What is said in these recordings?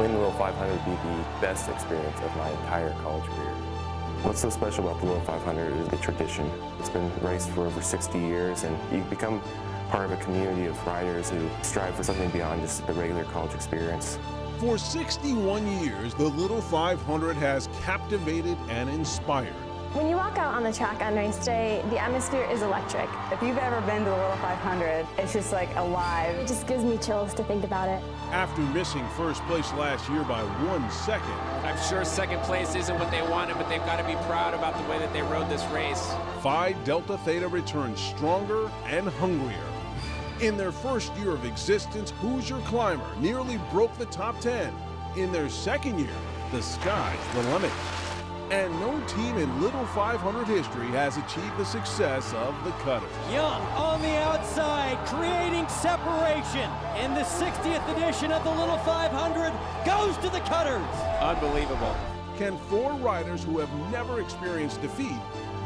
winning the Little 500 would be the best experience of my entire college career. What's so special about the Little 500 is the tradition. It's been raced for over 60 years, and you become part of a community of riders who strive for something beyond just the regular college experience. For 61 years, the Little 500 has captivated and inspired. When you walk out on the track on race day, the atmosphere is electric. If you've ever been to the Little 500, it's just like alive. It just gives me chills to think about it. After missing first place last year by 1 second, I'm sure second place isn't what they wanted, but they've got to be proud about the way that they rode this race. Phi Delta Theta returns stronger and hungrier. In their first year of existence, Hoosier Climber nearly broke the top 10. In their second year, the sky's the limit. And no team in Little 500 history has achieved the success of the Cutters. Young on the outside, creating separation. In the 60th edition of the Little 500, goes to the Cutters. Unbelievable. Can 4 riders who have never experienced defeat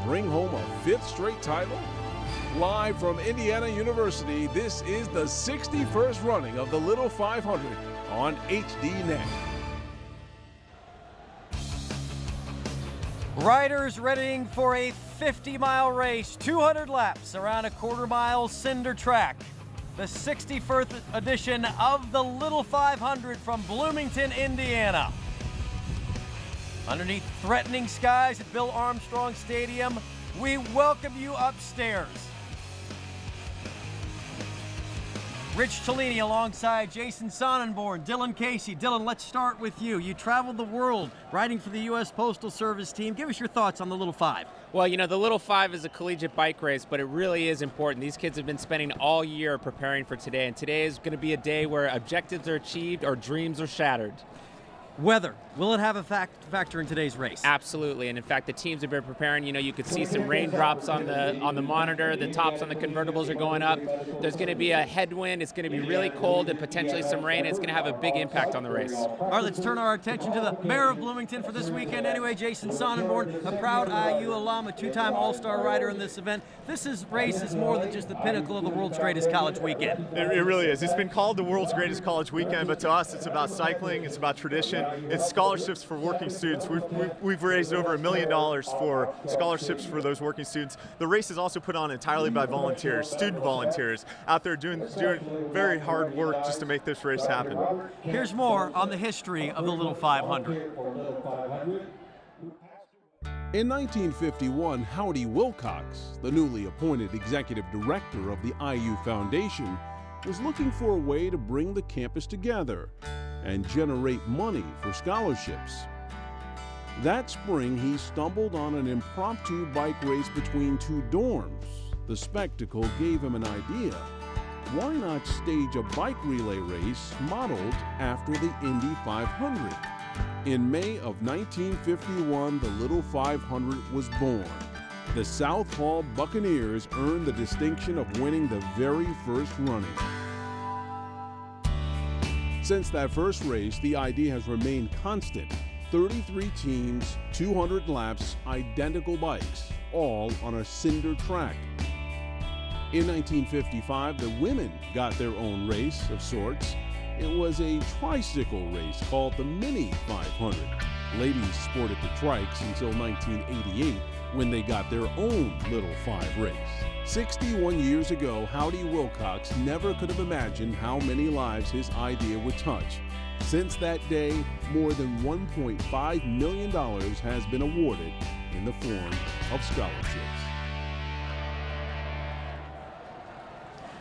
bring home a 5th straight title? Live from Indiana University, this is the 61st running of the Little 500 on HDNet. Riders readying for a 50-mile race, 200 laps around a quarter-mile cinder track. The 61st edition of the Little 500 from Bloomington, Indiana. Underneath threatening skies at Bill Armstrong Stadium, we welcome you upstairs. Rich Tellini alongside Jason Sonnenborn, Dylan Casey. Dylan, let's start with you. You traveled the world riding for the U.S. Postal Service team. Give us your thoughts on the Little 5. Well, you know, the Little 5 is a collegiate bike race, but it really is important. These kids have been spending all year preparing for today, and today is going to be a day where objectives are achieved or dreams are shattered. Weather, will it have a factor in today's race? Absolutely, and in fact, the teams have been preparing. You know, you could see some raindrops on the monitor. The tops on the convertibles are going up. There's going to be a headwind. It's going to be really cold and potentially some rain. It's going to have a big impact on the race. All right, let's turn our attention to the mayor of Bloomington for this weekend. Anyway, Jason Sonnenborn, a proud IU alum, a 2-time All-Star rider in this event. This race is more than just the pinnacle of the world's greatest college weekend. It really is. It's been called the world's greatest college weekend, but to us, it's about cycling. It's about tradition. It's scholarships for working students. We've raised over $1 million for scholarships for those working students. The race is also put on entirely by volunteers, student volunteers, out there doing very hard work just to make this race happen. Here's more on the history of the Little 500. In 1951, Howdy Wilcox, the newly appointed executive director of the IU Foundation, was looking for a way to bring the campus together and generate money for scholarships. That spring, he stumbled on an impromptu bike race between 2 dorms. The spectacle gave him an idea. Why not stage a bike relay race modeled after the Indy 500? In May of 1951, the Little 500 was born. The South Hall Buccaneers earned the distinction of winning the very first running. Since that first race, the idea has remained constant. 33 teams, 200 laps, identical bikes, all on a cinder track. In 1955, the women got their own race of sorts. It was a tricycle race called the Mini 500. Ladies sported the trikes until 1988, when they got their own Little 5 race. 61 years ago, Howdy Wilcox never could have imagined how many lives his idea would touch. Since that day, more than $1.5 million has been awarded in the form of scholarships.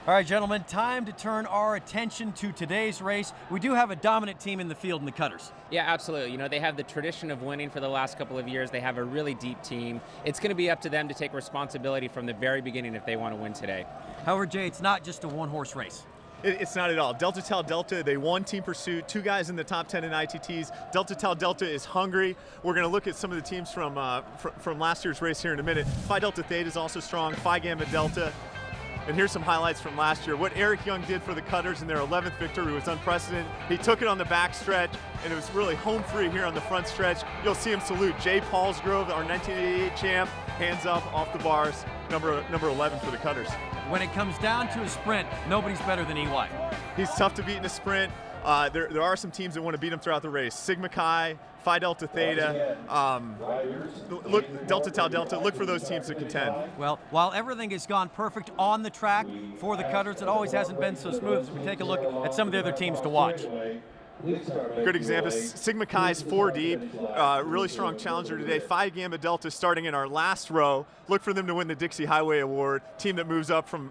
All right, gentlemen, time to turn our attention to today's race. We do have a dominant team in the field in the Cutters. Yeah, absolutely. You know, they have the tradition of winning for the last couple of years. They have a really deep team. It's going to be up to them to take responsibility from the very beginning if they want to win today. However, Jay, it's not just a one-horse race. It's not at all. Delta Tau Delta, they won Team Pursuit, 2 guys in the top 10 in ITTs. Delta Tau Delta is hungry. We're going to look at some of the teams from last year's race here in a minute. Phi Delta Theta is also strong, Phi Gamma Delta. And here's some highlights from last year. What Eric Young did for the Cutters in their 11th victory was unprecedented. He took it on the back stretch, and it was really home free here on the front stretch. You'll see him salute Jay Paulsgrove, our 1988 champ, hands up off the bars, number 11 for the Cutters. When it comes down to a sprint, nobody's better than EY. He's tough to beat in a sprint. There are some teams that want to beat them throughout the race. Sigma Chi, Phi Delta Theta, Delta Tau Delta, look for those teams to contend. Well, while everything has gone perfect on the track for the Cutters, it always hasn't been so smooth. So we take a look at some of the other teams to watch. Good example, Sigma Chi's 4 deep, really strong challenger today. Phi Gamma Delta starting in our last row. Look for them to win the Dixie Highway Award, team that moves up from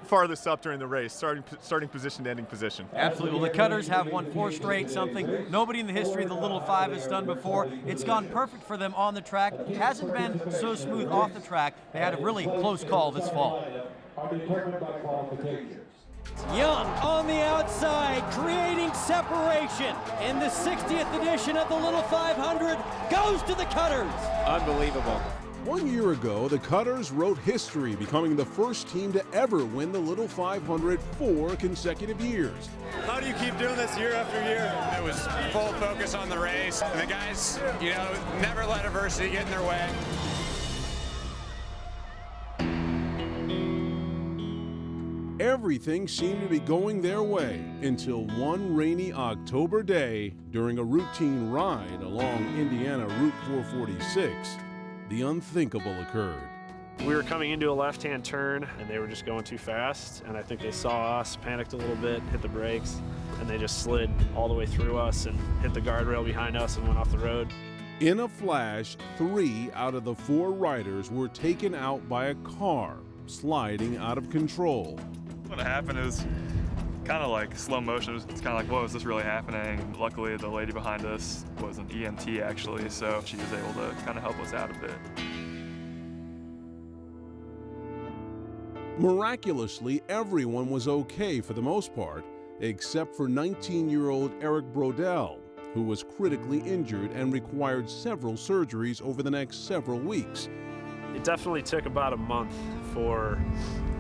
farthest up during the race, starting position to ending position. Absolutely. Well, the Cutters have won 4 straight, something nobody in the history of the Little Five has done before. It's gone perfect for them on the track. It hasn't been so smooth off the track. They had a really close call this fall. Young on the outside, creating separation. In the 60th edition of the Little 500, goes to the Cutters. Unbelievable. 1 year ago, the Cutters wrote history, becoming the first team to ever win the Little 500 4 consecutive years. How do you keep doing this year after year? It was full focus on the race, and the guys, never let adversity get in their way. Everything seemed to be going their way until one rainy October day during a routine ride along Indiana Route 446, the unthinkable occurred. We were coming into a left-hand turn and they were just going too fast, and I think they saw us, panicked a little bit, hit the brakes, and they just slid all the way through us and hit the guardrail behind us and went off the road. In a flash, 3 out of the 4 riders were taken out by a car sliding out of control. What happened is kind of like slow motion. It's kind of like, whoa, is this really happening? Luckily, the lady behind us was an EMT actually, so she was able to kind of help us out a bit. Miraculously, everyone was okay for the most part, except for 19-year-old Eric Brodell, who was critically injured and required several surgeries over the next several weeks. It definitely took about a month for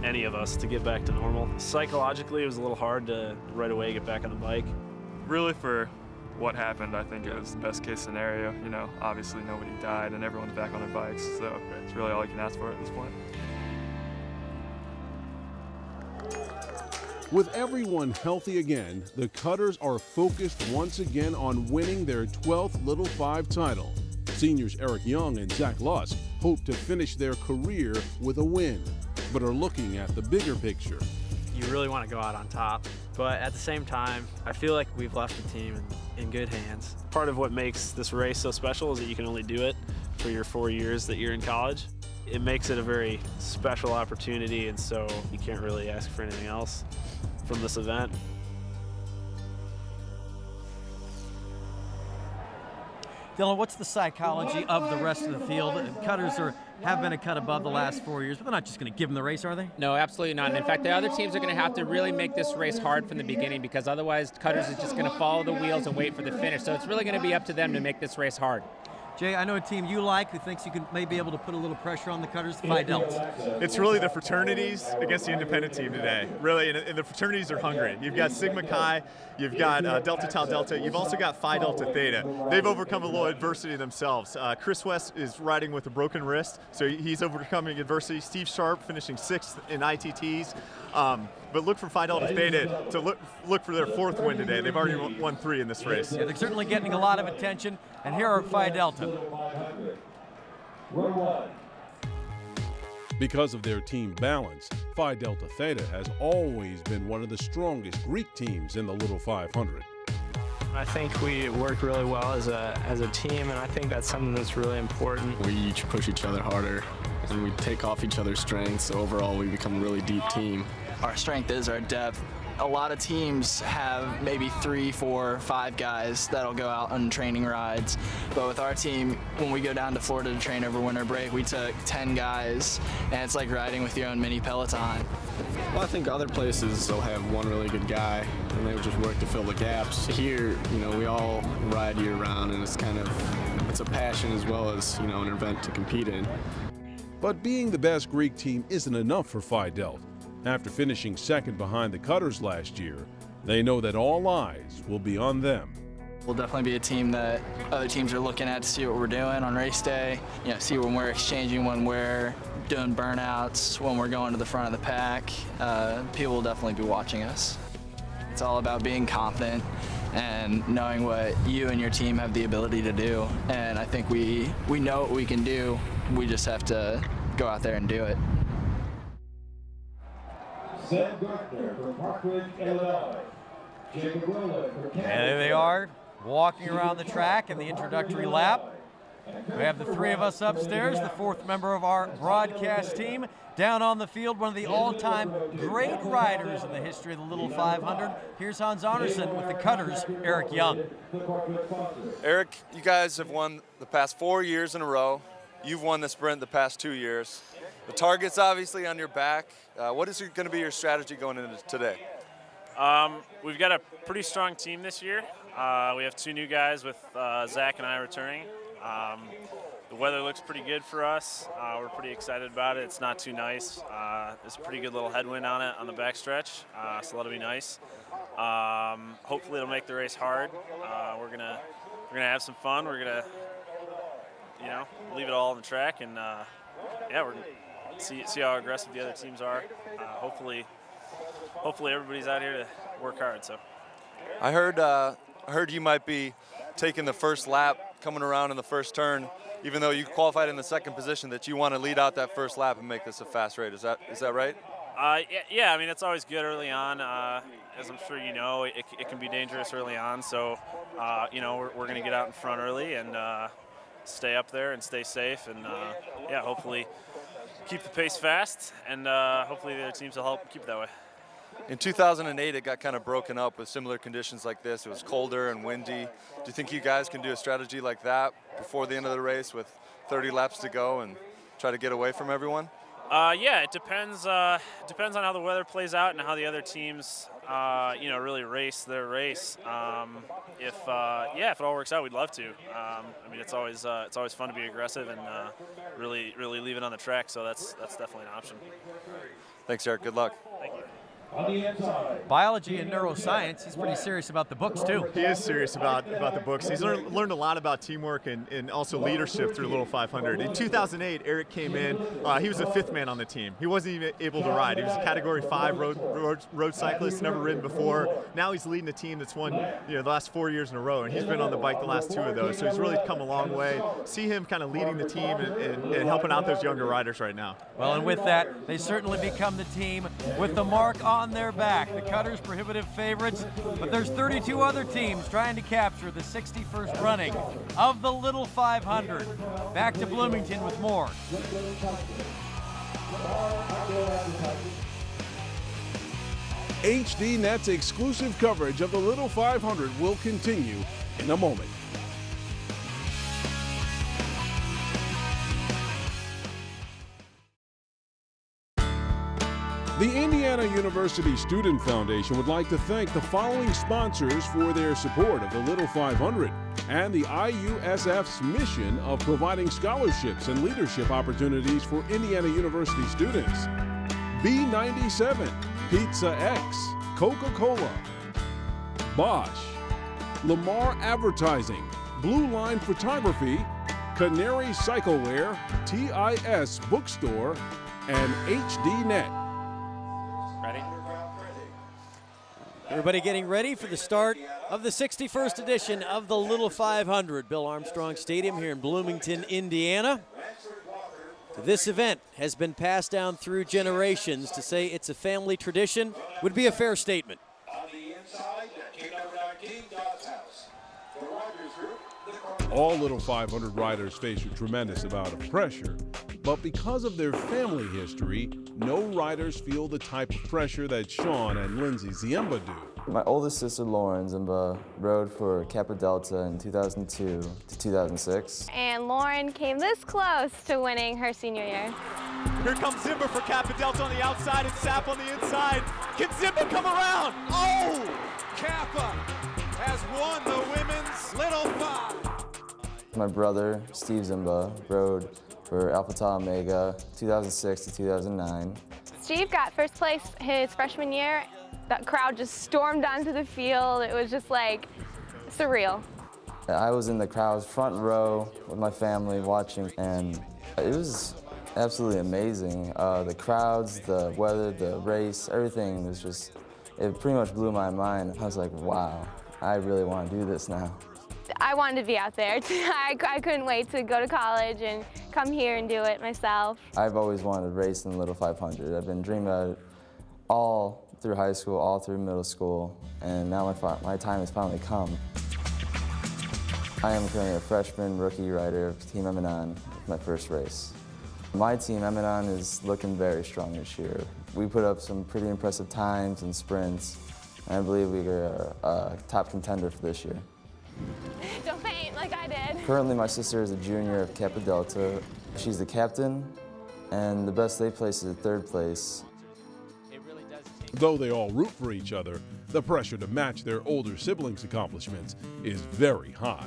any of us to get back to normal. Psychologically, it was a little hard to right away get back on the bike. Really, for what happened, I think it was the best case scenario. Obviously nobody died and everyone's back on their bikes, so it's really all you can ask for at this point. With everyone healthy again, the Cutters are focused once again on winning their 12th Little Five title. Seniors Eric Young and Zach Lusk hope to finish their career with a win, but are looking at the bigger picture. You really want to go out on top, but at the same time, I feel like we've left the team in good hands. Part of what makes this race so special is that you can only do it for your 4 years that you're in college. It makes it a very special opportunity, and so you can't really ask for anything else from this event. Dylan, what's the psychology of the rest of the field? Cutters have been a cut above the last 4 years, but they're not just going to give them the race, are they? No, absolutely not. And in fact, the other teams are going to have to really make this race hard from the beginning, because otherwise Cutters is just going to follow the wheels and wait for the finish. So it's really going to be up to them to make this race hard. Jay, I know a team you like who thinks you can maybe able to put a little pressure on the Cutters, Phi Delta. It's really the fraternities against the independent team today. Really, and the fraternities are hungry. You've got Sigma Chi, you've got Delta Tau Delta, you've also got Phi Delta Theta. They've overcome a little adversity themselves. Chris West is riding with a broken wrist, so he's overcoming adversity. Steve Sharp finishing 6th in ITTs. But look for Phi Delta Theta to look for their 4th win today. They've already won 3 in this race. Yeah, they're certainly getting a lot of attention, and here are Phi Delta. Because of their team balance, Phi Delta Theta has always been one of the strongest Greek teams in the Little 500. I think we work really well as a team, and I think that's something that's really important. We each push each other harder, and we take off each other's strengths, so overall we become a really deep team. Our strength is our depth. A lot of teams have maybe 3, 4, 5 guys that'll go out on training rides. But with our team, when we go down to Florida to train over winter break, we took 10 guys, and it's like riding with your own mini Peloton. Well, I think other places will have one really good guy, and they would just work to fill the gaps. Here, we all ride year round, and it's a passion as well as, an event to compete in. But being the best Greek team isn't enough for Phi Delta. After finishing 2nd behind the Cutters last year, they know that all eyes will be on them. We'll definitely be a team that other teams are looking at to see what we're doing on race day, see when we're exchanging, when we're doing burnouts, when we're going to the front of the pack. People will definitely be watching us. It's all about being confident and knowing what you and your team have the ability to do. And I think we know what we can do. We just have to go out there and do it. Sam Gardner from Parkland, Illinois. Jacob Rowland from Canada. And there they are, walking around the track in the introductory lap. We have the three of us upstairs, the fourth member of our broadcast team. Down on the field, one of the all-time great riders in the history of the Little 500. Here's Hans Andersen with the Cutters, Eric Young. Eric, you guys have won the past 4 years in a row. You've won the sprint the past 2 years. The target's obviously on your back. What is going to be your strategy going into today? We've got a pretty strong team this year. We have 2 new guys with Zach and I returning. The weather looks pretty good for us. We're pretty excited about it. It's not too nice. There's a pretty good little headwind on it on the backstretch, so that'll be nice. Hopefully it'll make the race hard. We're gonna have some fun. We're gonna, leave it all on the track, and we're gonna see how aggressive the other teams are. Hopefully everybody's out here to work hard. So, I heard you might be taking the first lap, coming around in the first turn. Even though you qualified in the second position, that you want to lead out that first lap and make this a fast race. Is that right? Yeah. I mean, it's always good early on. As I'm sure you know, it can be dangerous early on. So, we're going to get out in front early and stay up there and stay safe. And, hopefully keep the pace fast. And hopefully the other teams will help keep it that way. In 2008, it got kind of broken up with similar conditions like this. It was colder and windy. Do you think you guys can do a strategy like that before the end of the race with 30 laps to go and try to get away from everyone? It depends. Depends on how the weather plays out and how the other teams, really race their race. If it all works out, we'd love to. It's always fun to be aggressive and really leave it on the track. So that's definitely an option. Thanks, Eric. Good luck. Thank you. Biology and neuroscience, he's pretty serious about the books too. He is serious about the books. He's learned a lot about teamwork and also leadership through Little 500. In 2008, Eric came in. He was the 5th man on the team. He wasn't even able to ride. He was a Category 5 road cyclist, never ridden before. Now he's leading a team that's won the last 4 years in a row, and he's been on the bike the last 2 of those. So he's really come a long way. See him kind of leading the team and helping out those younger riders right now. Well, and with that, they certainly become the team with the mark on their back. The Cutters prohibitive favorites, but there's 32 other teams trying to capture the 61st running of the Little 500. Back to Bloomington with more. HDNet's exclusive coverage of the Little 500 will continue in a moment. The Indiana University Student Foundation would like to thank the following sponsors for their support of the Little 500 and the IUSF's mission of providing scholarships and leadership opportunities for Indiana University students. B97, Pizza X, Coca-Cola, Bosch, Lamar Advertising, Blue Line Photography, Canary Cycleware, TIS Bookstore, and HDNet. Ready? Everybody getting ready for the start of the 61st edition of the Little 500. Bill Armstrong Stadium here in Bloomington, Indiana. This event has been passed down through generations. To say it's a family tradition would be a fair statement. All Little 500 riders face a tremendous amount of pressure, but because of their family history, no riders feel the type of pressure that Sean and Lindsay Ziemba do. My oldest sister, Lauren Ziemba, rode for Kappa Delta in 2002 to 2006. And Lauren came this close to winning her senior year. Here comes Ziemba for Kappa Delta on the outside and Sapp on the inside. Can Ziemba come around? Oh! Kappa has won the women's Little 5. My brother, Steve Ziemba, rode for Alpha Tau Omega 2006 to 2009. Steve got first place his freshman year. The crowd just stormed onto the field. It was just like surreal. I was in the crowd's front row with my family watching, and it was absolutely amazing. The crowds, the weather, the race, everything was just it pretty much blew my mind. I was like, wow, I really want to do this now. I wanted to be out there. I couldn't wait to go to college and come here and do it myself. I've always wanted to race in the Little 500. I've been dreaming about it all through high school, all through middle school, and now my time has finally come. I am currently a freshman rookie rider of Team Emanon, my first race. My team, Emanon, is looking very strong this year. We put up some pretty impressive times and sprints, and I believe we are a top contender for this year. Don't faint like I did. Currently, my sister is a junior of Kappa Delta. She's the captain, and the best they place is at 3rd place. Though they all root for each other, the pressure to match their older siblings' accomplishments is very high.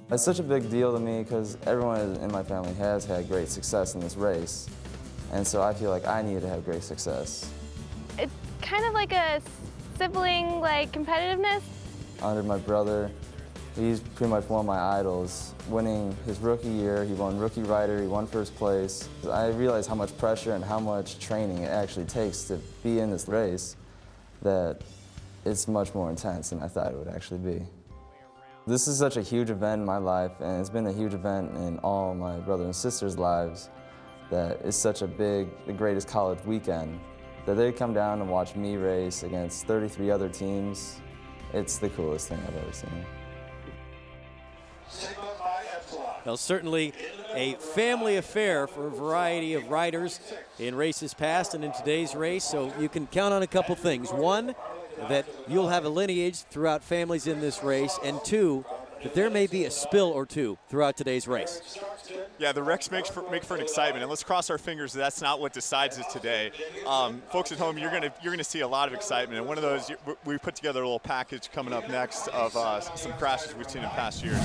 It's such a big deal to me because everyone in my family has had great success in this race, and so I feel like I need to have great success. It's kind of like a sibling competitiveness. Under my brother, he's pretty much one of my idols. Winning his rookie year, he won Rookie Rider, he won 1st place. I realized how much pressure and how much training it actually takes to be in this race, that it's much more intense than I thought it would actually be. This is such a huge event in my life, and it's been a huge event in all my brothers and sisters' lives, that it's such a big, the greatest college weekend, that they come down and watch me race against 33 other teams. It's the coolest thing I've ever seen. Well, certainly a family affair for a variety of riders in races past and in today's race, so you can count on a couple things. One, that you'll have a lineage throughout families in this race, and 2, that there may be a spill or 2 throughout today's race. Yeah, the wrecks make for an excitement, and let's cross our fingers that that's not what decides it today. Folks at home, you're gonna see a lot of excitement, and one of those, we put together a little package coming up next of some crashes we've seen in past years.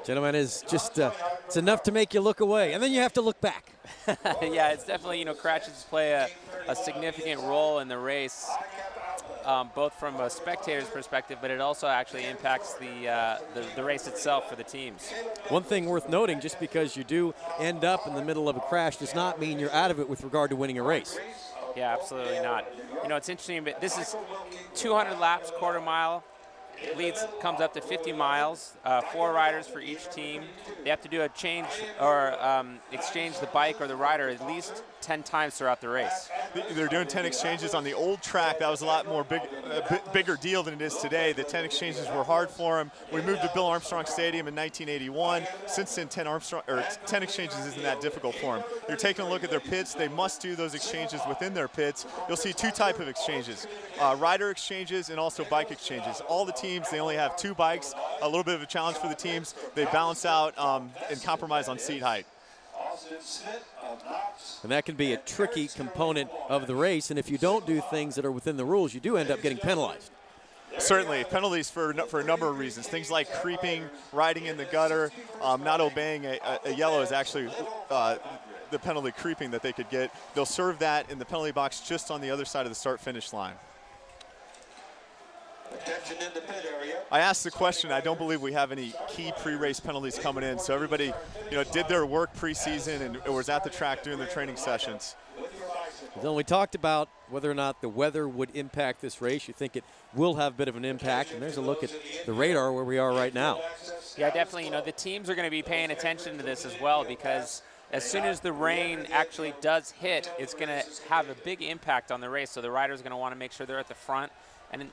Gentlemen, is just it's enough to make you look away, and then you have to look back. Yeah, it's definitely, crashes play a significant role in the race, both from a spectator's perspective, but it also actually impacts the race itself for the teams. One thing worth noting, just because you do end up in the middle of a crash does not mean you're out of it with regard to winning a race. Yeah, absolutely not. It's interesting, but this is 200 laps, quarter mile. Comes up to 50 miles, 4 riders for each team. They have to do a change or exchange the bike or the rider at least 10 times throughout the race. They're doing 10 exchanges on the old track. That was a lot more bigger deal than it is today. The 10 exchanges were hard for them. We moved to Bill Armstrong Stadium in 1981. Since then, 10 exchanges isn't that difficult for them. You're taking a look at their pits. They must do those exchanges within their pits. You'll see 2 types of exchanges, rider exchanges and also bike exchanges. All the teams, they only have 2 bikes, a little bit of a challenge for the teams. They balance out and compromise on seat height. And that can be a tricky component of the race, and if you don't do things that are within the rules, you do end up getting penalized. Certainly, penalties for a number of reasons. Things like creeping, riding in the gutter, not obeying a yellow is actually the penalty creeping that they could get. They'll serve that in the penalty box just on the other side of the start-finish line. I asked the question. I don't believe we have any key pre-race penalties coming in. So everybody, did their work preseason and was at the track doing their training sessions. Then we talked about whether or not the weather would impact this race. You think it will have a bit of an impact, and there's a look at the radar where we are right now. Yeah, definitely. The teams are going to be paying attention to this as well, because as soon as the rain actually does hit, it's going to have a big impact on the race. So the riders are going to want to make sure they're at the front.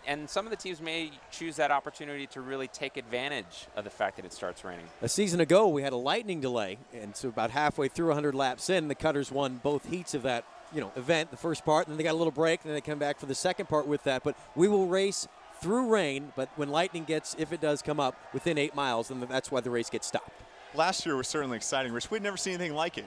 And some of the teams may choose that opportunity to really take advantage of the fact that it starts raining. A season ago, we had a lightning delay, and so about halfway through 100 laps in, the Cutters won both heats of that event, the first part, and then they got a little break, and then they come back for the second part with that. But we will race through rain, but when lightning gets, if it does come up, within 8 miles, then that's why the race gets stopped. Last year was certainly exciting, Rich. We'd never seen anything like it.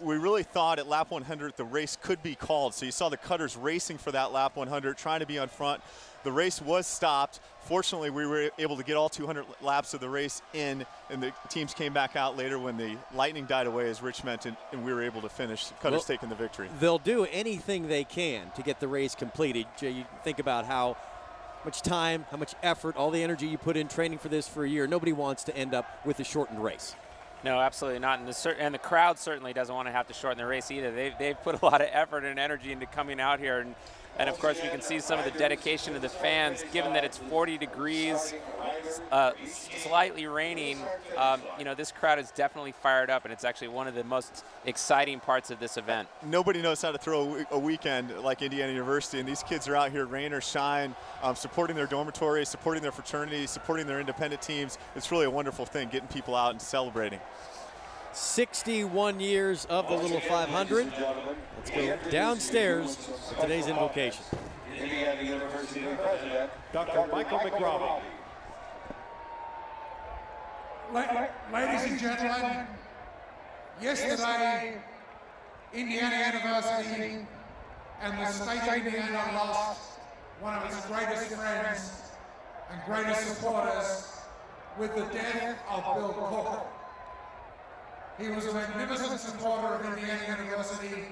We really thought at lap 100 the race could be called. So you saw the Cutters racing for that lap 100, trying to be on front. The race was stopped. Fortunately, we were able to get all 200 laps of the race in, and the teams came back out later when the lightning died away, as Rich mentioned, and we were able to finish. Cutters taking the victory. They'll do anything they can to get the race completed. You think about how much time, how much effort, all the energy you put in training for this for a year. Nobody wants to end up with a shortened race. No, absolutely not. And the crowd certainly doesn't want to have to shorten the race either. They've put a lot of effort and energy into coming out here. And of course, we can see some of the dedication of the fans, given that it's 40 degrees, slightly raining. This crowd is definitely fired up, and it's actually one of the most exciting parts of this event. Nobody knows how to throw a weekend like Indiana University, and these kids are out here, rain or shine, supporting their dormitories, supporting their fraternities, supporting their independent teams. It's really a wonderful thing, getting people out and celebrating. 61 years of the Little 500. Let's go downstairs for today's invocation. Indiana University President, Dr. Michael McRobbie. Ladies and gentlemen, yesterday, Indiana University and the state of Indiana lost one of its greatest friends and greatest supporters with the death of Bill Cook. He was a magnificent supporter of Indiana University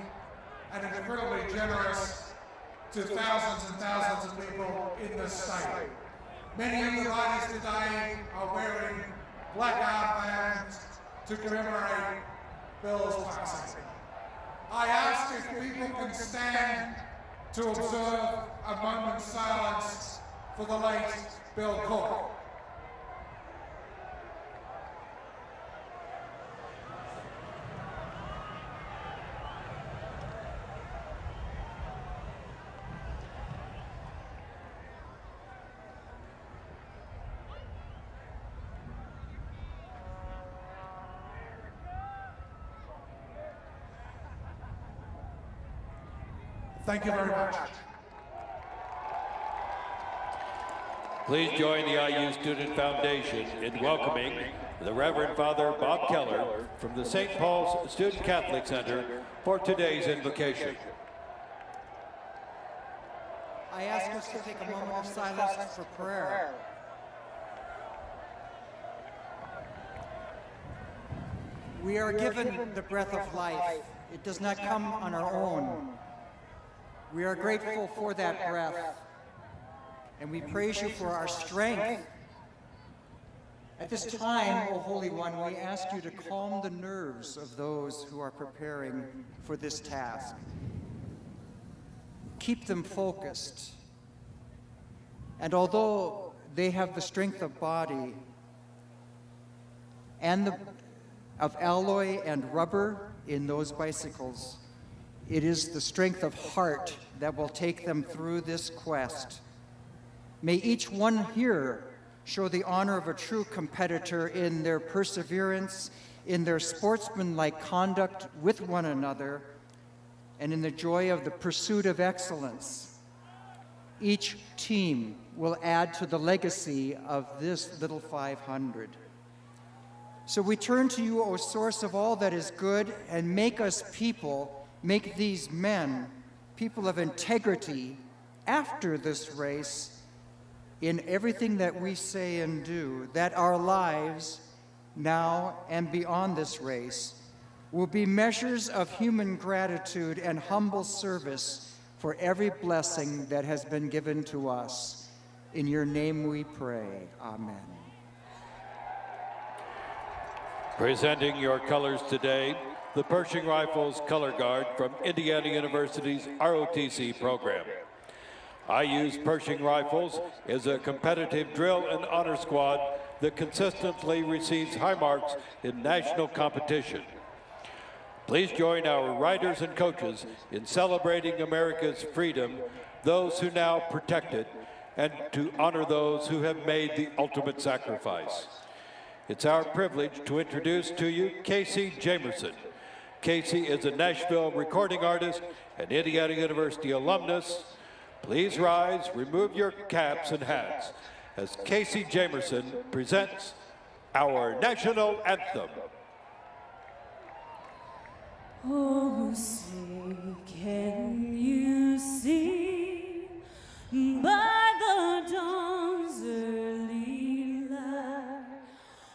and incredibly generous to thousands and thousands of people in this state. Many of the riders today are wearing black armbands to commemorate Bill's passing. I ask if people can stand to observe a moment's silence for the late Bill Cook. Thank you very much. Please join the IU Student Foundation in welcoming the Reverend Father Bob Keller from the St. Paul's Student Catholic Center for today's invocation. I ask us to take a moment of silence for prayer. We are given the breath of life. It does not come on our own. We are grateful for that breath, and we praise you for our strength. At this time, O Holy One, we ask you to calm the nerves of those who are preparing for this task. Keep them focused. And although they have the strength of body and of alloy and rubber in those bicycles, it is the strength of heart that will take them through this quest. May each one here show the honor of a true competitor in their perseverance, in their sportsmanlike conduct with one another, and in the joy of the pursuit of excellence. Each team will add to the legacy of this Little 500. So we turn to you, O source of all that is good, and make us people, make these men people of integrity after this race in everything that we say and do, that our lives, now and beyond this race, will be measures of human gratitude and humble service for every blessing that has been given to us. In your name we pray. Amen. Presenting your colors today, the Pershing Rifles Color Guard from Indiana University's ROTC program. IU's Pershing Rifles is a competitive drill and honor squad that consistently receives high marks in national competition. Please join our riders and coaches in celebrating America's freedom, those who now protect it, and to honor those who have made the ultimate sacrifice. It's our privilege to introduce to you Casey Jamerson. Casey is a Nashville recording artist and Indiana University alumnus. Please rise, remove your caps and hats as Casey Jamerson presents our national anthem. Oh, say, can you see by the dawn's early light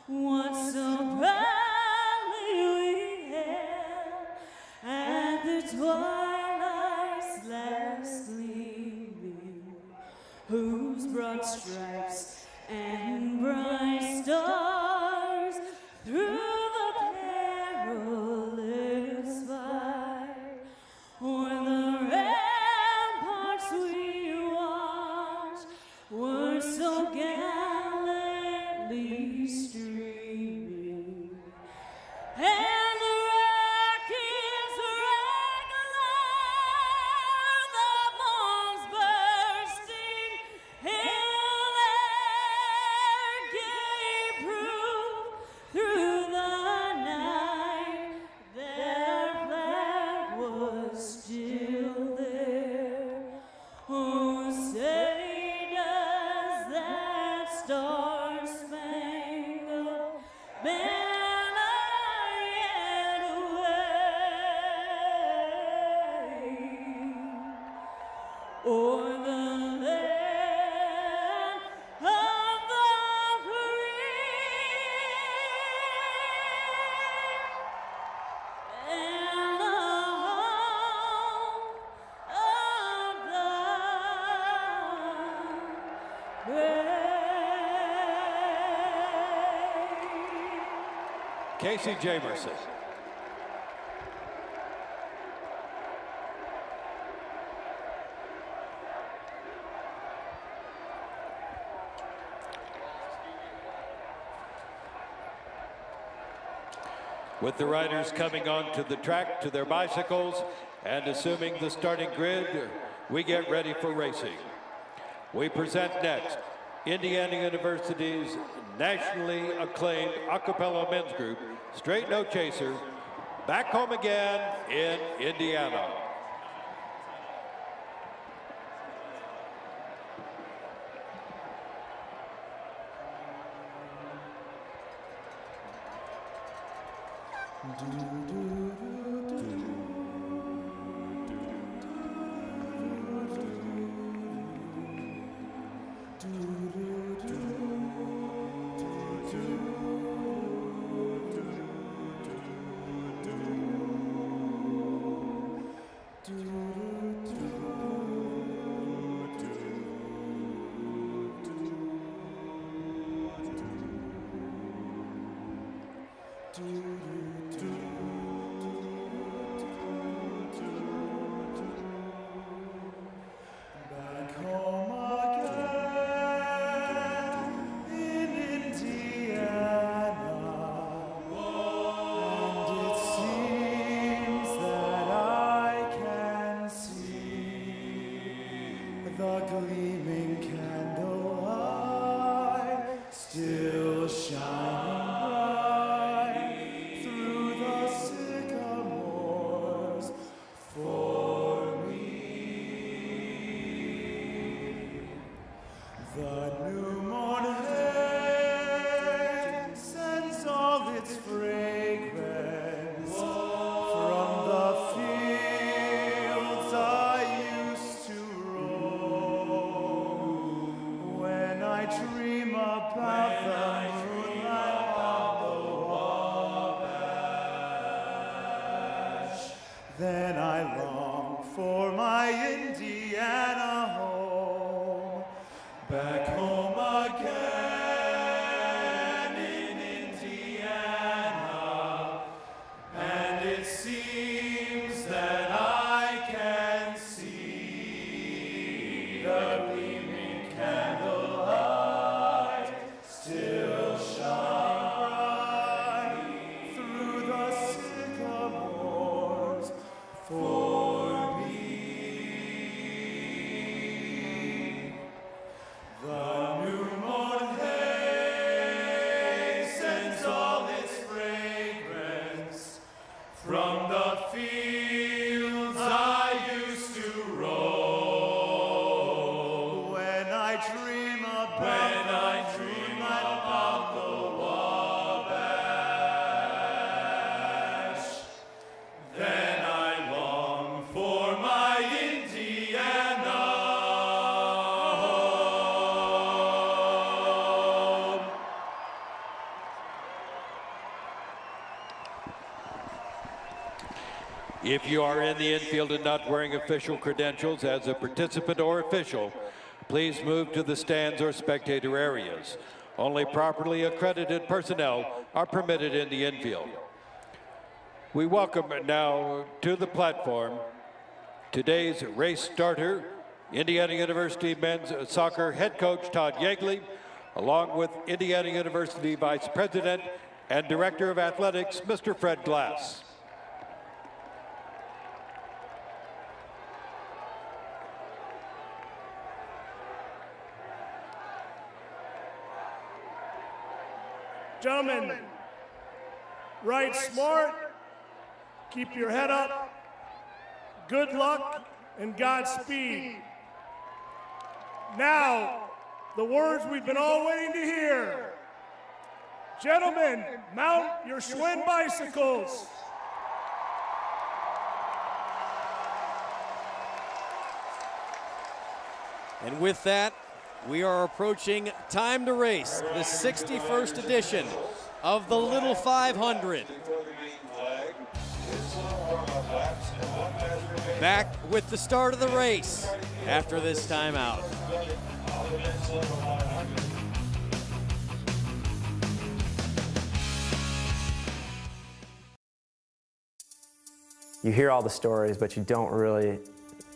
what so proudly we hailed at the twilight's last gleaming, whose broad stripes and bright stars through the perilous fight o'er the ramparts we watched were so gallantly streaming, and the rockets regular, the bombs bursting in their gay proof through the night. Their flag was still there. Oh, say does that star-spangled banner yet wave o'er the land of the free and the home of the brave. Casey Jamerson. With the riders coming onto the track to their bicycles and assuming the starting grid, we get ready for racing. We present next Indiana University's nationally acclaimed a cappella men's group, Straight No Chaser, back home again in Indiana. Then I long for my Indiana home. back home again in Indiana, and it seems that I can see the gleaming candlelight still shine through the sycamores for me. The new moon hastens all its fragrance from the fields I used to roam. When I dream about the Wabash, then I long for my Indiana home. If you are in the infield and not wearing official credentials as a participant or official, please move to the stands or spectator areas. Only properly accredited personnel are permitted in the infield. We welcome now to the platform today's race starter, Indiana University men's soccer head coach Todd Yeagley, along with Indiana University Vice President and Director of Athletics, Mr. Fred Glass. Gentlemen, ride smart, keep your head up, good luck, and Godspeed. Now, the words we've been all waiting to hear. Gentlemen, mount your Schwinn bicycles. And with that, we are approaching time to race, the 61st edition of the Little 500. Back with the start of the race after this timeout. You hear all the stories, but you don't really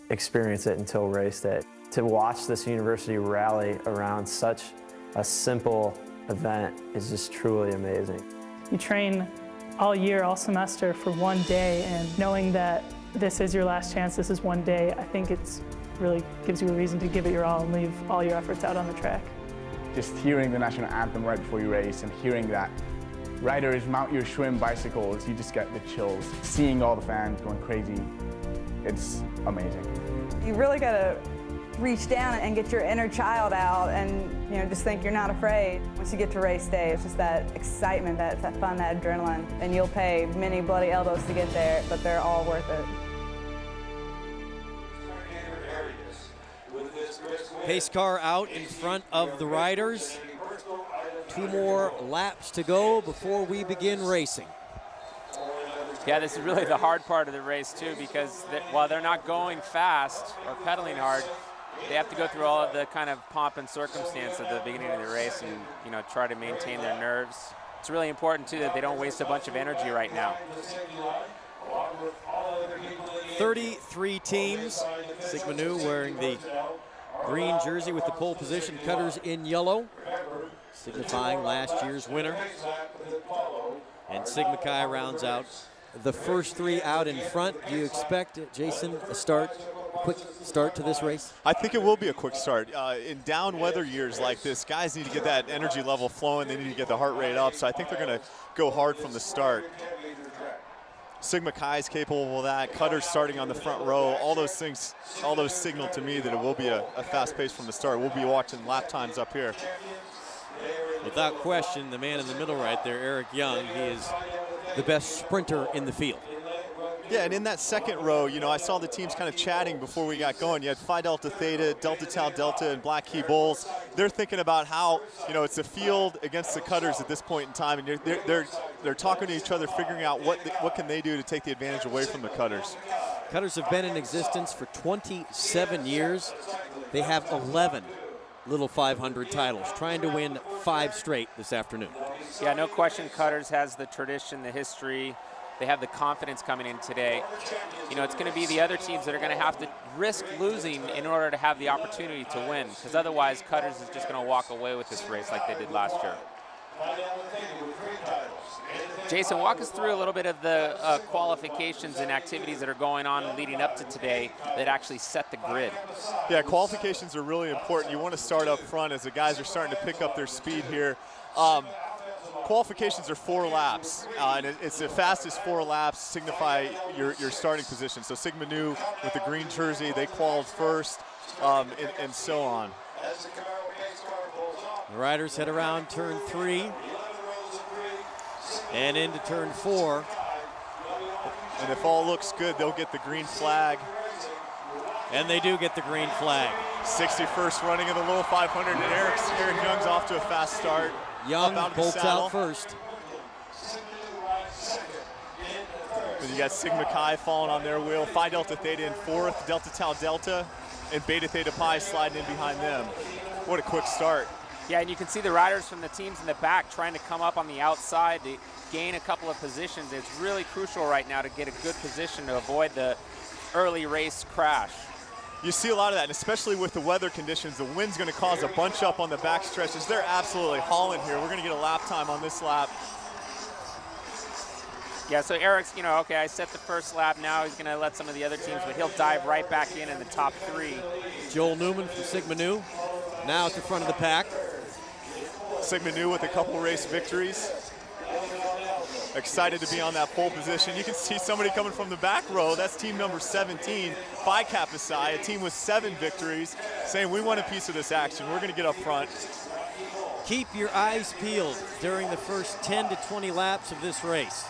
experience it until race day. To watch this university rally around such a simple event is just truly amazing. You train all year, all semester for one day, and knowing that this is your last chance, this is one day, I think it's really gives you a reason to give it your all and leave all your efforts out on the track. Just hearing the national anthem right before you race and hearing that riders mount your Schwinn bicycles, you just get the chills. Seeing all the fans going crazy, it's amazing. You really got to reach down and get your inner child out and just think you're not afraid. Once you get to race day, it's just that excitement, that fun, that adrenaline. And you'll pay many bloody elbows to get there, but they're all worth it. Pace car out in front of the riders. 2 more laps to go before we begin racing. Yeah, this is really the hard part of the race too, because while they're not going fast or pedaling hard, they have to go through all of the kind of pomp and circumstance at the beginning of the race and try to maintain their nerves. It's really important too that they don't waste a bunch of energy right now. 33 teams. Sigma Nu wearing the green jersey with the pole position cutters in yellow, signifying last year's winner. And Sigma Chi rounds out the first 3 out in front. Do you expect, Jason, a quick start to this race? I think it will be a quick start. In down weather years like this, guys need to get that energy level flowing. They need to get the heart rate up. So I think they're going to go hard from the start. Sigma Chi is capable of that. Cutter's starting on the front row. All those things, all those signal to me that it will be a fast pace from the start. We'll be watching lap times up here. Without question, the man in the middle right there, Eric Young, he is the best sprinter in the field. Yeah, and in that second row, I saw the teams kind of chatting before we got going. You had Phi Delta Theta, Delta Tau Delta, and Black Key Bulls. They're thinking about how, it's a field against the Cutters at this point in time, and they're talking to each other, figuring out what can they do to take the advantage away from the Cutters. Cutters have been in existence for 27 years. They have 11 Little 500 titles, trying to win 5 straight this afternoon. Yeah, no question Cutters has the tradition, the history. They have the confidence coming in today. You know, it's going to be the other teams that are going to have to risk losing in order to have the opportunity to win, because otherwise Cutters is just going to walk away with this race like they did last year. Jason, walk us through a little bit of the qualifications and activities that are going on leading up to today that actually set the grid. Yeah, qualifications are really important. You want to start up front as the guys are starting to pick up their speed here. Qualifications are 4 laps, and it's the fastest 4 laps signify your starting position. So Sigma Nu with the green jersey, they qualified first, and so on. The riders head around turn 3 and into turn 4. And if all looks good, they'll get the green flag. And they do get the green flag. 61st running in the little 500, and Eric Young's off to a fast start. Young bolts out first. And you got Sigma Chi falling on their wheel. Phi Delta Theta in 4th, Delta Tau Delta, and Beta Theta Pi sliding in behind them. What a quick start. Yeah, and you can see the riders from the teams in the back trying to come up on the outside to gain a couple of positions. It's really crucial right now to get a good position to avoid the early race crash. You see a lot of that, and especially with the weather conditions, the wind's going to cause a bunch up on the back stretches. They're absolutely hauling here. We're going to get a lap time on this lap. Yeah, so Eric's, you know, okay, I set the first lap. Now he's going to let some of the other teams, but he'll dive right back in the top 3. Joel Newman from Sigma Nu, now at the front of the pack. Sigma Nu with a couple race victories. Excited to be on that pole position. You can see somebody coming from the back row. That's team number 17, Phi Kappa Psi, a team with 7 victories, saying we want a piece of this action. We're going to get up front. Keep your eyes peeled during the first 10 to 20 laps of this race.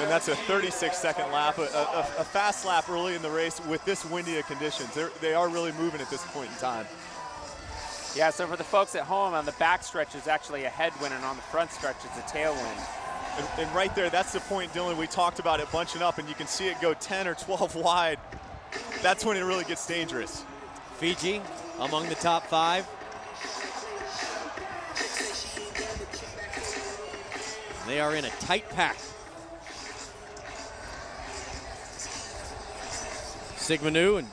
And that's a 36-second lap, a fast lap early in the race with this windy of conditions. They are really moving at this point in time. Yeah, so for the folks at home, on the back stretch is actually a headwind, and on the front stretch it's a tailwind. And right there, that's the point, Dylan, we talked about it bunching up, and you can see it go 10 or 12 wide. That's when it really gets dangerous. Fiji among the top 5. They are in a tight pack. Sigma Nu and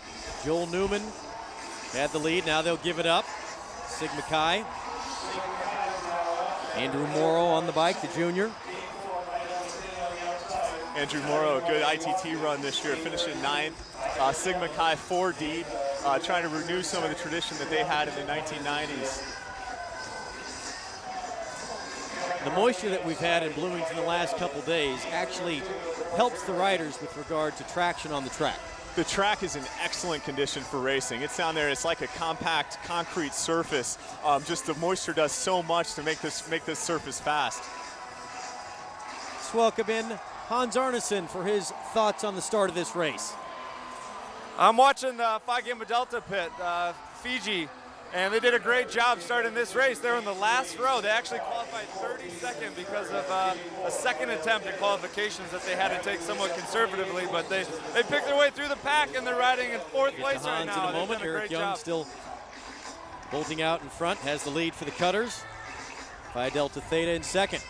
Joel Newman had the lead. Now they'll give it up. Sigma Chi. Andrew Morrow on the bike, the junior. Andrew Morrow, a good ITT run this year, finishing 9th. Sigma Chi 4 deep, trying to renew some of the tradition that they had in the 1990s. The moisture that we've had in Bloomington the last couple days actually helps the riders with regard to traction on the track. The track is in excellent condition for racing. It's down there, it's like a compact concrete surface. Just the moisture does so much to make this surface fast. Let's welcome in Hans Arneson for his thoughts on the start of this race. I'm watching Phi Gamma Delta pit, Fiji, and they did a great job starting this race. They're in the last row. They actually qualified 32nd because of a second attempt at qualifications that they had to take somewhat conservatively, but they picked their way through the pack, and they're riding in 4th place right now. In a moment, Eric Young still bolting out in front, has the lead for the Cutters. Phi Delta Theta in 2nd.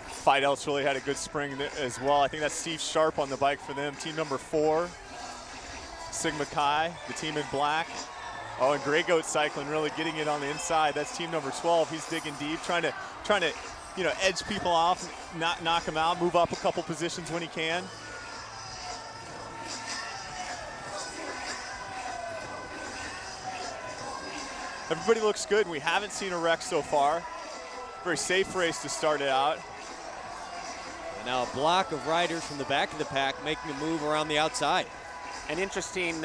Phi Delta's really had a good spring as well. I think that's Steve Sharp on the bike for them. Team number 4, Sigma Chi, the team in black. Oh, and Grey Goat Cycling really getting it on the inside. That's team number 12. He's digging deep, trying to edge people off, knock them out, move up a couple positions when he can. Everybody looks good, and we haven't seen a wreck so far. Very safe race to start it out. And now a block of riders from the back of the pack making a move around the outside. An interesting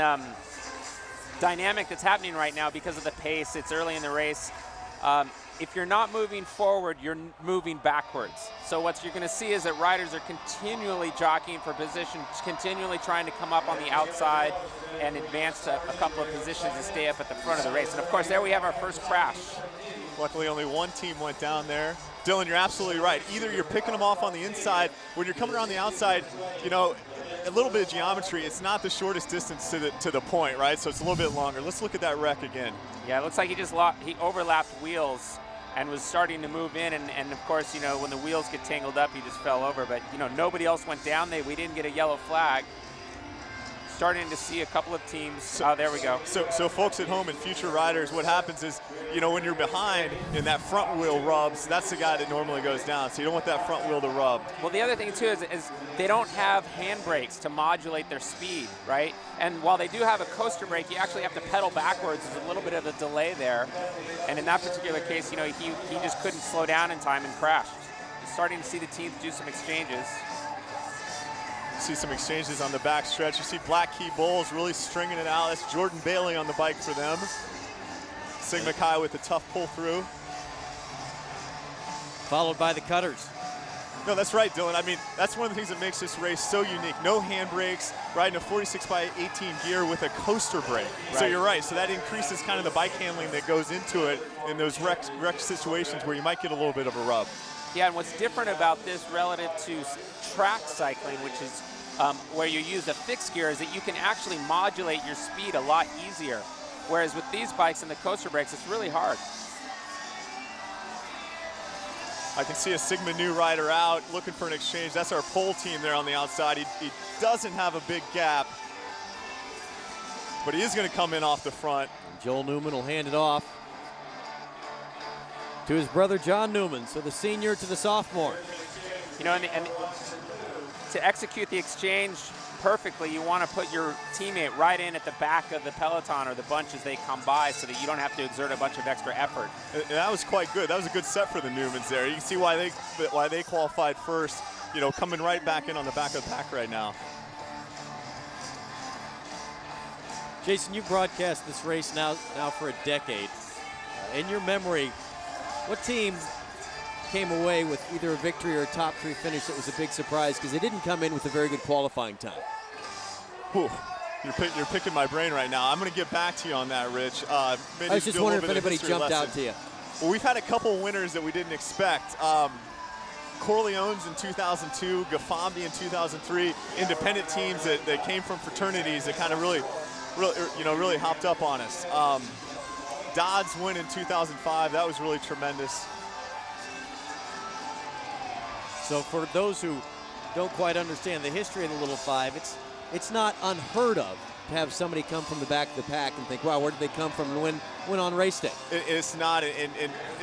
dynamic that's happening right now because of the pace. It's early in the race. If you're not moving forward, you're moving backwards. So what you're going to see is that riders are continually jockeying for position, continually trying to come up on the outside and advance to a couple of positions to stay up at the front of the race. And of course, there we have our first crash. Luckily, only one team went down there. Dylan, you're absolutely right. Either you're picking them off on the inside, when you're coming around the outside, a little bit of geometry. It's not the shortest distance to the point, right? So it's a little bit longer. Let's look at that wreck again. Yeah, it looks like he overlapped wheels and was starting to move in, and of course, you know, when the wheels get tangled up, he just fell over. But you know, nobody else went down. We didn't get a yellow flag. Starting to see a couple of teams. There we go. So folks at home and future riders, what happens is, you know, when you're behind and that front wheel rubs, that's the guy that normally goes down. So you don't want that front wheel to rub. Well, the other thing too is they don't have handbrakes to modulate their speed, right? And while they do have a coaster brake, you actually have to pedal backwards. There's a little bit of a delay there. And in that particular case, you know, he just couldn't slow down in time and crashed. You're starting to see the teams do some exchanges. See some exchanges on the back stretch. You see Black Key Bulls really stringing it out. That's Jordan Bailey on the bike for them. Sigma Chi with a tough pull through. Followed by the Cutters. No, that's right, Dylan. I mean, that's one of the things that makes this race so unique. No handbrakes, riding a 46x18 gear with a coaster brake. Right. So you're right. So that increases kind of the bike handling that goes into it in those wreck situations where you might get a little bit of a rub. Yeah, and what's different about this relative to track cycling, which is where you use a fixed gear, is that you can actually modulate your speed a lot easier. Whereas with these bikes and the coaster brakes, it's really hard. I can see a Sigma new rider out looking for an exchange. That's our pole team there on the outside. He doesn't have a big gap, but he is going to come in off the front. Joel Newman will hand it off to his brother John Newman, so the senior to the sophomore. You know, and to execute the exchange perfectly, you want to put your teammate right in at the back of the peloton or the bunch as they come by so that you don't have to exert a bunch of extra effort. And that was quite good. That was a good set for the Newmans there. You can see why they qualified first, you know, coming right back in on the back of the pack right now. Jason, you've broadcast this race now for a decade. In your memory, what team came away with either a victory or a top three finish that was a big surprise because they didn't come in with a very good qualifying time? Whew. You're picking my brain right now. I'm going to get back to you on that, Rich. I was just wondering if anybody jumped out to you. Well, we've had a couple winners that we didn't expect. Corleones in 2002, Gafambi in 2003, independent teams that came from fraternities that kind of really hopped up on us. Dodds win in 2005. That was really tremendous. So for those who don't quite understand the history of the Little Five, it's not unheard of to have somebody come from the back of the pack and think, wow, where did they come from and win on race day? It's not, and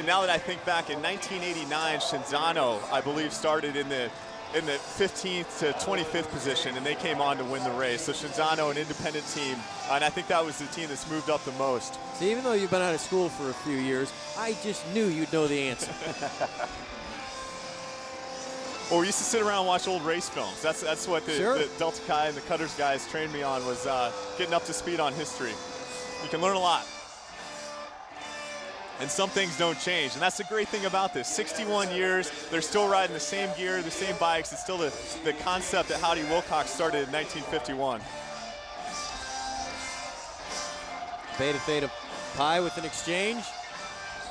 now that I think back, in 1989, Shinzano, I believe, started in the 15th to 25th position, and they came on to win the race. So Shinzano, an independent team, and I think that was the team that's moved up the most. So even though you've been out of school for a few years, I just knew you'd know the answer. Well, we used to sit around and watch old race films. That's what the Delta Chi and the Cutters guys trained me on, was getting up to speed on history. You can learn a lot. And some things don't change, and that's the great thing about this. 61 years, they're still riding the same gear, the same bikes. It's still the concept that Howdy Wilcox started in 1951. Beta Theta Pi with an exchange.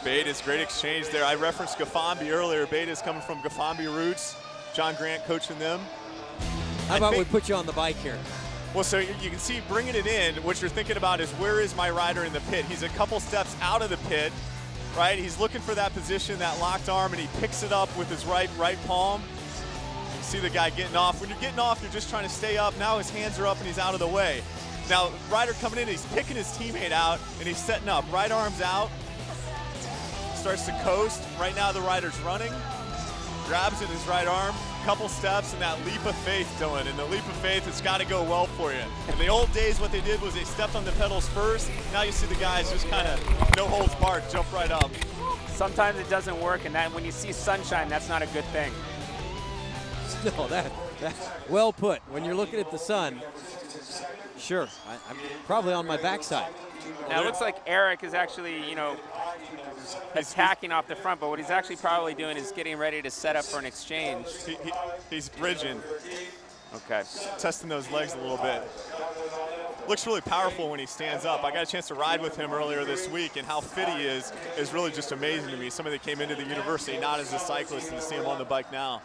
Beta's great exchange there. I referenced Gafambi earlier. Beta's coming from Gafambi roots. John Grant coaching them. How about we put you on the bike here? Well, so you can see bringing it in, what you're thinking about is, where is my rider in the pit? He's a couple steps out of the pit, right? He's looking for that position, that locked arm, and he picks it up with his right palm. You can see the guy getting off. When you're getting off, you're just trying to stay up. Now his hands are up and he's out of the way. Now, rider coming in, he's picking his teammate out, and he's setting up. Right arm's out, starts to coast. Right now the rider's running, grabs in his right arm, couple steps, and that leap of faith, Dylan. And the leap of faith, it's got to go well for you. In the old days, what they did was they stepped on the pedals first. Now you see the guys just kind of no holds barred, jump right up. Sometimes it doesn't work, and when you see sunshine, that's not a good thing. No, that's well put. When you're looking at the sun, sure, I'm probably on my backside. Now it looks like Eric is actually, attacking off the front, but what he's actually probably doing is getting ready to set up for an exchange. He's bridging. Okay. Testing those legs a little bit. Looks really powerful when he stands up. I got a chance to ride with him earlier this week, and how fit he is really just amazing to me. Somebody that came into the university not as a cyclist, and to see him on the bike now.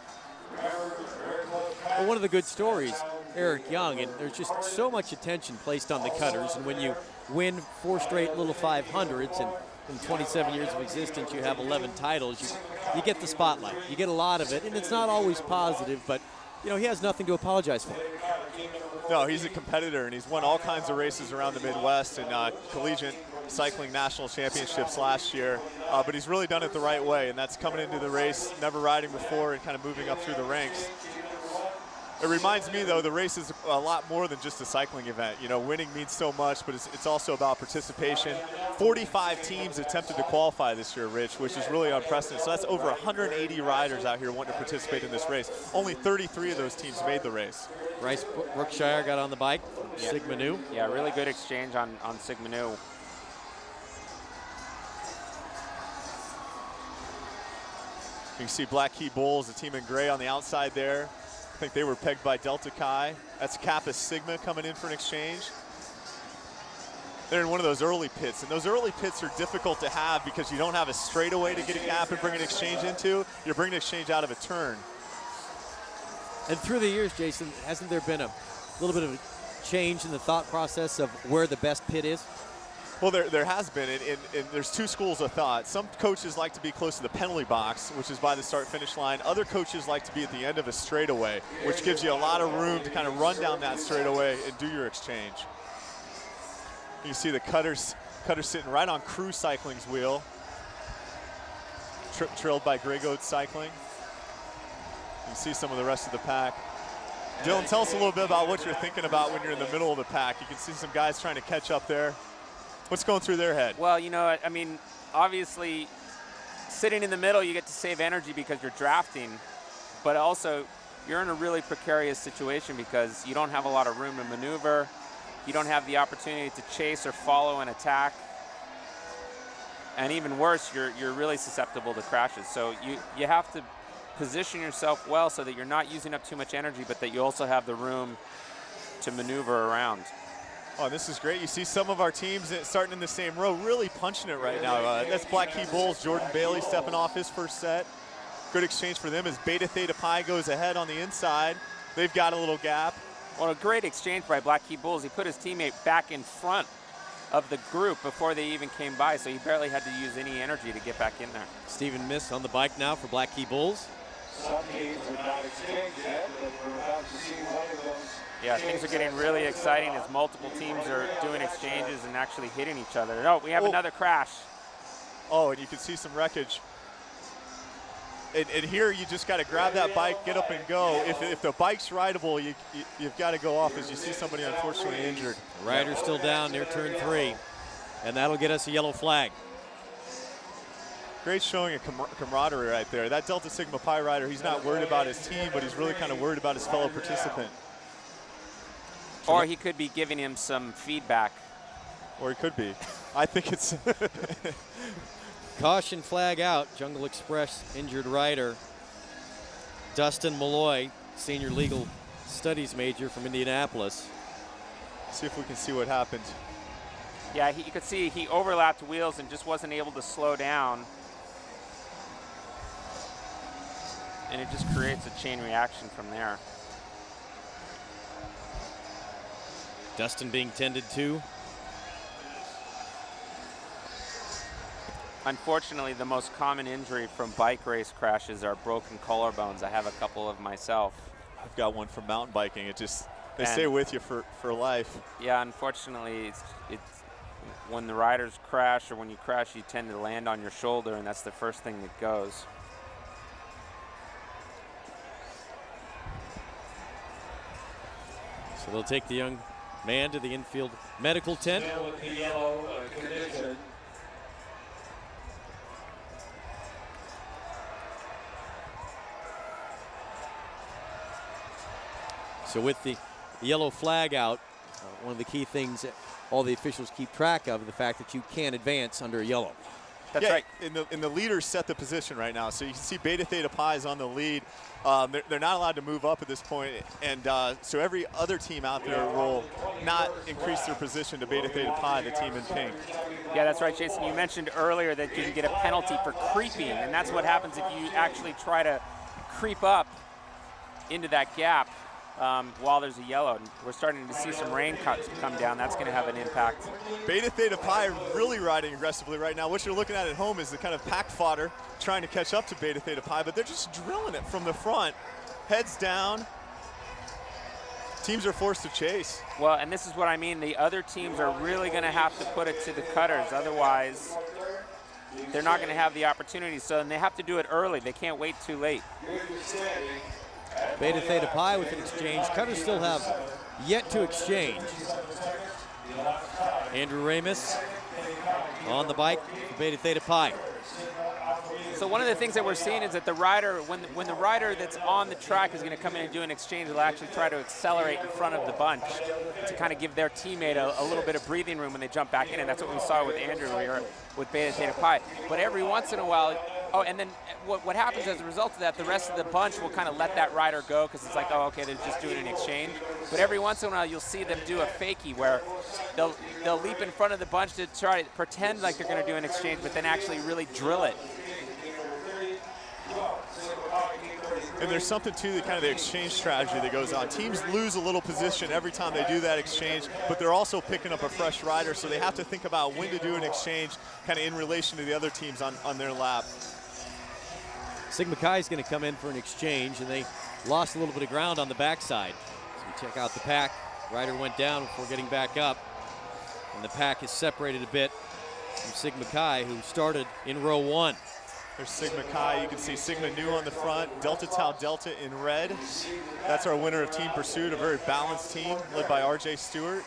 Well, one of the good stories, Eric Young, and there's just so much attention placed on the cutters, and when you win 4 straight little 500s, and in 27 years of existence you have 11 titles, you get the spotlight. You get a lot of it, and it's not always positive, but you know, he has nothing to apologize for. No, he's a competitor, and he's won all kinds of races around the Midwest and collegiate cycling national championships last year, but he's really done it the right way, and that's coming into the race, never riding before, and kind of moving up through the ranks. It reminds me, though, the race is a lot more than just a cycling event. You know, winning means so much, but it's also about participation. 45 teams attempted to qualify this year, Rich, which is really unprecedented. So that's over 180 riders out here wanting to participate in this race. Only 33 of those teams made the race. Bryce Brookshire got on the bike, Sigma Nu. Yeah, really good exchange on Sigma Nu. You can see Black Key Bulls, the team in gray on the outside there. I think they were pegged by Delta Chi. That's Kappa Sigma coming in for an exchange. They're in one of those early pits, and those early pits are difficult to have because you don't have a straightaway to get a gap and bring an exchange into. You're bringing an exchange out of a turn. And through the years, Jason, hasn't there been a little bit of a change in the thought process of where the best pit is? Well, there has been, and there's 2 schools of thought. Some coaches like to be close to the penalty box, which is by the start-finish line. Other coaches like to be at the end of a straightaway, which gives you a lot of room to kind of run down that straightaway and do your exchange. You see the cutters sitting right on Crew Cycling's wheel, trailed by Grey Goat Cycling. You can see some of the rest of the pack. Dylan, tell us a little bit about what you're thinking about when you're in the middle of the pack. You can see some guys trying to catch up there. What's going through their head? Well, you know, I mean, obviously, sitting in the middle, you get to save energy because you're drafting, but also you're in a really precarious situation because you don't have a lot of room to maneuver. You don't have the opportunity to chase or follow an attack. And even worse, you're really susceptible to crashes. So you have to position yourself well so that you're not using up too much energy, but that you also have the room to maneuver around. Oh, this is great. You see some of our teams starting in the same row, really punching it right now. That's Black Key Bulls. Jordan Bailey stepping off his first set. Good exchange for them as Beta Theta Pi goes ahead on the inside. They've got a little gap. Well, a great exchange by Black Key Bulls. He put his teammate back in front of the group before they even came by, so he barely had to use any energy to get back in there. Stephen Miss on the bike now for Black Key Bulls. Some teams are not exchanged yet, but we're about to see one of those. Yeah, things are getting really exciting as multiple teams are doing exchanges and actually hitting each other. No, we have another crash. Oh, and you can see some wreckage. And here you just got to grab that bike, get up and go. If the bike's rideable, you've got to go off as you see somebody unfortunately injured. Rider's still down near turn 3, and that'll get us a yellow flag. Great showing of camaraderie right there. That Delta Sigma Pi rider, he's not worried about his team, but he's really kind of worried about his fellow participant. Or he could be giving him some feedback. Or he could be. I think it's... Caution flag out. Jungle Express injured rider. Dustin Malloy, senior legal studies major from Indianapolis. See if we can see what happened. Yeah, you could see he overlapped wheels and just wasn't able to slow down. And it just creates a chain reaction from there. Dustin being tended to. Unfortunately, the most common injury from bike race crashes are broken collarbones. I have a couple of myself. I've got one from mountain biking. They stay with you for life. Yeah, unfortunately, it's when the riders crash or when you crash, you tend to land on your shoulder, and that's the first thing that goes. So they'll take the young man to the infield medical tent. So with the yellow flag out, one of the key things that all the officials keep track of, the fact that you can't advance under a yellow. That's right. And the leaders set the position right now. So you can see Beta Theta Pi is on the lead. They're not allowed to move up at this point, and so every other team out there will not increase their position to Beta Theta Pi, the team in pink. Yeah, that's right, Jason. You mentioned earlier that you can get a penalty for creeping, and that's what happens if you actually try to creep up into that gap while there's a yellow. We're starting to see some rain come down. That's going to have an impact. Beta Theta Pi really riding aggressively right now. What you're looking at home is the kind of pack fodder trying to catch up to Beta Theta Pi, but they're just drilling it from the front. Heads down. Teams are forced to chase. Well, and this is what I mean. The other teams are really going to have to put it to the cutters. Otherwise, they're not going to have the opportunity. So then they have to do it early. They can't wait too late. Beta Theta Pi with an exchange. Cutters still have yet to exchange. Andrew Ramis on the bike for Beta Theta Pi. So one of the things that we're seeing is that the rider, when the rider that's on the track is going to come in and do an exchange, will actually try to accelerate in front of the bunch to kind of give their teammate a little bit of breathing room when they jump back in, and that's what we saw with Andrew here with Beta Theta Pi. But every once in a while, and then what happens as a result of that, the rest of the bunch will kind of let that rider go because it's like, oh, okay, they're just doing an exchange. But every once in a while, you'll see them do a fakie where they'll leap in front of the bunch to try to pretend like they're going to do an exchange, but then actually really drill it. And there's something to the kind of the exchange strategy that goes on. Teams lose a little position every time they do that exchange, but they're also picking up a fresh rider, so they have to think about when to do an exchange kind of in relation to the other teams on their lap. Sigma Chi is going to come in for an exchange, and they lost a little bit of ground on the backside. So we check out the pack. Rider went down before getting back up, and the pack is separated a bit from Sigma Chi, who started in row 1. There's Sigma Chi. You can see Sigma Nu on the front, Delta Tau Delta in red. That's our winner of Team Pursuit, a very balanced team led by RJ Stewart.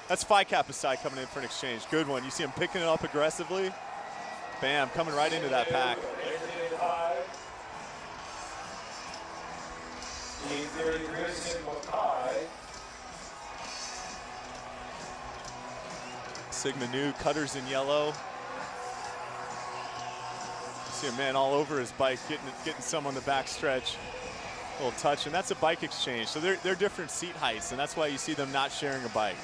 That's Phi Kappa Psi coming in for an exchange. Good one. You see him picking it up aggressively. Bam, coming right into that pack. Sigma Nu, cutters in yellow. See a man all over his bike, getting some on the back stretch. A little touch, and that's a bike exchange. So they're different seat heights, and that's why you see them not sharing a bike.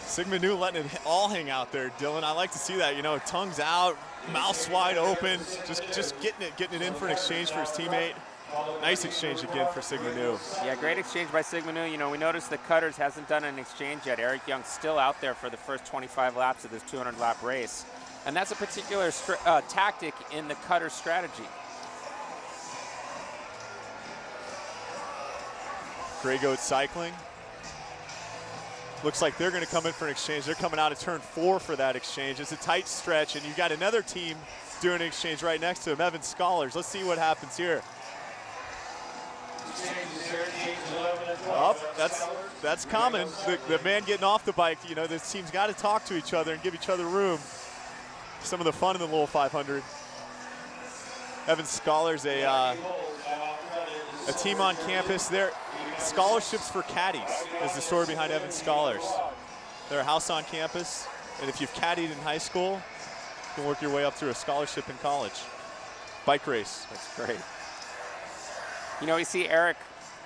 Sigma Nu letting it all hang out there, Dylan. I like to see that, you know, tongues out, mouths wide open, just getting it in for an exchange for his teammate. Nice exchange again for Sigma Nu. Yeah, great exchange by Sigma Nu. You know, we noticed that Cutters hasn't done an exchange yet. Eric Young's still out there for the first 25 laps of this 200-lap race. And that's a particular tactic in the Cutters strategy. Grey Goat Cycling. Looks like they're going to come in for an exchange. They're coming out of turn 4 for that exchange. It's a tight stretch, and you've got another team doing an exchange right next to them, Evan Scholars. Let's see what happens here. Oh, that's common. The man getting off the bike, you know, this team's got to talk to each other and give each other room. Some of the fun in the little 500. Evan Scholars, a team on campus. They're scholarships for caddies is the story behind Evan Scholars. They're a house on campus, and if you've caddied in high school, you can work your way up through a scholarship in college. Bike race. That's great. You know, we see Eric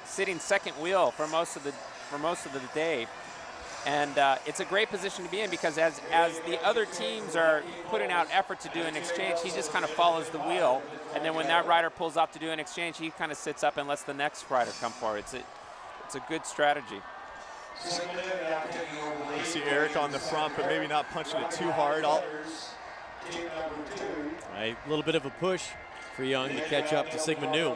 sitting second wheel for most of the day, and it's a great position to be in because as the other teams are putting out effort to do an exchange, he just kind of follows the wheel, and then when that rider pulls up to do an exchange, he kind of sits up and lets the next rider come forward. It's a good strategy. You see Eric on the front, but maybe not punching it too hard. A little bit of a push for Young to catch up to Sigma Nu.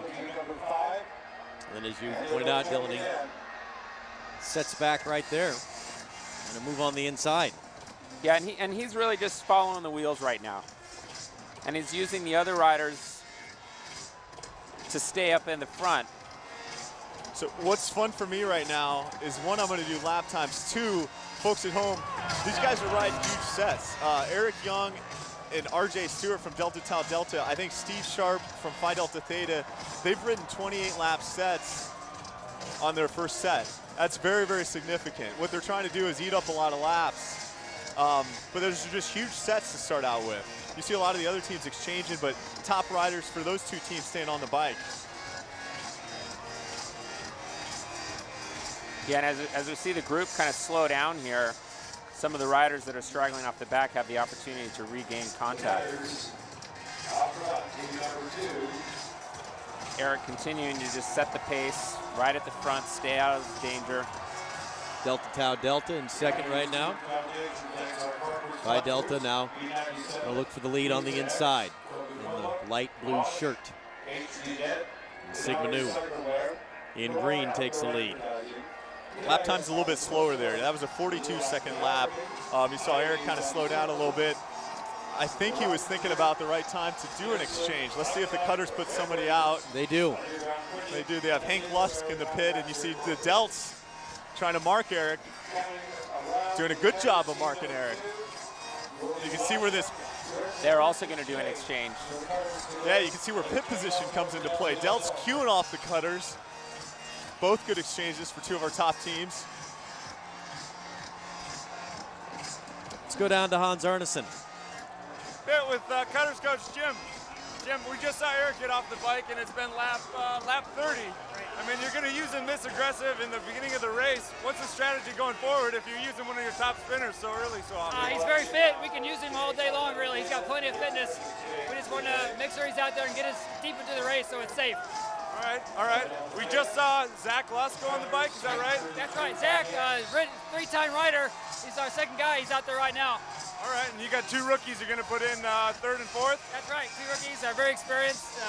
And as you pointed out, Dylan, he sets back right there and a move on the inside. Yeah, and he's really just following the wheels right now. And he's using the other riders to stay up in the front. So what's fun for me right now is, one, I'm going to do lap times. 2, folks at home, these guys are riding huge sets. Eric Young and RJ Stewart from Delta Tau Delta, I think Steve Sharp from Phi Delta Theta, they've ridden 28 lap sets on their first set. That's very, very significant. What they're trying to do is eat up a lot of laps, but there's just huge sets to start out with. You see a lot of the other teams exchanging, but top riders for those two teams staying on the bike. Yeah, and as we see the group kind of slow down here, some of the riders that are straggling off the back have the opportunity to regain contact. Eric continuing to just set the pace right at the front, stay out of danger. Delta Tau Delta in second right now. Phi Delta now gonna look for the lead on the inside in the light blue shirt. And Sigma Nu in green takes the lead. Lap time's a little bit slower there. That was a 42-second lap. You saw Eric kind of slow down a little bit. I think he was thinking about the right time to do an exchange. Let's see if the Cutters put somebody out. They do. They do. They have Hank Lusk in the pit, and you see the Delts trying to mark Eric. Doing a good job of marking Eric. You can see where this... They're also going to do an exchange. Yeah, you can see where pit position comes into play. Delts queuing off the Cutters. Both good exchanges for two of our top teams. Let's go down to Hans Arneson. Pit with Cutters coach Jim. Jim, we just saw Eric get off the bike, and it's been lap 30. I mean, you're going to use him this aggressive in the beginning of the race. What's the strategy going forward if you're using one of your top spinners so early so often? He's very fit. We can use him all day long, really. He's got plenty of fitness. We just want to make sure he's out there and get us deep into the race so it's safe. All right. We just saw Zach Lusk go on the bike, is that right? That's right. Zach, three-time rider. He's our second guy. He's out there right now. All right, and you got two rookies you're going to put in third and fourth? That's right. Two rookies are very experienced.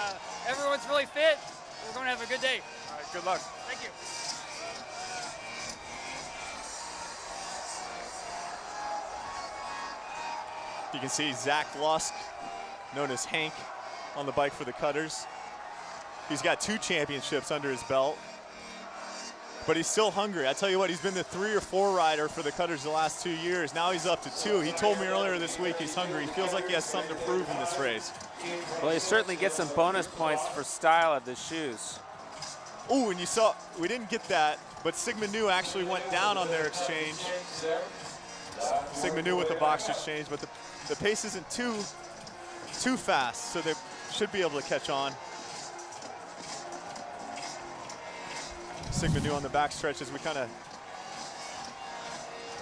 Everyone's really fit. We're going to have a good day. All right, good luck. Thank you. You can see Zach Lusk, known as Hank, on the bike for the Cutters. He's got 2 championships under his belt, but he's still hungry. I tell you what, he's been the 3 or 4 rider for the Cutters the last 2 years. Now he's up to 2. He told me earlier this week he's hungry. He feels like he has something to prove in this race. Well, he certainly gets some bonus points for style of the shoes. Oh, and you saw, we didn't get that, but Sigma Nu actually went down on their exchange. Sigma Nu with the box exchange, but the pace isn't too fast, so they should be able to catch on. Sigma Nu on the back stretch as we kind of...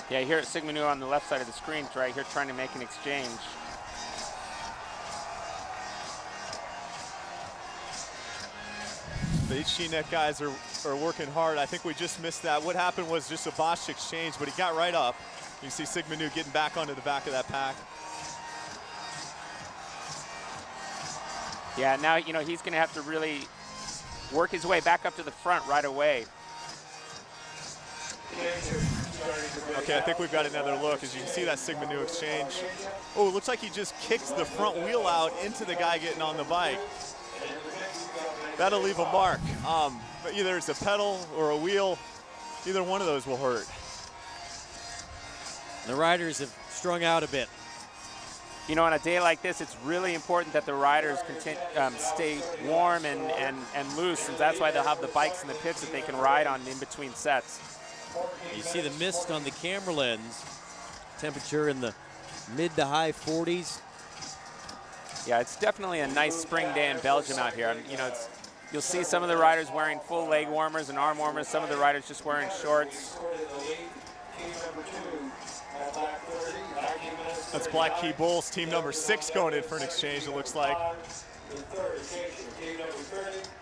Yeah, here at Sigma Nu on the left side of the screen, right here trying to make an exchange. The HGNet guys are working hard. I think we just missed that. What happened was just a botched exchange, but he got right up. You can see Sigma Nu getting back onto the back of that pack. Yeah, now, you know, he's going to have to really work his way back up to the front right away. Okay, I think we've got another look. As you can see that Sigma Nu exchange. Oh, it looks like he just kicks the front wheel out into the guy getting on the bike. That'll leave a mark. But either it's a pedal or a wheel. Either one of those will hurt. The riders have strung out a bit. You know, on a day like this, it's really important that the riders stay warm and loose, and that's why they'll have the bikes in the pits that they can ride on in between sets. You see the mist on the camera lens. Temperature in the mid to high 40s. Yeah, it's definitely a nice spring day in Belgium out here. You know, you'll see some of the riders wearing full leg warmers and arm warmers, some of the riders just wearing shorts. That's Black Key Bulls, team number 6 going in for an exchange, it looks like.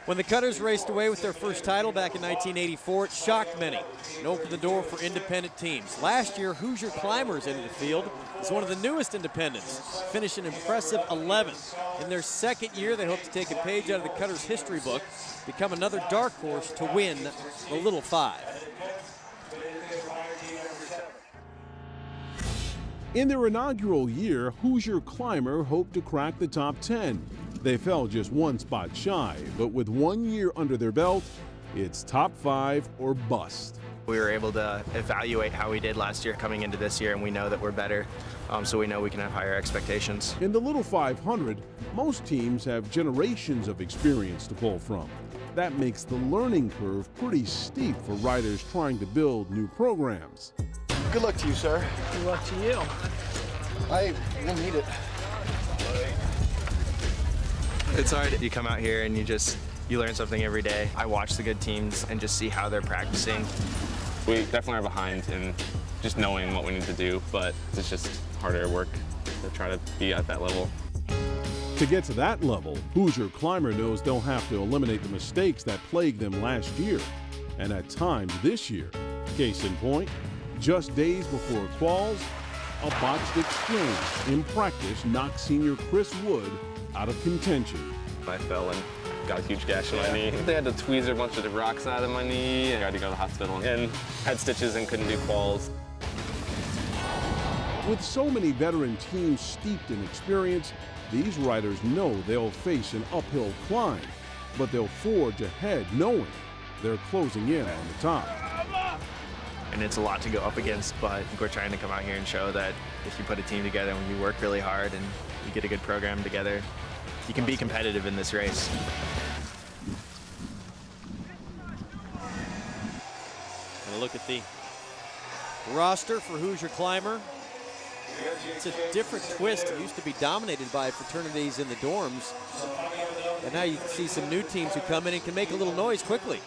When the Cutters raced away with their first title back in 1984, it shocked many and opened the door for independent teams. Last year, Hoosier Climbers entered the field as one of the newest independents, finished an impressive 11th. In their second year, they hope to take a page out of the Cutters history book, become another dark horse to win the Little Five. In their inaugural year, Hoosier Climber hoped to crack the top 10. They fell just 1 spot shy, but with 1 year under their belt, it's top 5 or bust. We were able to evaluate how we did last year coming into this year, and we know that we're better, so we know we can have higher expectations. In the Little 500, most teams have generations of experience to pull from. That makes the learning curve pretty steep for riders trying to build new programs. Good luck to you, sir. Good luck to you. I will need it. It's hard. You come out here and you learn something every day. I watch the good teams and just see how they're practicing. We definitely are behind in just knowing what we need to do, but it's just harder work to try to be at that level. To get to that level, Hoosier Climber knows they'll have to eliminate the mistakes that plagued them last year, and at times this year. Case in point, just days before quals, a botched exchange in practice knocked senior Chris Wood out of contention. I fell and got a huge gash in my knee. They had to tweezer a bunch of the rocks out of my knee. I had to go to the hospital and had stitches and couldn't do quals. With so many veteran teams steeped in experience, these riders know they'll face an uphill climb, but they'll forge ahead knowing they're closing in on the top. And it's a lot to go up against, but I think we're trying to come out here and show that if you put a team together and you work really hard and you get a good program together, you can be competitive in this race. And a look at the roster for Hoosier Climber. It's a different twist. It used to be dominated by fraternities in the dorms. And now you see some new teams who come in and can make a little noise quickly.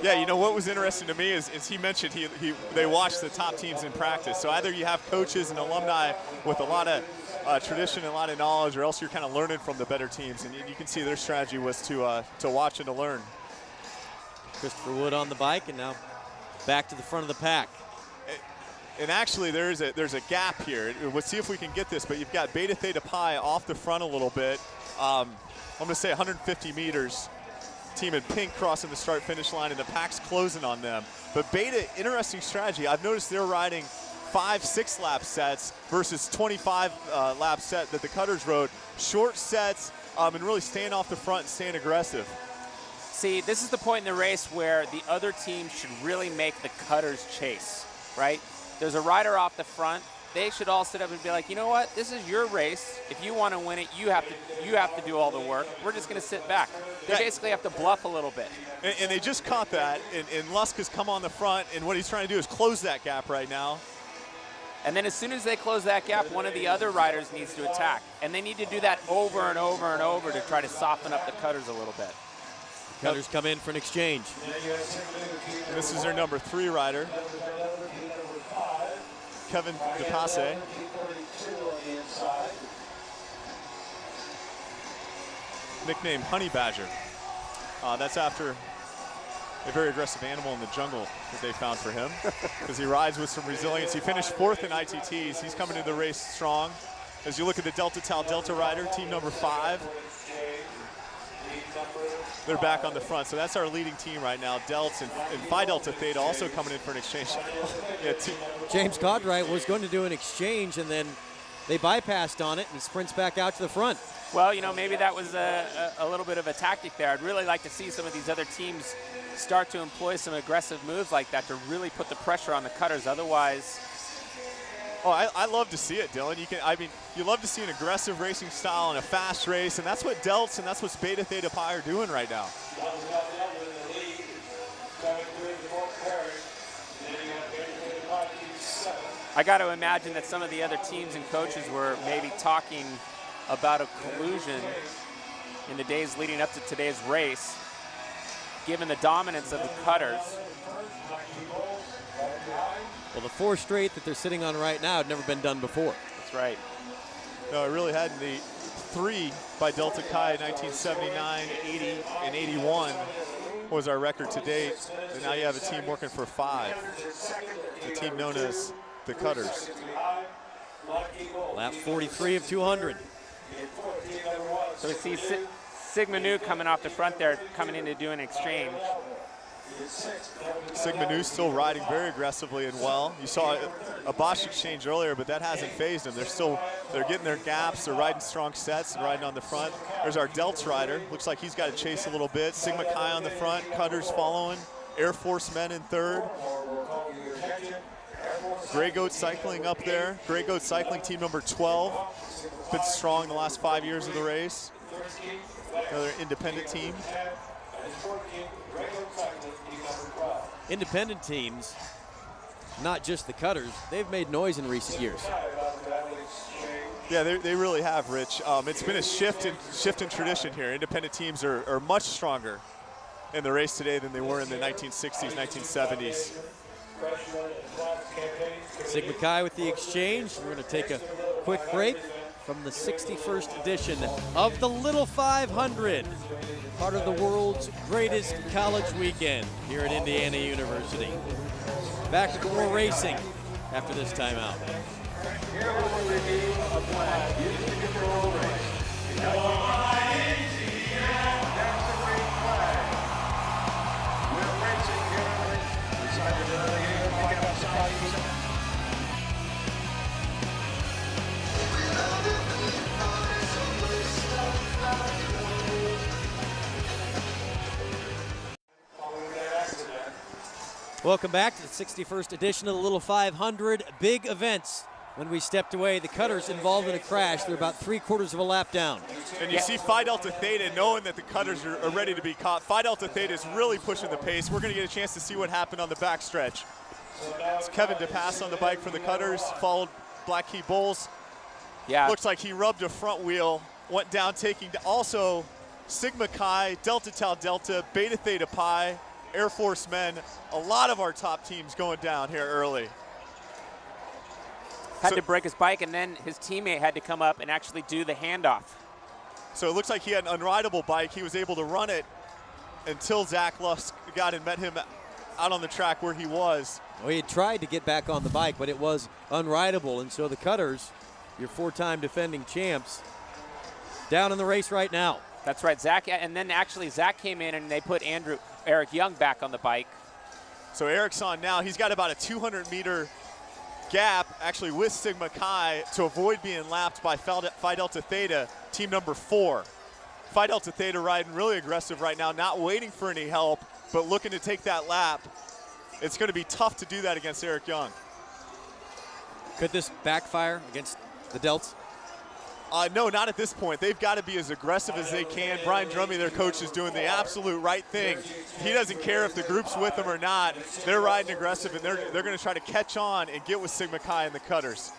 Yeah, you know what was interesting to me is he mentioned they watch the top teams in practice. So either you have coaches and alumni with a lot of tradition and a lot of knowledge, or else you're kind of learning from the better teams. And you can see their strategy was to watch and to learn. Christopher Wood on the bike, and now back to the front of the pack. And actually, there's a gap here. We'll see if we can get this, but you've got Beta Theta Pi off the front a little bit. I'm going to say 150 meters. Team in pink crossing the start-finish line, and the pack's closing on them. But Beta, interesting strategy. I've noticed they're riding 5-6 lap sets versus 25 lap set that the Cutters rode. Short sets and really staying off the front and staying aggressive. See, this is the point in the race where the other team should really make the Cutters chase, right? There's a rider off the front. They should all sit up and be like, you know what? This is your race. If you want to win it, you have to do all the work. We're just going to sit back. They basically have to bluff a little bit. And they just caught that, and Lusk has come on the front, and what he's trying to do is close that gap right now. And then as soon as they close that gap, one of the other riders needs to attack. And they need to do that over and over and over to try to soften up the Cutters a little bit. Cutters come in for an exchange. And this is their number 3 rider, Kevin DePasse. Nicknamed Honey Badger. That's after a very aggressive animal in the jungle that they found for him, because he rides with some resilience. He finished 4th in ITTs. He's coming into the race strong. As you look at the Delta Tau Delta rider, team number 5. They're back on the front, so that's our leading team right now. Delts and Phi Delta Theta also coming in for an exchange. Yeah, James Codright was going to do an exchange, and then they bypassed on it, and he sprints back out to the front. Well, you know, maybe that was a little bit of a tactic there. I'd really like to see some of these other teams start to employ some aggressive moves like that to really put the pressure on the Cutters. Otherwise, oh, I love to see it, Dylan. You love to see an aggressive racing style in a fast race, and that's what Delts and that's what Beta Theta Pi are doing right now. I got to imagine that some of the other teams and coaches were maybe talking about a collusion in the days leading up to today's race, given the dominance of the Cutters. Well, the 4 straight that they're sitting on right now had never been done before. That's right. No, it really hadn't. The 3 by Delta Chi, 1979, 80, and 81 was our record to date. And now you have a team working for 5. The team known as the Cutters. Lap 43 of 200. So we see Sigma Nu coming off the front there, coming in to do an exchange. Sigma Nu still riding very aggressively and well. You saw a Bosch exchange earlier, but that hasn't phased them. They're getting their gaps, they're riding strong sets and riding on the front. There's our Delts rider. Looks like he's got to chase a little bit. Sigma Chi on the front, Cutters following. Air Force Men in 3rd. Grey Goat Cycling up there. Grey Goat Cycling team number 12. Been strong the last 5 years of the race. Another independent team. Independent teams, not just the Cutters, they've made noise in recent years. Yeah, they really have, Rich. It's been a shift in tradition here. Independent teams are much stronger in the race today than they were in the 1960s, 1970s. Sigma Chi with the exchange. We're going to take a quick break from the 61st edition of the Little 500, part of the world's greatest college weekend here at Indiana University. Back to more racing after this timeout. Here was the review of flag used to control the race. That's the green flag. We're racing here. Decided to pick up some. Welcome back to the 61st edition of the Little 500 big events. When we stepped away, the Cutters involved in a crash. They're about 3/4 of a lap down. And you see Phi Delta Theta knowing that the Cutters are ready to be caught. Phi Delta Theta is really pushing the pace. We're going to get a chance to see what happened on the backstretch. It's Kevin DePass on the bike for the Cutters, followed Black Key Bulls. Yeah. Looks like he rubbed a front wheel, went down, taking also Sigma Chi, Delta Tau Delta, Beta Theta Pi, Air Force Men. A lot of our top teams going down here early. Had to break his bike, and then his teammate had to come up and actually do the handoff. So it looks like he had an unrideable bike. He was able to run it until Zach Lusk got and met him out on the track where he was. Well, he had tried to get back on the bike, but it was unrideable, and so the Cutters, your 4-time defending champs, down in the race right now. That's right, Zach, and then actually Zach came in and they put Eric Young back on the bike. So Eric's on now. He's got about a 200-meter gap actually with Sigma Chi to avoid being lapped by Phi Delta Theta, team number 4. Phi Delta Theta riding really aggressive right now, not waiting for any help, but looking to take that lap. It's going to be tough to do that against Eric Young. Could this backfire against the Delts? No, not at this point. They've got to be as aggressive as they can. Brian Drummy, their coach, is doing the absolute right thing. He doesn't care if the group's with them or not. They're riding aggressive, and they're going to try to catch on and get with Sigma Chi and the Cutters.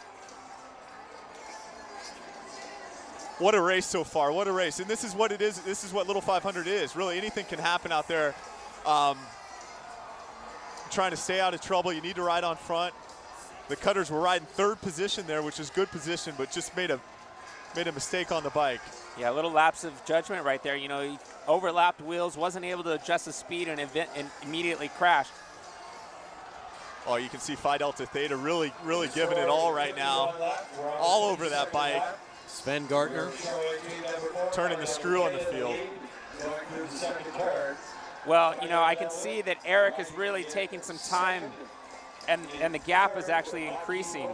What a race so far. What a race. And this is what it is. This is what Little 500 is. Really, anything can happen out there. Trying to stay out of trouble. You need to ride on front. The Cutters were riding 3rd position there, which is good position, but just made a mistake on the bike. Yeah, a little lapse of judgment right there. You know, he overlapped wheels, wasn't able to adjust the speed, and immediately crashed. Oh, you can see Phi Delta Theta really giving it all right now. All over that bike. Sven Gartner turning the screw on the field. Well, you know, I can see that Eric is really taking some time, and the gap is actually increasing.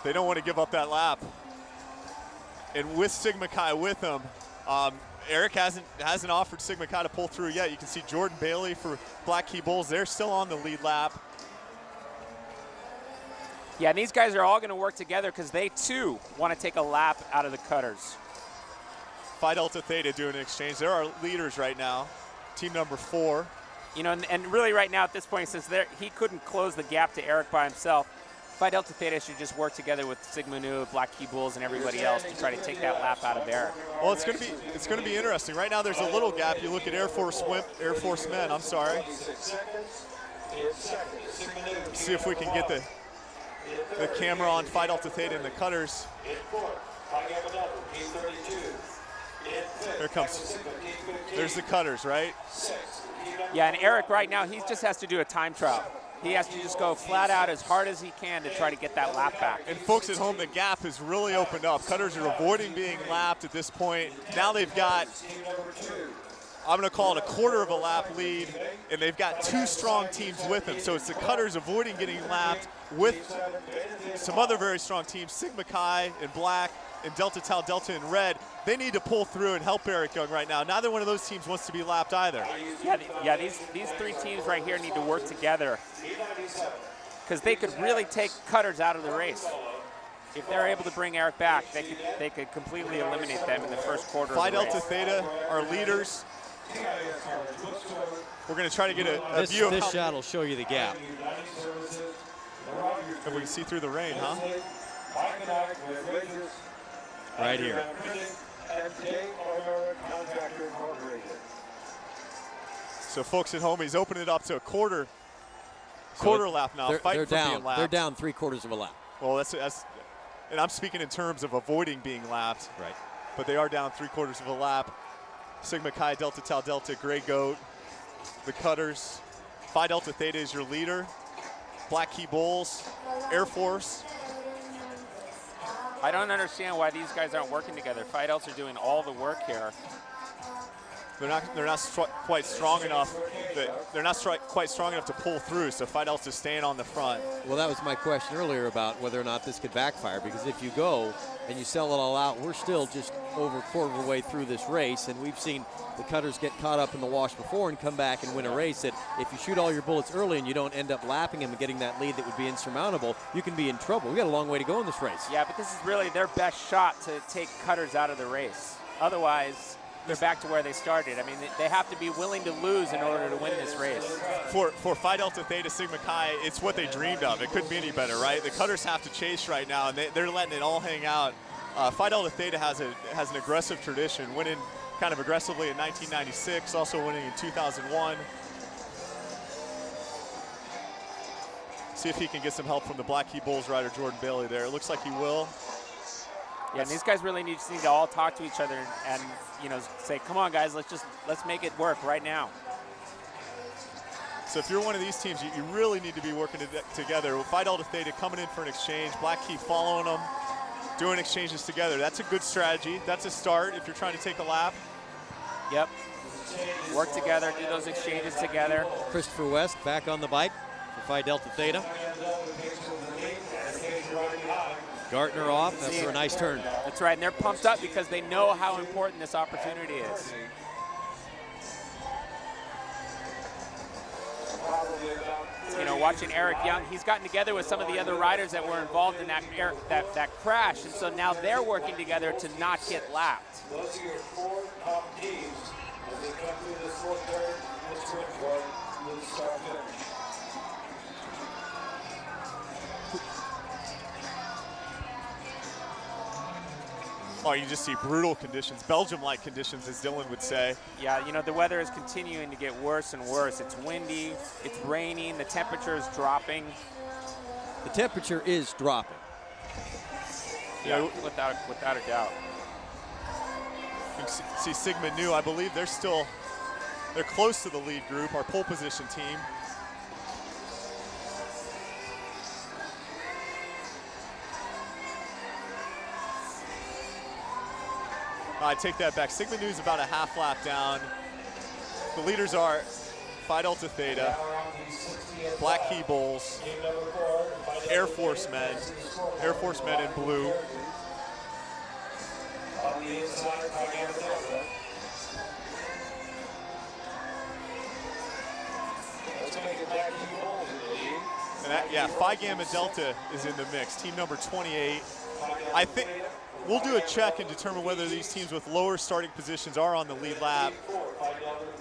They don't want to give up that lap. And with Sigma Chi with him, Eric hasn't offered Sigma Chi to pull through yet. You can see Jordan Bailey for Black Key Bulls. They're still on the lead lap. Yeah, and these guys are all going to work together because they, too, want to take a lap out of the Cutters. Phi Delta Theta doing an exchange. They're our leaders right now, team number 4. You know, and really right now at this point, since he couldn't close the gap to Eric by himself, Phi Delta Theta should just work together with Sigma Nu, Black Key Bulls, and everybody else to try to take that lap out of Eric. Well, it's going to be interesting. Right now, there's a little gap. You look at Air Force Men. I'm sorry. See if we can get the camera on Phi Delta Theta and the Cutters. Here comes. There's the Cutters, right? Yeah, and Eric right now, he just has to do a time trial. He has to just go flat out as hard as he can to try to get that lap back. And folks at home, the gap has really opened up. Cutters are avoiding being lapped at this point. Now they've got, I'm going to call it a 1/4 of a lap lead, and they've got 2 strong teams with them. So it's the Cutters avoiding getting lapped with some other very strong teams, Sigma Chi in black and Delta Tau Delta in red. They need to pull through and help Eric Young right now. Neither one of those teams wants to be lapped either. Yeah, these 3 teams right here need to work together because they could really take Cutters out of the race. If they're able to bring Eric back, they could completely eliminate them in the first quarter of the race. Phi Delta Theta are leaders. We're going to try to get a view of this shot will show you the gap. If we can see through the rain, huh? Right here. So folks at home, he's opening it up to a 1/4 Quarter lap now. They're down. Being lapped. They're down 3/4 of a lap. Well, that's, and I'm speaking in terms of avoiding being lapped. Right. But they are down 3/4 of a lap. Sigma Chi, Delta Tau Delta, Gray Goat, the Cutters. Phi Delta Theta is your leader. Black Key Bulls, Air Force. I don't understand why these guys aren't working together. Phi Delta are doing all the work here. They're not quite strong enough. They're not quite strong enough to pull through. So Phi Delta's staying on the front. Well, that was my question earlier about whether or not this could backfire, because if you go and you sell it all out, we're still just over a quarter of the way through this race, and we've seen the Cutters get caught up in the wash before and come back and win a race that if you shoot all your bullets early and you don't end up lapping them and getting that lead that would be insurmountable, you can be in trouble. We got a long way to go in this race. Yeah, but this is really their best shot to take Cutters out of the race. Otherwise, they're back to where they started. I mean, they have to be willing to lose in order to win this race. For Phi Delta Theta Sigma Chi, it's what they dreamed of. It couldn't be any better, right? The Cutters have to chase right now, and they're letting it all hang out. Phi Delta Theta has an aggressive tradition, winning kind of aggressively in 1996, also winning in 2001. See if he can get some help from the Black Key Bulls rider Jordan Bailey there. It looks like he will. Yeah, and these guys really need to all talk to each other and say, come on guys, let's make it work right now. So if you're one of these teams, you really need to be working together. With Phi Delta Theta coming in for an exchange, Black Key following them, doing exchanges together. That's a good strategy. That's a start if you're trying to take a lap. Yep. Work together, do those exchanges together. Christopher West back on the bike for Phi Delta Theta. Gartner off after a nice turn. That's right, and they're pumped up because they know how important this opportunity is. Watching Eric Young, he's gotten together with some of the other riders that were involved in that crash, and so now they're working together to not get lapped. Those are your 4 top teams as they come through this fourth turn, this sprint court, with the start finish. Oh, you just see brutal conditions, Belgium-like conditions, as Dylan would say. Yeah, the weather is continuing to get worse and worse. It's windy, it's raining, the temperature is dropping. The temperature is dropping. Yeah, without a doubt. You can see Sigma Nu, I believe they're close to the lead group, our pole position team. I take that back. Sigma Nu is about a half lap down. The leaders are Phi Delta Theta, Black Key Bulls, Air Force Men in blue. On the inside, Phi Gamma Delta. Let's make it Black Key Bulls in the lead. And Phi Gamma Delta is in the mix. Team number 28. I think we'll do a check and determine whether these teams with lower starting positions are on the lead lap.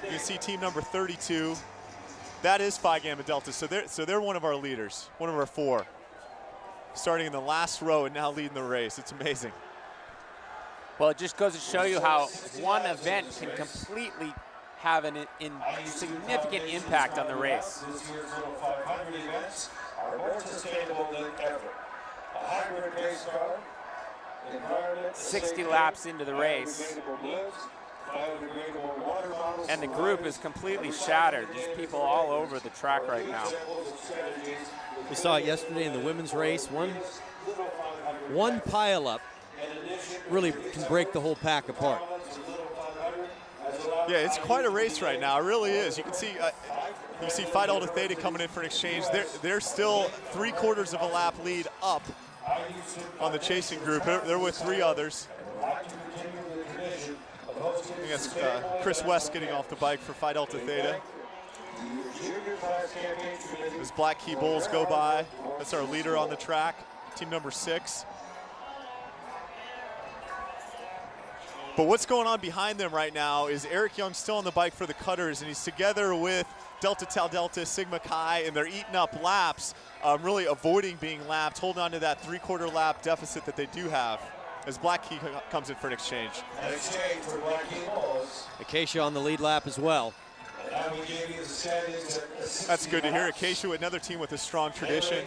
You can see team number 32. That is Phi Gamma Delta. So they're one of our leaders, one of our 4. Starting in the last row and now leading the race. It's amazing. Well, it just goes to show you how one event can completely have a significant impact on the race. This year's Little 500 events are more sustainable than ever. A hybrid race car, 60 laps into the race, and the group is completely shattered. There's people all over the track right now. We saw it yesterday in the women's race. One pileup really can break the whole pack apart. Yeah, it's quite a race right now. It really is. You can see Phi Delta Theta coming in for an exchange. They're still 3/4 of a lap lead up on the chasing group. They're with 3 others. I think that's Chris West getting off the bike for Phi Delta Theta. As Black Key Bulls go by, that's our leader on the track, team number 6. But what's going on behind them right now is Eric Young still on the bike for the Cutters, and he's together with Delta Tau Delta, Sigma Chi, and they're eating up laps, really avoiding being lapped, holding on to that 3/4 lap deficit that they do have as Black Key comes in for an exchange. An exchange for Black Key Bulls. Acacia on the lead lap as well. That's good to hear. Acacia, another team with a strong tradition.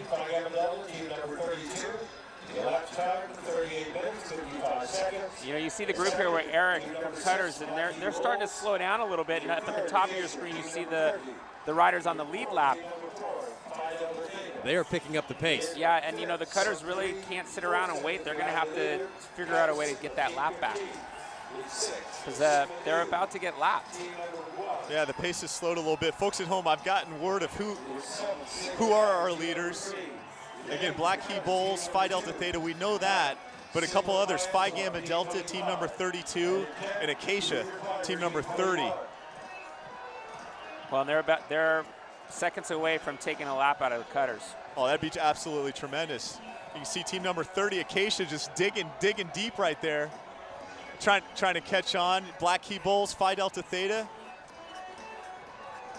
You know, you see the group here where Eric from Cutters, and they're starting to slow down a little bit. And at the top of your screen, you see the riders on the lead lap. They are picking up the pace. Yeah, and you know, the Cutters really can't sit around and wait. They're going to have to figure out a way to get that lap back, because they're about to get lapped. Yeah, the pace has slowed a little bit. Folks at home, I've gotten word of who are our leaders. Again, Black Key Bulls, Phi Delta Theta, we know that, but a couple others, Phi Gamma Delta, team number 32, and Acacia, team number 30. Well, they're seconds away from taking a lap out of the Cutters. Oh, that'd be absolutely tremendous. You can see team number 30, Acacia, just digging deep right there, trying to catch on. Black Key Bulls, Phi Delta Theta.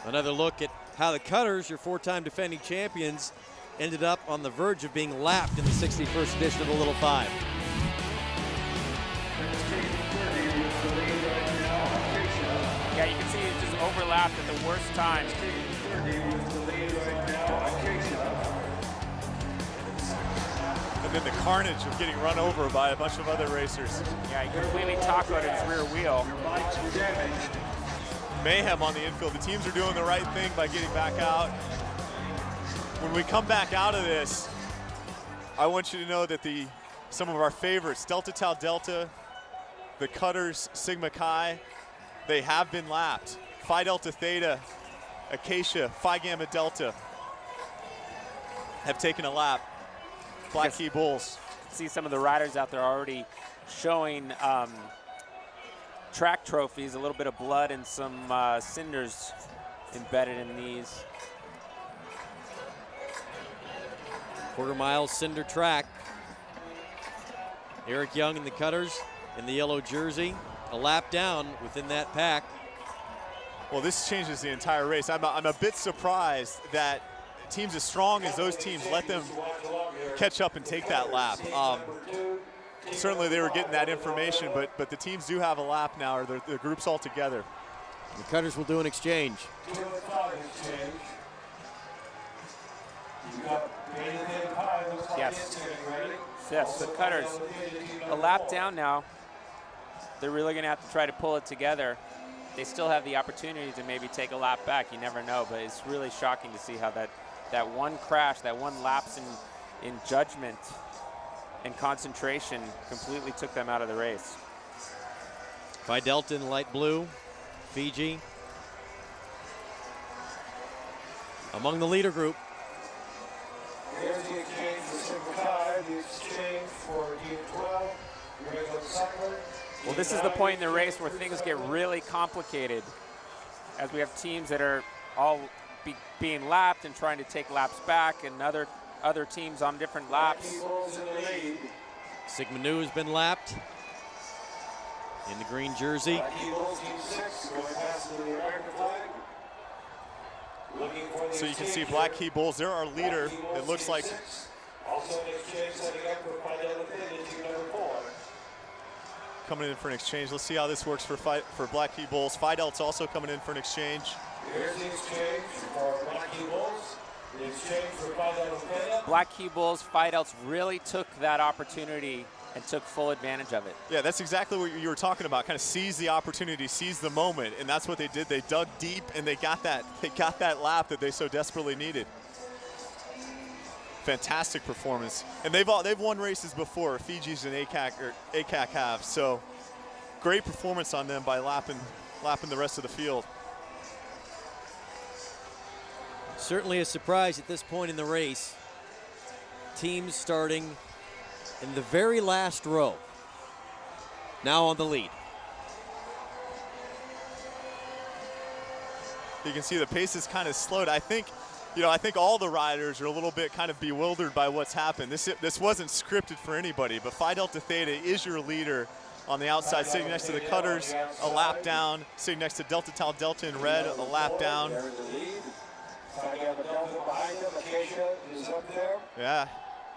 Another look at how the Cutters, your 4-time defending champions, ended up on the verge of being lapped in the 61st edition of the Little Five. Yeah, you can see it just overlapped at the worst time. And then the carnage of getting run over by a bunch of other racers. Yeah, he completely tacoed his rear wheel. Mayhem on the infield. The teams are doing the right thing by getting back out. When we come back out of this, I want you to know that some of our favorites, Delta Tau Delta, the Cutters, Sigma Chi, they have been lapped. Phi Delta Theta, Acacia, Phi Gamma Delta have taken a lap. Black Key Bulls. See some of the riders out there already showing track trophies, a little bit of blood and some cinders embedded in these. Quarter-mile cinder track. Eric Young and the Cutters in the yellow jersey, a lap down within that pack. Well, this changes the entire race. I'm a bit surprised that teams as strong as those teams let them catch up and take that lap. Certainly they were getting that information, but the teams do have a lap now, or the group's all together. The Cutters will do an exchange. Yes, the Cutters a lap down now. They're really going to have to try to pull it together. They still have the opportunity to maybe take a lap back. You never know, but it's really shocking to see how that one crash, that one lapse in judgment and concentration completely took them out of the race. Phi Delta in light blue, Fiji among the leader group. Here's the exchange for Sigma Chi, the exchange for D12, Ringo Suckler. Well, this is the point in the race where things get really complicated, as we have teams that are all being lapped and trying to take laps back, and other teams on different laps. Sigma Nu has been lapped in the green jersey. So you can see Black Key Bulls, they're our leader. It looks like coming in for an exchange. Let's see how this works for Black Key Bulls. Phi Delta's also coming in for an exchange. Here's the exchange for Black Key Bulls. The exchange for Phi Delta Theta. Black Key Bulls, Phi Delta really took that opportunity and took full advantage of it. Yeah, that's exactly what you were talking about. Kind of seize the opportunity, seize the moment, and that's what they did. They dug deep and they got that lap that they so desperately needed. Fantastic performance, and they've won races before. Fiji's and ACAC have, so great performance on them by lapping the rest of the field. Certainly a surprise at this point in the race. Teams starting in the very last row, now on the lead. You can see the pace is kind of slowed. I think all the riders are a little bit kind of bewildered by what's happened. This wasn't scripted for anybody, but Phi Delta Theta is your leader on the outside, sitting next to the Cutters, a lap down, sitting next to Delta Tau Delta in red, a lap down. Yeah,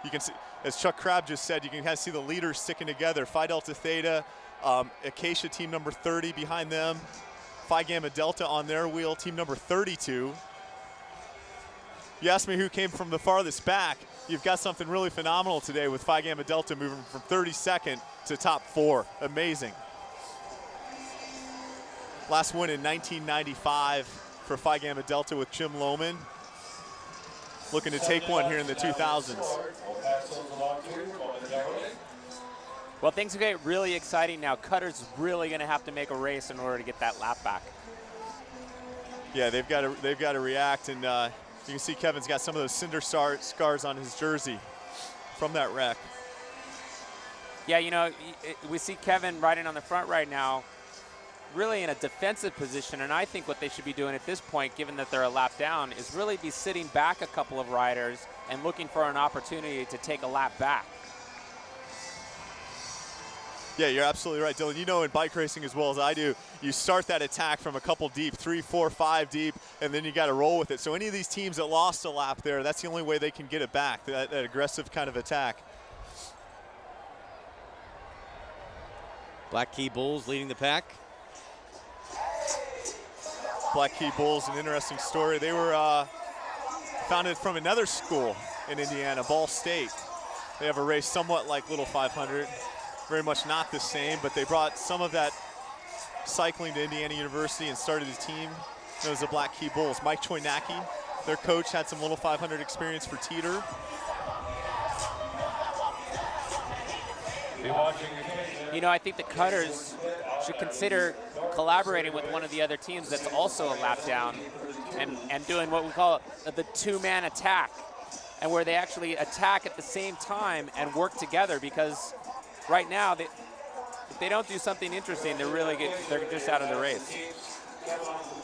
you can see, as Chuck Crabb just said, you can kind of see the leaders sticking together. Phi Delta Theta, Acacia team number 30 behind them. Phi Gamma Delta on their wheel, team number 32. You asked me who came from the farthest back. You've got something really phenomenal today with Phi Gamma Delta moving from 32nd to top 4. Amazing. Last win in 1995 for Phi Gamma Delta with Jim Lohman. Looking to take one here in the 2000s. Well, things get really exciting now. Cutter's really going to have to make a race in order to get that lap back. Yeah, they've got to react, and you can see Kevin's got some of those cinder scars on his jersey from that wreck. Yeah, you know, we see Kevin riding on the front right now, really in a defensive position, and I think what they should be doing at this point, given that they're a lap down, is really be sitting back a couple of riders and looking for an opportunity to take a lap back. Yeah, you're absolutely right, Dylan. You know in bike racing as well as I do, you start that attack from a couple deep, 3, 4, 5 deep, and then you got to roll with it. So any of these teams that lost a lap there, that's the only way they can get it back, that aggressive kind of attack. Black Key Bulls leading the pack. Black Key Bulls, an interesting story. They were founded from another school in Indiana, Ball State. They have a race somewhat like Little 500. Very much not the same, but they brought some of that cycling to Indiana University and started a team known as the Black Key Bulls. Mike Choynacki, their coach, had some Little 500 experience for Teeter. You know, I think the Cutters should consider collaborating with one of the other teams that's also a lap down and doing what we call the two-man attack, and where they actually attack at the same time and work together, because right now, if they don't do something interesting, they're just out of the race.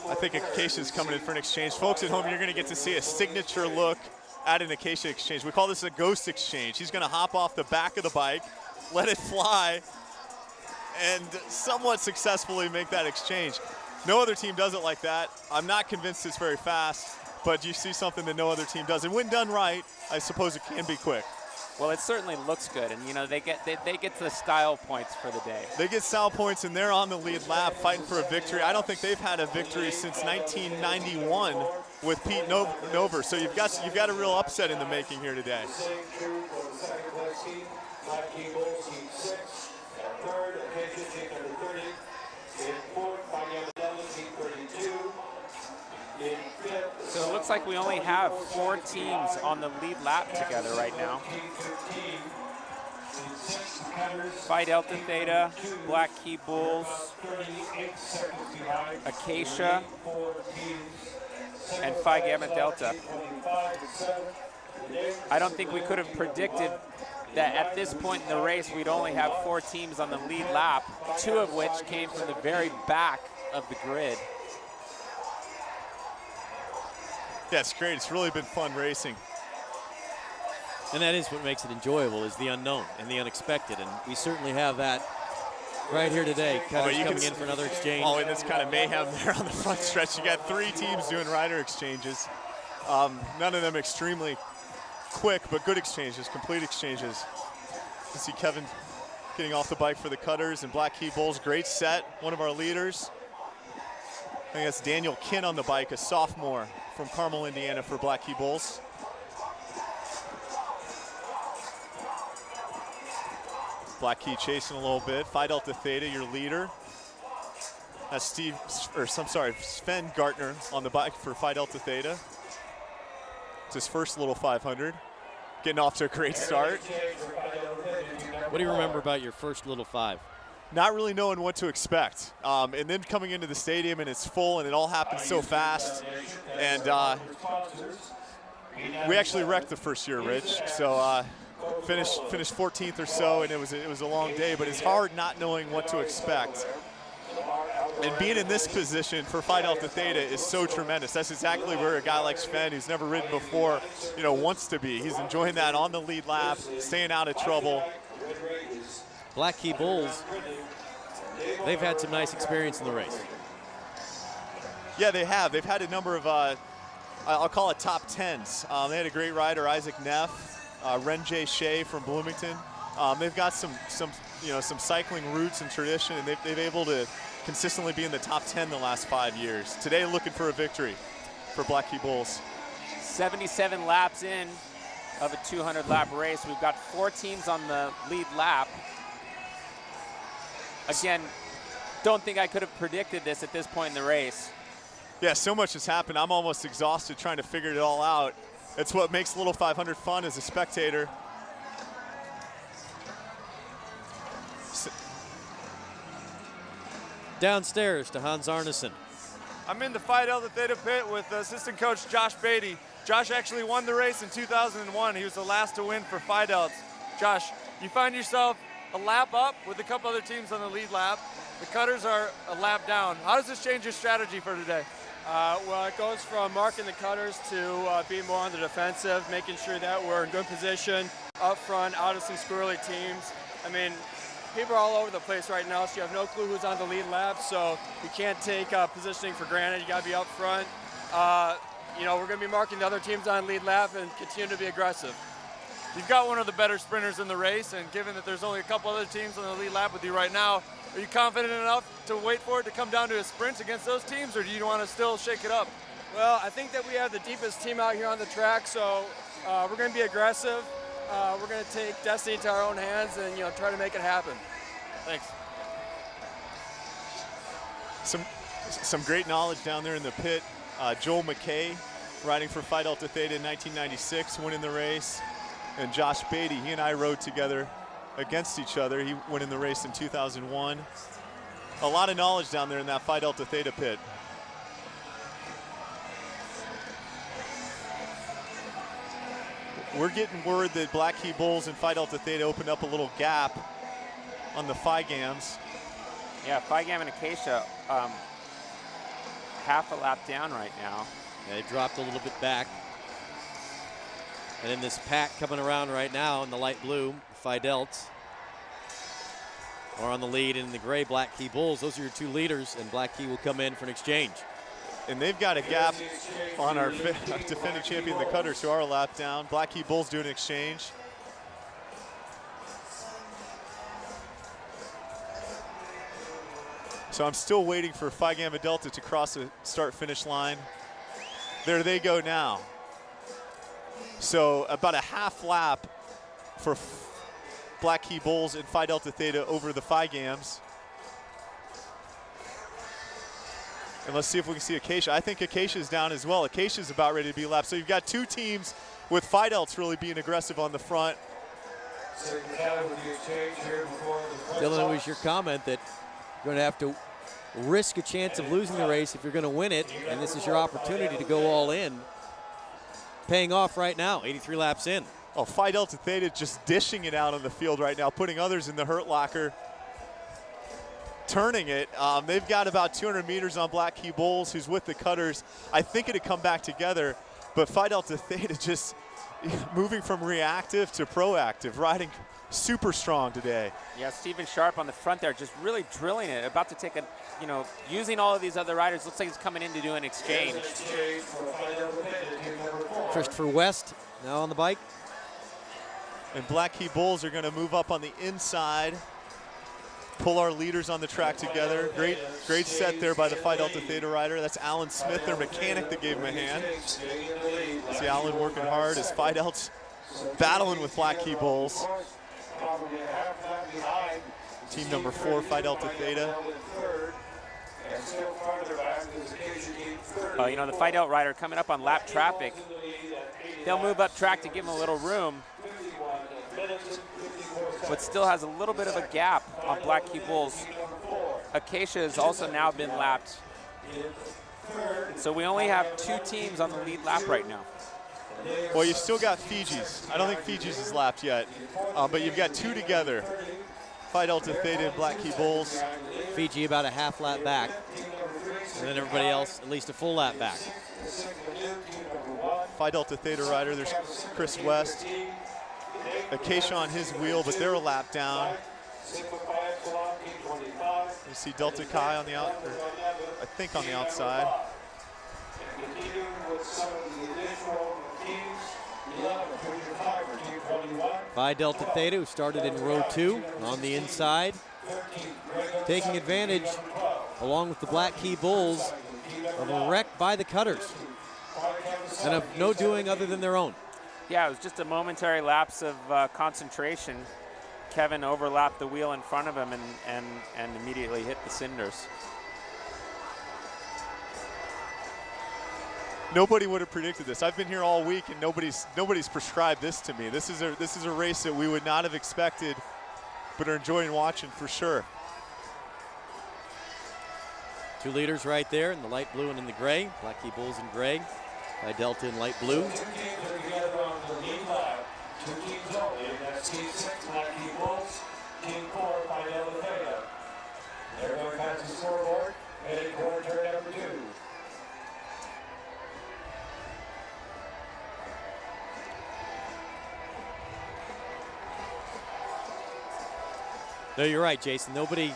I think Acacia's coming in for an exchange. Folks at home, you're going to get to see a signature look at an Acacia exchange. We call this a ghost exchange. He's going to hop off the back of the bike, let it fly, and somewhat successfully make that exchange. No other team does it like that. I'm not convinced it's very fast, but you see something that no other team does. And when done right, I suppose it can be quick. Well, it certainly looks good, and you know they get the style points for the day. They get style points, and they're on the lead lap, fighting for a victory. I don't think they've had a victory since 1991 with Pete Nover. So you've got a real upset in the making here today. So it looks like we only have 4 teams on the lead lap together right now. Phi Delta Theta, Black Key Bulls, Acacia, and Phi Gamma Delta. I don't think we could have predicted that at this point in the race we'd only have 4 teams on the lead lap, 2 of which came from the very back of the grid. Yeah, it's great. It's really been fun racing. And that is what makes it enjoyable, is the unknown and the unexpected. And we certainly have that right here today. Cutter's coming in for another exchange. Oh, and it's kind of mayhem there on the front stretch. You got 3 teams doing rider exchanges. None of them extremely quick, but good exchanges, complete exchanges. You see Kevin getting off the bike for the Cutters and Black Key Bulls. Great set, one of our leaders. I think that's Daniel Kinn on the bike, a sophomore from Carmel, Indiana for Black Key Bulls. Black Key chasing a little bit. Phi Delta Theta, your leader. That's Sven Gartner on the bike for Phi Delta Theta. It's his first Little 500. Getting off to a great start. What do you remember about your first Little 5? Not really knowing what to expect. And then coming into the stadium and it's full and it all happens so fast. And we actually wrecked the first year, Rich. So finished 14th or so, and it was a long day, but it's hard not knowing what to expect. And being in this position for Phi Delta Theta is so tremendous. That's exactly where a guy like Sven, who's never ridden before, wants to be. He's enjoying that on the lead lap, staying out of trouble. Black Key Bulls, they've had some nice experience in the race. Yeah, they have. They've had a number of, I'll call it top 10s. They had a great rider, Isaac Neff, Ren J. Shea from Bloomington, They've got some cycling roots and tradition, and they've able to consistently be in the top 10 the last 5 years. Today, looking for a victory for Black Key Bulls. 77 laps in of a 200-lap race. We've got 4 teams on the lead lap. Again, don't think I could have predicted this at this point in the race. Yeah, so much has happened. I'm almost exhausted trying to figure it all out. It's what makes Little 500 fun as a spectator. Downstairs to Hans Arneson. I'm in the Phi Delta Theta pit with assistant coach Josh Beatty. Josh actually won the race in 2001. He was the last to win for Phi Delta. Josh, you find yourself a lap up with a couple other teams on the lead lap. The Cutters are a lap down. How does this change your strategy for today? Well, it goes from marking the Cutters to being more on the defensive, making sure that we're in good position up front, out of some squirrely teams. I mean, people are all over the place right now, so you have no clue who's on the lead lap, so you can't take positioning for granted. You got to be up front. We're going to be marking the other teams on lead lap and continue to be aggressive. You've got one of the better sprinters in the race, and given that there's only a couple other teams on the lead lap with you right now, are you confident enough to wait for it to come down to a sprint against those teams, or do you want to still shake it up? Well, I think that we have the deepest team out here on the track, so we're going to be aggressive. We're going to take destiny to our own hands and try to make it happen. Thanks. Some great knowledge down there in the pit. Joel McKay, riding for Phi Delta Theta in 1996, winning the race. And Josh Beatty, he and I rode together against each other. He went in the race in 2001. A lot of knowledge down there in that Phi Delta Theta pit. We're getting word that Black Key Bulls and Phi Delta Theta opened up a little gap on the Phi Gams. Yeah, Phi Gam and Acacia half a lap down right now. Yeah, they dropped a little bit back. And in this pack coming around right now in the light blue, Phi Delts are on the lead in the gray Black Key Bulls. Those are your 2 leaders, and Black Key will come in for an exchange. And they've got a gap on our defending champion, the Cutters, who are a lap down. Black Key Bulls doing an exchange. So I'm still waiting for Phi Gamma Delta to cross the start-finish line. There they go now. So about a half lap for Black Key Bulls and Phi Delta Theta over the Phi Gams. And let's see if we can see Acacia. I think Acacia's down as well. Acacia's about ready to be lapped. So you've got 2 teams with Phi Delts really being aggressive on the front. Dylan, it was your comment that you're going to have to risk a chance of losing the race if you're going to win it, and this is your opportunity to go all in. Paying off right now, 83 laps in. Oh, Phi Delta Theta just dishing it out on the field right now, putting others in the hurt locker, turning it. They've got about 200 meters on Black Key Bulls, who's with the Cutters. I think it'd come back together, but Phi Delta Theta just moving from reactive to proactive, riding super strong today. Yeah, Stephen Sharp on the front there, just really drilling it, about to take a, using all of these other riders. Looks like he's coming in to do an exchange. Christopher West now on the bike. And Black Key Bulls are going to move up on the inside, pull our leaders on the track together. Great set there by the Phi Delta Theta rider. That's Alan Smith, their mechanic, that gave him a hand. See Alan working hard as Phi Delta's battling with Black Key Bulls. Team number 4, Phi Delta Theta. The Phi Delta rider coming up on lap traffic. They'll move up track to give him a little room, but still has a little bit of a gap on Black Key Bulls. Acacia has also now been lapped. So we only have 2 teams on the lead lap right now. Well, you've still got Fiji's. I don't think Fiji's is lapped yet, but you've got 2 together. Phi Delta Theta and Black Key Bulls. Fiji about a half lap back, and then everybody else at least a full lap back. Phi Delta Theta rider, there's Chris West. Acacia on his wheel, but they're a lap down. You see Delta Chi on the I think on the outside. Phi Delta Theta, who started in row 2 on the inside, taking advantage, along with the Black Key Bulls, of a wreck by the Cutters, and of no doing other than their own. Yeah, it was just a momentary lapse of concentration. Kevin overlapped the wheel in front of him and immediately hit the cinders. Nobody would have predicted this. I've been here all week, and nobody's prescribed this to me. This is a race that we would not have expected, but are enjoying watching for sure. 2 leaders right there in the light blue and in the gray. Black Key Bulls in gray, Phi Delta in light blue. 2 teams only. That's Team 6, Black Key Bulls. Team 4, Phi Delta Theta. They're going past the scoreboard, heading toward turn number 2. No, you're right, Jason. Nothing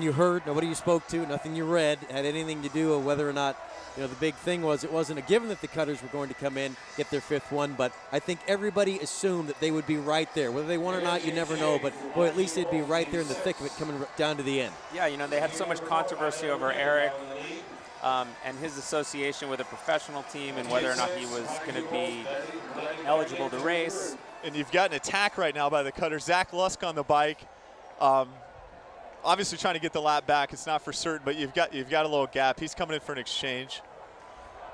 you heard, nobody you spoke to, nothing you read had anything to do with whether or not, the big thing was it wasn't a given that the Cutters were going to come in, get their 5th one, but I think everybody assumed that they would be right there. Whether they won or not, you never know, but boy, at least they'd be right there in the thick of it coming down to the end. Yeah, they had so much controversy over Eric and his association with a professional team and whether or not he was going to be eligible to race. And you've got an attack right now by the Cutters. Zach Lusk on the bike. Obviously trying to get the lap back. It's not for certain, but you've got a little gap. He's coming in for an exchange.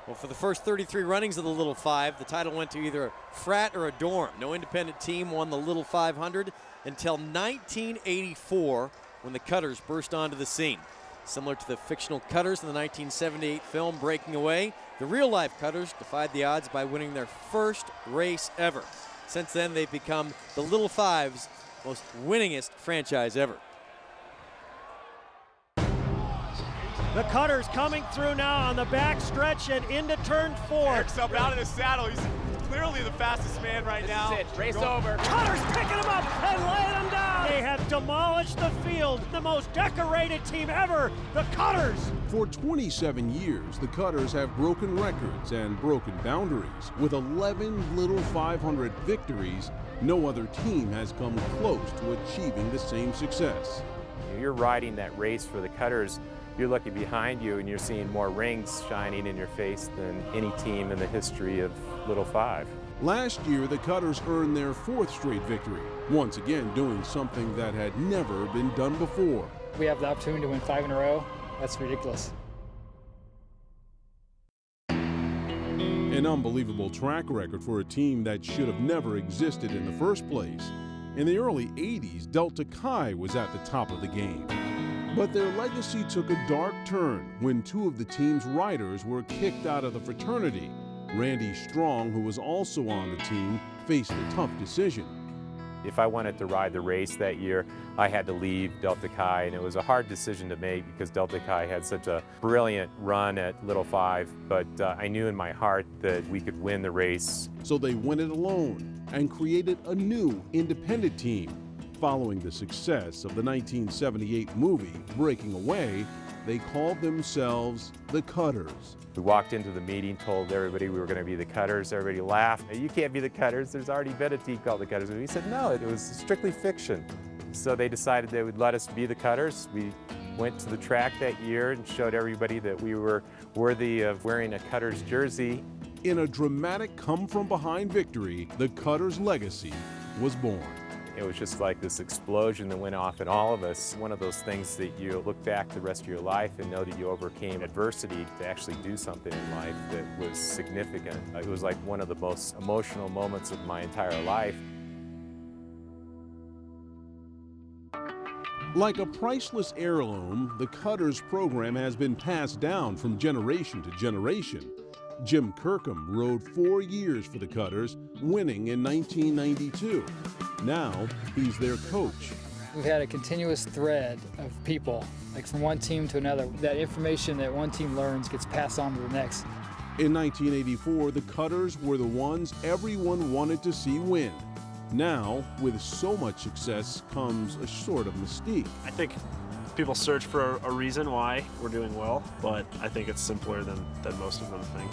Well, for the first 33 runnings of the Little 5, the title went to either a frat or a dorm. No independent team won the Little 500 until 1984 when the Cutters burst onto the scene. Similar to the fictional Cutters in the 1978 film Breaking Away, the real-life Cutters defied the odds by winning their first race ever. Since then, they've become the Little Five's most winningest franchise ever. The Cutters coming through now on the back stretch and into turn 4. Eric's up out of the saddle. He's clearly the fastest man right now. This is it. Race over. Cutters picking him up and laying him down. They have demolished the field. The most decorated team ever, the Cutters. For 27 years, the Cutters have broken records and broken boundaries. With 11 Little 500 victories, no other team has come close to achieving the same success. You're riding that race for the Cutters. You're looking behind you and you're seeing more rings shining in your face than any team in the history of Little 5. Last year, the Cutters earned their 4th straight victory, once again doing something that had never been done before. We have the opportunity to win 5 in a row. That's ridiculous. An unbelievable track record for a team that should have never existed in the first place. In the early 80s, Delta Chi was at the top of the game. But their legacy took a dark turn when 2 of the team's riders were kicked out of the fraternity. Randy Strong, who was also on the team, faced a tough decision. If I wanted to ride the race that year, I had to leave Delta Chi, and it was a hard decision to make because Delta Chi had such a brilliant run at Little 5, but I knew in my heart that we could win the race. So they went it alone and created a new independent team. Following the success of the 1978 movie, Breaking Away, they called themselves the Cutters. We walked into the meeting, told everybody we were going to be the Cutters. Everybody laughed. You can't be the Cutters. There's already been a team called the Cutters. And we said, no, it was strictly fiction. So they decided they would let us be the Cutters. We went to the track that year and showed everybody that we were worthy of wearing a Cutters jersey. In a dramatic come-from-behind victory, the Cutters' legacy was born. It was just like this explosion that went off in all of us. One of those things that you look back the rest of your life and know that you overcame adversity to actually do something in life that was significant. It was like one of the most emotional moments of my entire life. Like a priceless heirloom, the Cutters program has been passed down from generation to generation. Jim Kirkham rode 4 years for the Cutters, winning in 1992. Now, he's their coach. We've had a continuous thread of people, like from one team to another. That information that one team learns gets passed on to the next. In 1984, the Cutters were the ones everyone wanted to see win. Now, with so much success comes a sort of mystique. I think people search for a reason why we're doing well, but I think it's simpler than most of them think.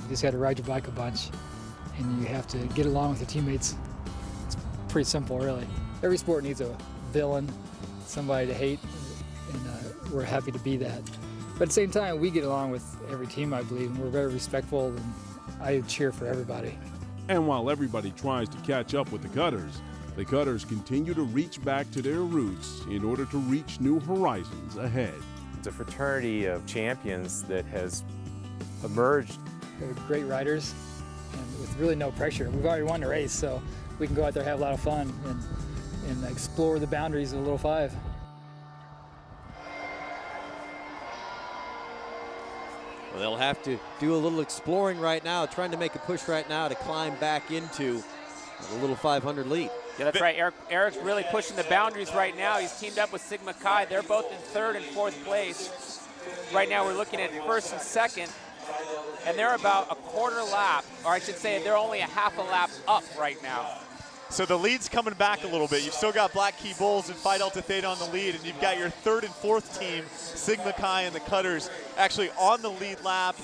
You just got to ride your bike a bunch and you have to get along with your teammates. It's pretty simple, really. Every sport needs a villain, somebody to hate, and we're happy to be that. But at the same time, we get along with every team, I believe, and we're very respectful, and I cheer for everybody. And while everybody tries to catch up with the Cutters continue to reach back to their roots in order to reach new horizons ahead. It's a fraternity of champions that has emerged. They're great riders, and with really no pressure. We've already won the race, so we can go out there, have a lot of fun, and explore the boundaries of the Little Five. Well, they'll have to do a little exploring right now, trying to make a push right now to climb back into the Little 500 lead. Yeah, that's right. Eric's really pushing the boundaries right now. He's teamed up with Sigma Chi. They're both in 3rd and 4th place. Right now we're looking at 1st and 2nd, and they're about a quarter lap, or I should say they're only a half a lap up right now. So the lead's coming back a little bit. You've still got Black Key Bulls and Phi Delta Theta on the lead, and you've got your 3rd and 4th team, Sigma Chi and the Cutters, actually on the lead lap.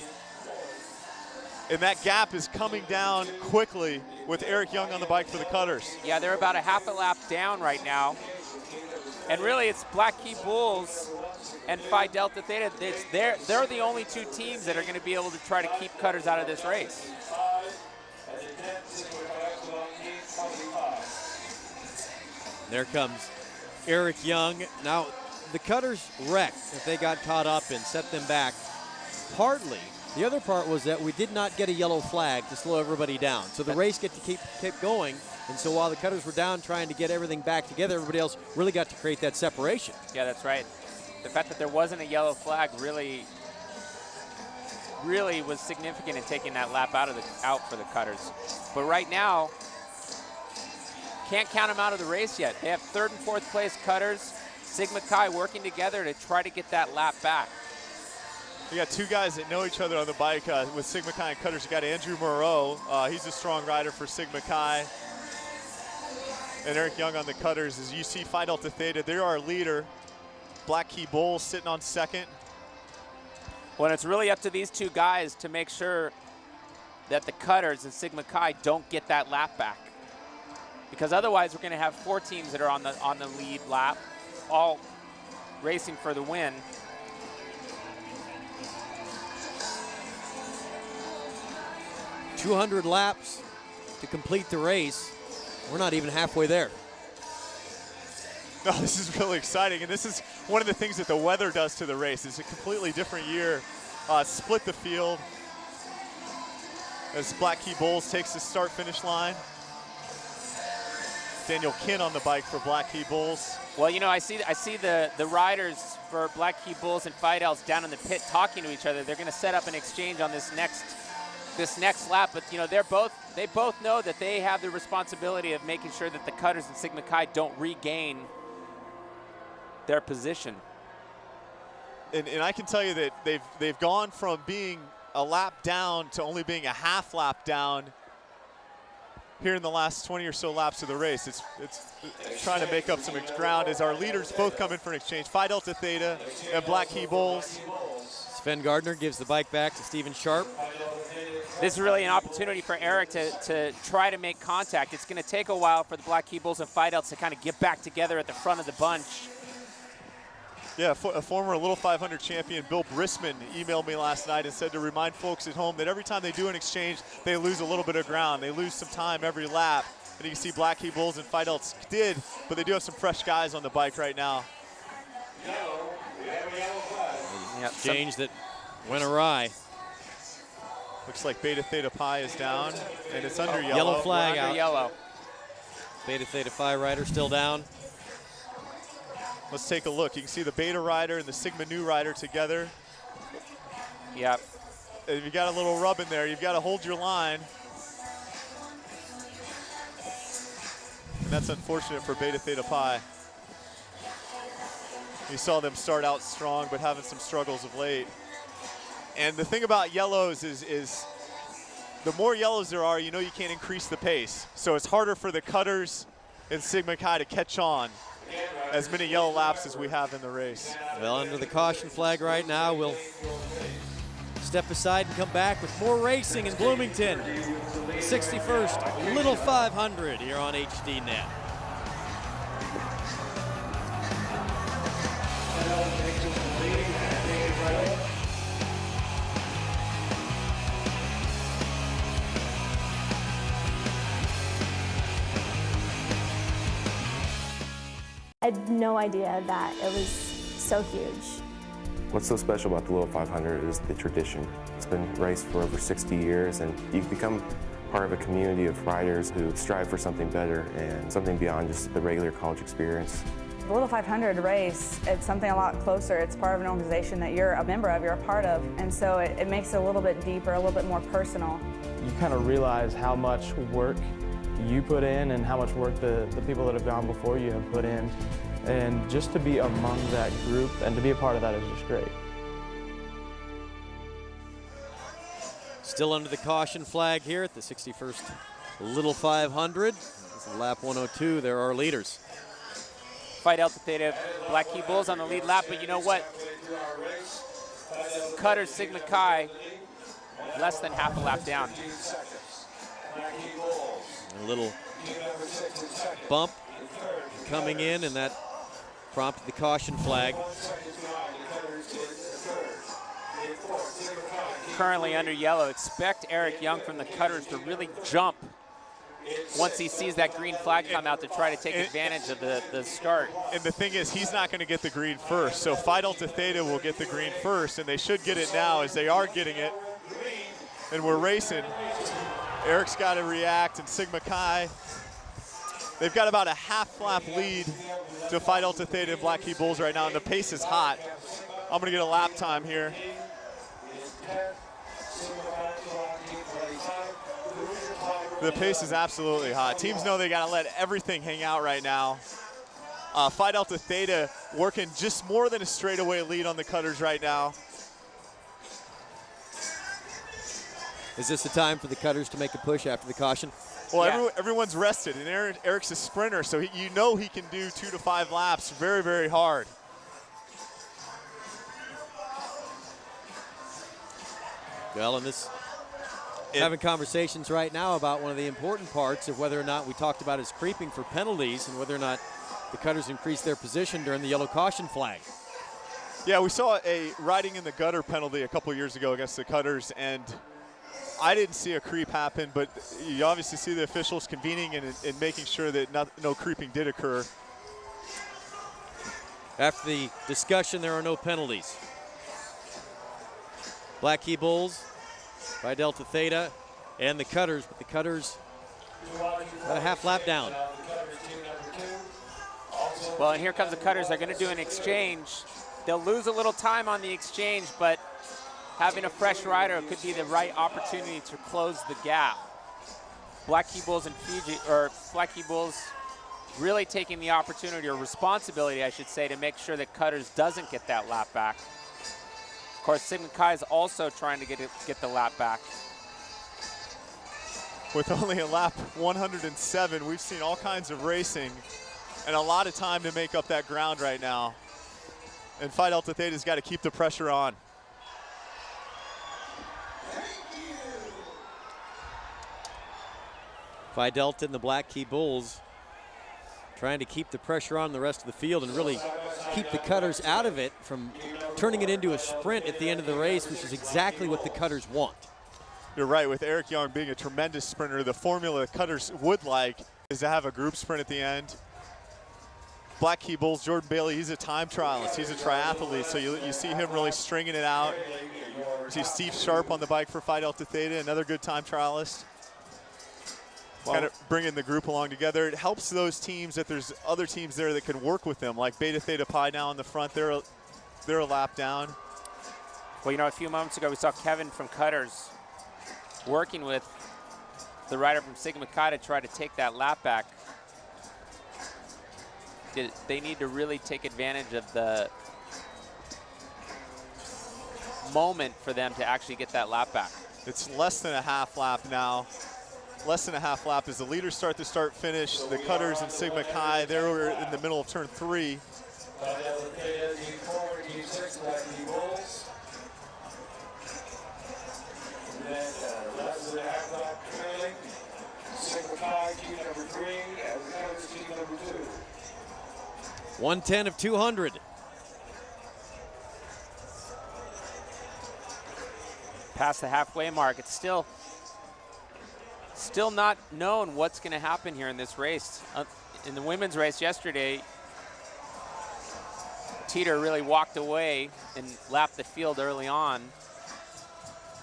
And that gap is coming down quickly with Eric Young on the bike for the Cutters. Yeah, they're about a half a lap down right now. And really, it's Black Key Bulls and Phi Delta Theta. They're the only 2 teams that are going to be able to try to keep Cutters out of this race. There comes Eric Young. Now, the Cutters wrecked if they got caught up and set them back. Partly, the other part was that we did not get a yellow flag to slow everybody down. So the race kept going. And so while the Cutters were down trying to get everything back together, everybody else really got to create that separation. Yeah, that's right. The fact that there wasn't a yellow flag really was significant in taking that lap out for the Cutters. But right now, can't count them out of the race yet. They have 3rd and 4th place Cutters, Sigma Chi working together to try to get that lap back. We got 2 guys that know each other on the bike with Sigma Chi and Cutters. You got Andrew Moreau. He's a strong rider for Sigma Chi. And Eric Young on the Cutters. As you see Phi Delta Theta, they're our leader. Black Key Bulls sitting on 2nd. Well, it's really up to these 2 guys to make sure that the Cutters and Sigma Chi don't get that lap back. Because otherwise we're going to have 4 teams that are on the lead lap, all racing for the win. .200 laps to complete the race. We're not even halfway there. No, this is really exciting, and this is one of the things that the weather does to the race. It's a completely different year. Split the field as Black Key Bulls takes the start-finish line. Daniel Kinn on the bike for Black Key Bulls. Well, you know, I see the riders for Black Key Bulls and Fidels down in the pit talking to each other. They're going to set up an exchange on this next lap, but you know, they both know that they have the responsibility of making sure that the Cutters and Sigma Chi don't regain their position. And I can tell you that they've gone from being a lap down to only being a half lap down here in the last 20 or so laps of the race. It's trying to make up some ground as our leaders both come in for an exchange. Phi Delta Theta and Black Key Bulls. Sven Gardner gives the bike back to Steven Sharp. This is really an opportunity for Eric to try to make contact. It's going to take a while for the Black Key Bulls and Fidels to kind of get back together at the front of the bunch. Yeah, a former Little 500 champion, Bill Brisman, emailed me last night and said to remind folks at home that every time they do an exchange, they lose a little bit of ground. They lose some time every lap. And you can see Black Key Bulls and Fidels did, but they do have some fresh guys on the bike right now. Exchange that went awry. Looks like Beta Theta Pi is down, and it's under yellow. Yellow flag out. Yellow. Beta Theta Phi rider still down. Let's take a look. You can see the Beta rider and the Sigma Nu rider together. Yep. If you got a little rub in there, you've got to hold your line. And that's unfortunate for Beta Theta Pi. You saw them start out strong, but having some struggles of late. And the thing about yellows is the more yellows there are, you know you can't increase the pace. So it's harder for the Cutters and Sigma Chi to catch on as many yellow laps as we have in the race. Well, under the caution flag right now, we'll step aside and come back with more racing in Bloomington. The 61st Little 500 here on HDNet. I had no idea that it was so huge. What's so special about the Little 500 is the tradition. It's been raced for over 60 years, and you become part of a community of riders who strive for something better and something beyond just the regular college experience. The Little 500 race, it's something a lot closer. It's part of an organization that you're a member of, you're a part of, and so it makes it a little bit deeper, a little bit more personal. You kind of realize how much work you put in and how much work the people that have gone before you have put in. And just to be among that group and to be a part of that is just great. Still under the caution flag here at the 61st Little 500. This is lap 102. There are leaders. Phi Delta Theta Black Key Bulls on the lead lap, but you know what? Cutters Sigma Chi less than half a lap down. A little bump coming in, and that prompted the caution flag. Currently under yellow. Expect Eric Young from the Cutters to really jump once he sees that green flag come out to try to take advantage of the start. And the thing is, he's not going to get the green first. So Phi Delta Theta will get the green first, and they should get it now as they are getting it. And we're racing. Eric's got to react, and Sigma Chi, they've got about a half lap lead to Phi Delta Theta and Black Key Bulls right now, and the pace is hot. I'm going to get a lap time here. The pace is absolutely hot. Teams know they got to let everything hang out right now. Phi Delta Theta working just more than a straightaway lead on the Cutters right now. Is this the time for the Cutters to make a push after the caution? Well, yeah. Everyone's rested, and Eric's a sprinter, so you know he can do 2 to 5 laps very, very hard. Well, and this, having conversations right now about one of the important parts of whether or not we talked about is creeping for penalties and whether or not the Cutters increase their position during the yellow caution flag. Yeah, we saw a riding in the gutter penalty a couple years ago against the Cutters, and I didn't see a creep happen, but you obviously see the officials convening and making sure that no creeping did occur. After the discussion, there are no penalties. Black Key Bulls, Phi Delta Theta, and the Cutters, but the Cutters about a half lap down. Well, and here comes the Cutters. They're going to do an exchange. They'll lose a little time on the exchange, but having a fresh rider could be the right opportunity to close the gap. Black Key Bulls and Black Key Bulls really taking the opportunity, or responsibility, I should say, to make sure that Cutters doesn't get that lap back. Of course, Sigma Chi is also trying to get the lap back. With only a lap 107, we've seen all kinds of racing and a lot of time to make up that ground right now. And Phi Delta Theta's got to keep the pressure on. Phi Delta and the Black Key Bulls trying to keep the pressure on the rest of the field and really keep the Cutters out of it from turning it into a sprint at the end of the race, which is exactly what the Cutters want. You're right, with Eric Young being a tremendous sprinter, the formula the Cutters would like is to have a group sprint at the end. Black Key Bulls, Jordan Bailey, he's a time trialist, he's a triathlete, so you see him really stringing it out. You see Steve Sharp on the bike for Phi Delta Theta, another good time trialist. Kind of bringing the group along together. It helps those teams that there's other teams there that can work with them, like Beta Theta Pi now in the front. They're a lap down. Well, you know, a few moments ago we saw Kevin from Cutters working with the rider from Sigma Chi to try to take that lap back. They need to really take advantage of the moment for them to actually get that lap back. It's less than a half lap now. Less than a half lap as the leaders start to finish. The Cutters and Sigma Chi, they're in the middle of turn 3. 5, team number 3, and Cutters team number 2. 110 of 200. Past the halfway mark. It's still not known what's going to happen here in this race. In the women's race yesterday, Teeter really walked away and lapped the field early on.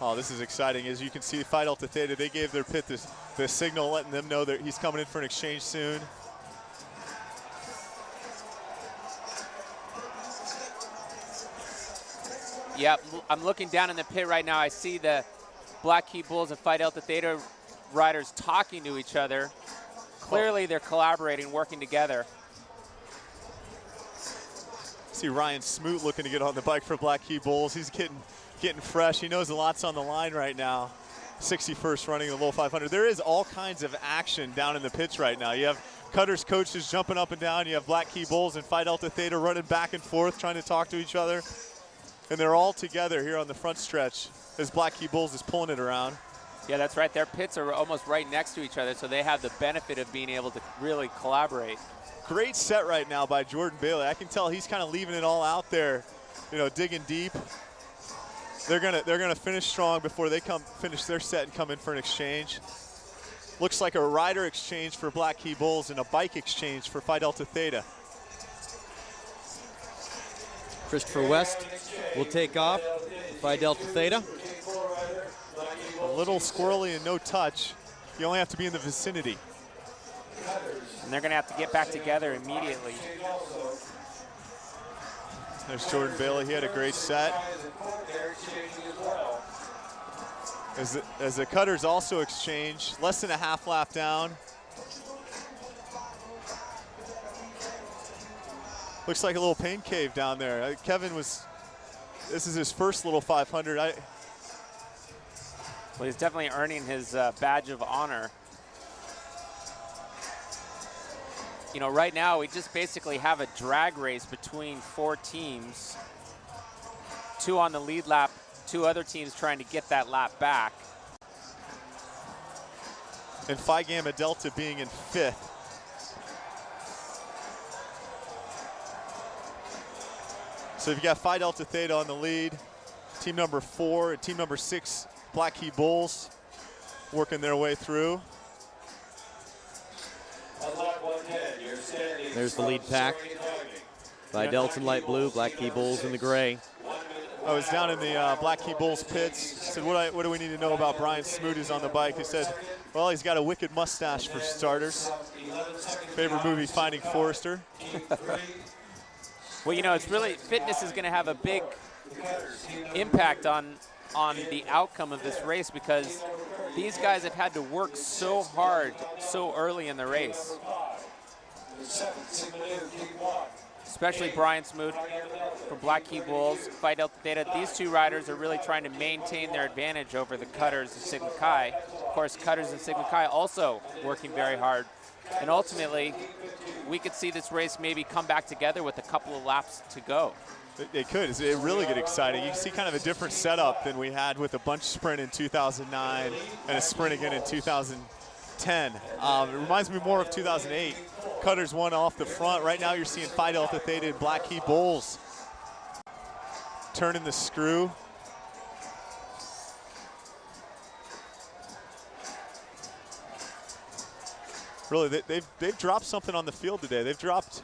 Oh, this is exciting. As you can see, Phi Delta Theta, they gave their pit the signal letting them know that he's coming in for an exchange soon. Yep, I'm looking down in the pit right now. I see the Black Key Bulls and Phi Delta Theta riders talking to each other. Clearly they're collaborating, working together. See Ryan Smoot looking to get on the bike for Black Key Bulls. He's getting fresh. He knows a lot's on the line right now. 61st running the low 500. There is all kinds of action down in the pits right now. You have Cutters coaches jumping up and down. You have Black Key Bulls and Phi Delta Theta running back and forth, trying to talk to each other. And they're all together here on the front stretch as Black Key Bulls is pulling it around. Yeah, that's right. Their pits are almost right next to each other, so they have the benefit of being able to really collaborate. Great set right now by Jordan Bailey. I can tell he's kind of leaving it all out there, you know, digging deep. They're gonna finish strong before they finish their set and come in for an exchange. Looks like a rider exchange for Black Key Bulls and a bike exchange for Phi Delta Theta. Christopher West will take off. Phi Delta Theta. A little squirrely and no touch. You only have to be in the vicinity. And they're going to have to get back together immediately. There's Jordan Bailey. He had a great set. As the Cutters also exchange, less than a half lap down. Looks like a little pain cave down there. Kevin this is his first little 500. Well, he's definitely earning his badge of honor. You know, right now we just basically have a drag race between 4 teams. 2 on the lead lap, 2 other teams trying to get that lap back. And Phi Gamma Delta being in 5th. So you've got Phi Delta Theta on the lead, team number 4 and team number 6, Black Key Bulls, working their way through. There's the lead pack. Phi Delta in light blue, Black Key Bulls in the gray. I was down in the Black Key Bulls pits. Said, what do we need to know about Brian Smoot who's on the bike? He said, well, he's got a wicked mustache for starters. Favorite movie, Finding Forrester. Well, you know, it's really, fitness is going to have a big impact on the outcome of this race because these guys have had to work so hard so early in the race. Especially Brian Smoot from Black Key Bulls, Phi Delta Theta. These 2 riders are really trying to maintain their advantage over the Cutters and Sigma Chi. Of course, Cutters and Sigma Chi also working very hard. And ultimately, we could see this race maybe come back together with a couple of laps to go. It could. It's really get exciting. You can see kind of a different setup than we had with a bunch sprint in 2009 and a sprint again in 2010. It reminds me more of 2008. Cutters won off the front. Right now you're seeing Phi Delta Theta and Black Key Bulls turning the screw. Really, they've dropped something on the field today. They've dropped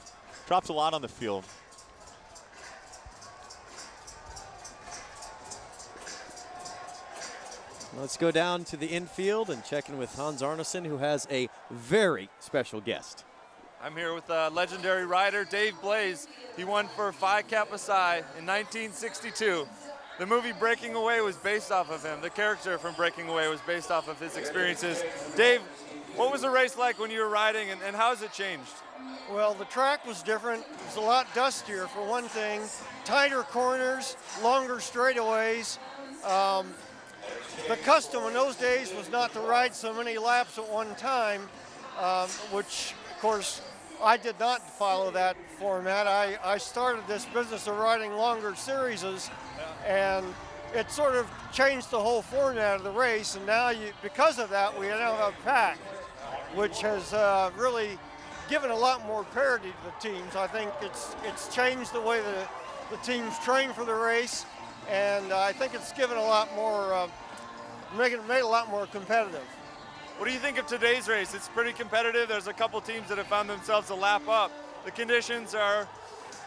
a lot on the field. Let's go down to the infield and check in with Hans Arneson, who has a very special guest. I'm here with legendary rider Dave Blaze. He won for Phi Kappa Psi in 1962. The movie Breaking Away was based off of him. The character from Breaking Away was based off of his experiences. Dave, what was the race like when you were riding, and how has it changed? Well, the track was different. It was a lot dustier, for one thing. Tighter corners, longer straightaways. The custom in those days was not to ride so many laps at one time, which, of course, I did not follow that format. I started this business of riding longer series, and it sort of changed the whole format of the race, and now, because of that, we now have a pack. which has really given a lot more parity to the teams. I think it's changed the way the teams train for the race, and I think it's given a lot more, made it a lot more competitive. What do you think of today's race? It's pretty competitive. There's a couple teams that have found themselves a lap up. The conditions are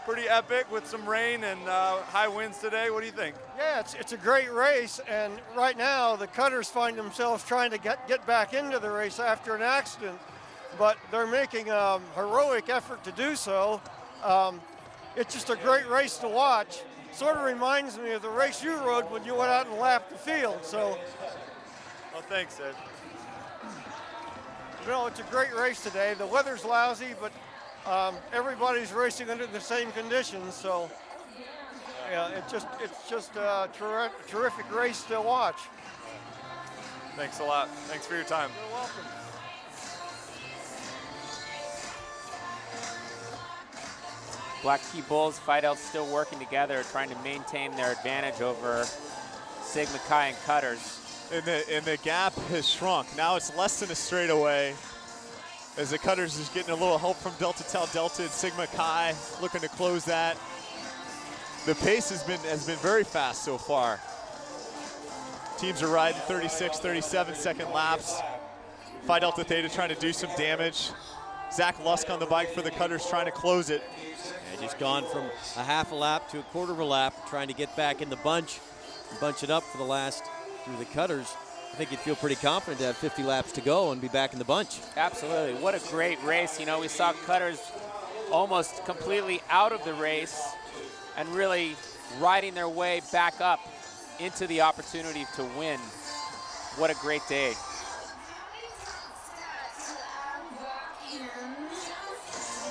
pretty epic with some rain and high winds today. What do you think? Yeah, it's a great race, and right now the Cutters find themselves trying to get back into the race after an accident, but they're making a heroic effort to do so. It's just a great race to watch. Sort of reminds me of the race you rode when you went out and lapped the field. So, well, thanks, Ed. You know, it's a great race today. The weather's lousy, but everybody's racing under the same conditions. So, yeah, it's just a terrific race to watch. Thanks a lot. Thanks for your time. You're welcome. Black Key Bulls, Fidel still working together, trying to maintain their advantage over Sigma Chi and Cutters. And the gap has shrunk. Now it's less than a straightaway, as the Cutters is getting a little help from Delta Tau Delta and Sigma Chi looking to close that. The pace has been very fast so far. Teams are riding 36, 37-second laps. Phi Delta Theta trying to do some damage. Zach Lusk on the bike for the Cutters trying to close it. And just gone from a half a lap to a quarter of a lap, trying to get back in the bunch it up for the last through the Cutters. I think you'd feel pretty confident to have 50 laps to go and be back in the bunch. Absolutely. What a great race. You know, we saw Cutters almost completely out of the race and really riding their way back up into the opportunity to win. What a great day.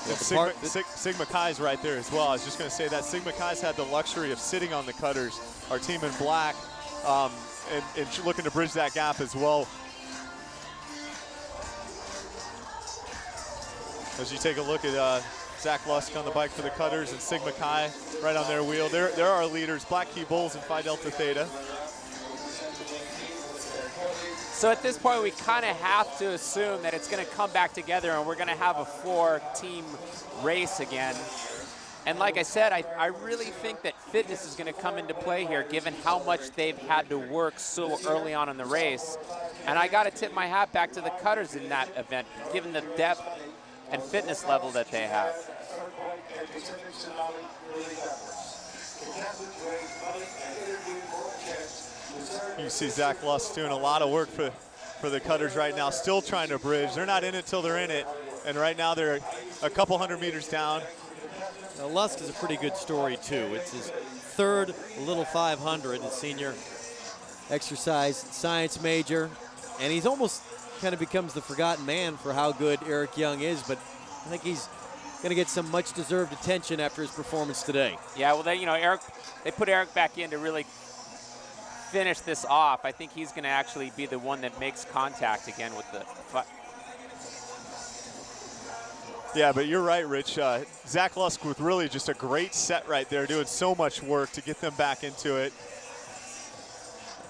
Sigma Chi's right there as well. I was just going to say that Sigma Chi's had the luxury of sitting on the Cutters, our team in black, and looking to bridge that gap as well. As you take a look at Zach Lusk on the bike for the Cutters and Sigma Chi right on their wheel. There are our leaders, Black Key Bulls and Phi Delta Theta. So at this point, we kind of have to assume that it's going to come back together and we're going to have a 4-team race again. And like I said, I really think that fitness is going to come into play here, given how much they've had to work so early on in the race. And I got to tip my hat back to the Cutters in that event, given the depth and fitness level that they have. You see Zach Lusk doing a lot of work for the Cutters right now, still trying to bridge. They're not in it till they're in it, and right now they're a couple hundred meters down. Now, Lusk is a pretty good story, too. It's his third Little 500, a senior exercise science major, and he's almost kind of becomes the forgotten man for how good Eric Young is, but I think he's going to get some much-deserved attention after his performance today. Yeah, well, they put Eric back in to really finish this off. I think he's going to actually be the one that makes contact again with the. Yeah, but you're right, Rich. Zach Lusk with really just a great set right there, doing so much work to get them back into it.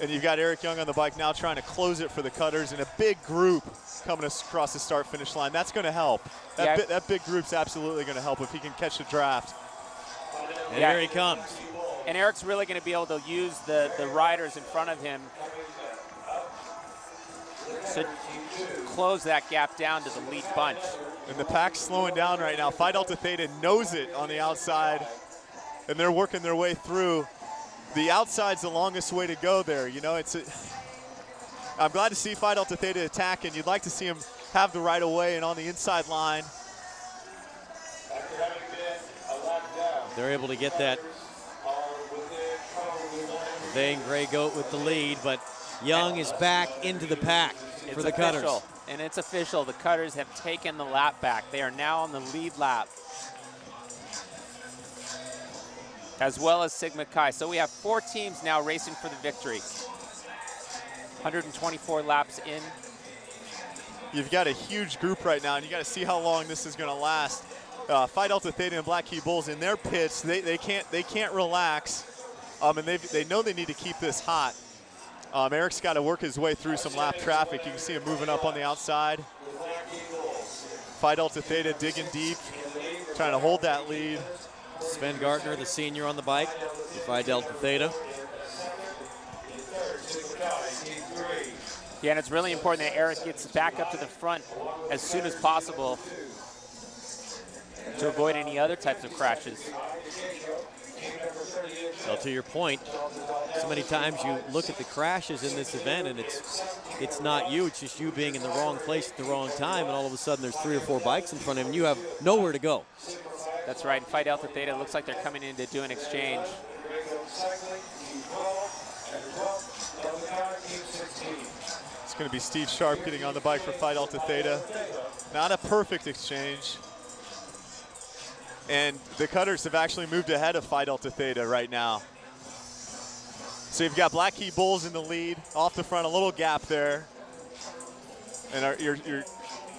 And you've got Eric Young on the bike now trying to close it for the Cutters, and a big group coming across the start-finish line. That's going to help. That big group's absolutely going to help if he can catch the draft. And here he comes. And Eric's really going to be able to use the riders in front of him to close that gap down to the lead bunch. And the pack's slowing down right now. Phi Delta Theta knows it on the outside, and they're working their way through. The outside's the longest way to go there. You know, I'm glad to see Phi Delta Theta attack, and you'd like to see him have the right of way and on the inside line. They're able to get that Vane Grey Goat with the lead, but Young is back into the pack for the Cutters. And it's official. The Cutters have taken the lap back. They are now on the lead lap, as well as Sigma Chi. So we have 4 teams now racing for the victory. 124 laps in. You've got a huge group right now, and you got to see how long this is going to last. Phi Delta Theta and Black Key Bulls in their pits, they can't relax, and they know they need to keep this hot. Eric's got to work his way through some lap traffic. You can see him moving up on the outside. Phi Delta Theta digging deep, trying to hold that lead. Sven Gardner, the senior on the bike, Phi Delta Theta. Yeah, and it's really important that Eric gets back up to the front as soon as possible to avoid any other types of crashes. Well, to your point, so many times you look at the crashes in this event and it's not you, it's just you being in the wrong place at the wrong time, and all of a sudden there's 3 or 4 bikes in front of him and you have nowhere to go. That's right. Phi Delta Theta looks like they're coming in to do an exchange. It's going to be Steve Sharp getting on the bike for Phi Delta Theta. Not a perfect exchange. And the Cutters have actually moved ahead of Phi Delta Theta right now. So you've got Black Key Bulls in the lead, off the front, a little gap there. And your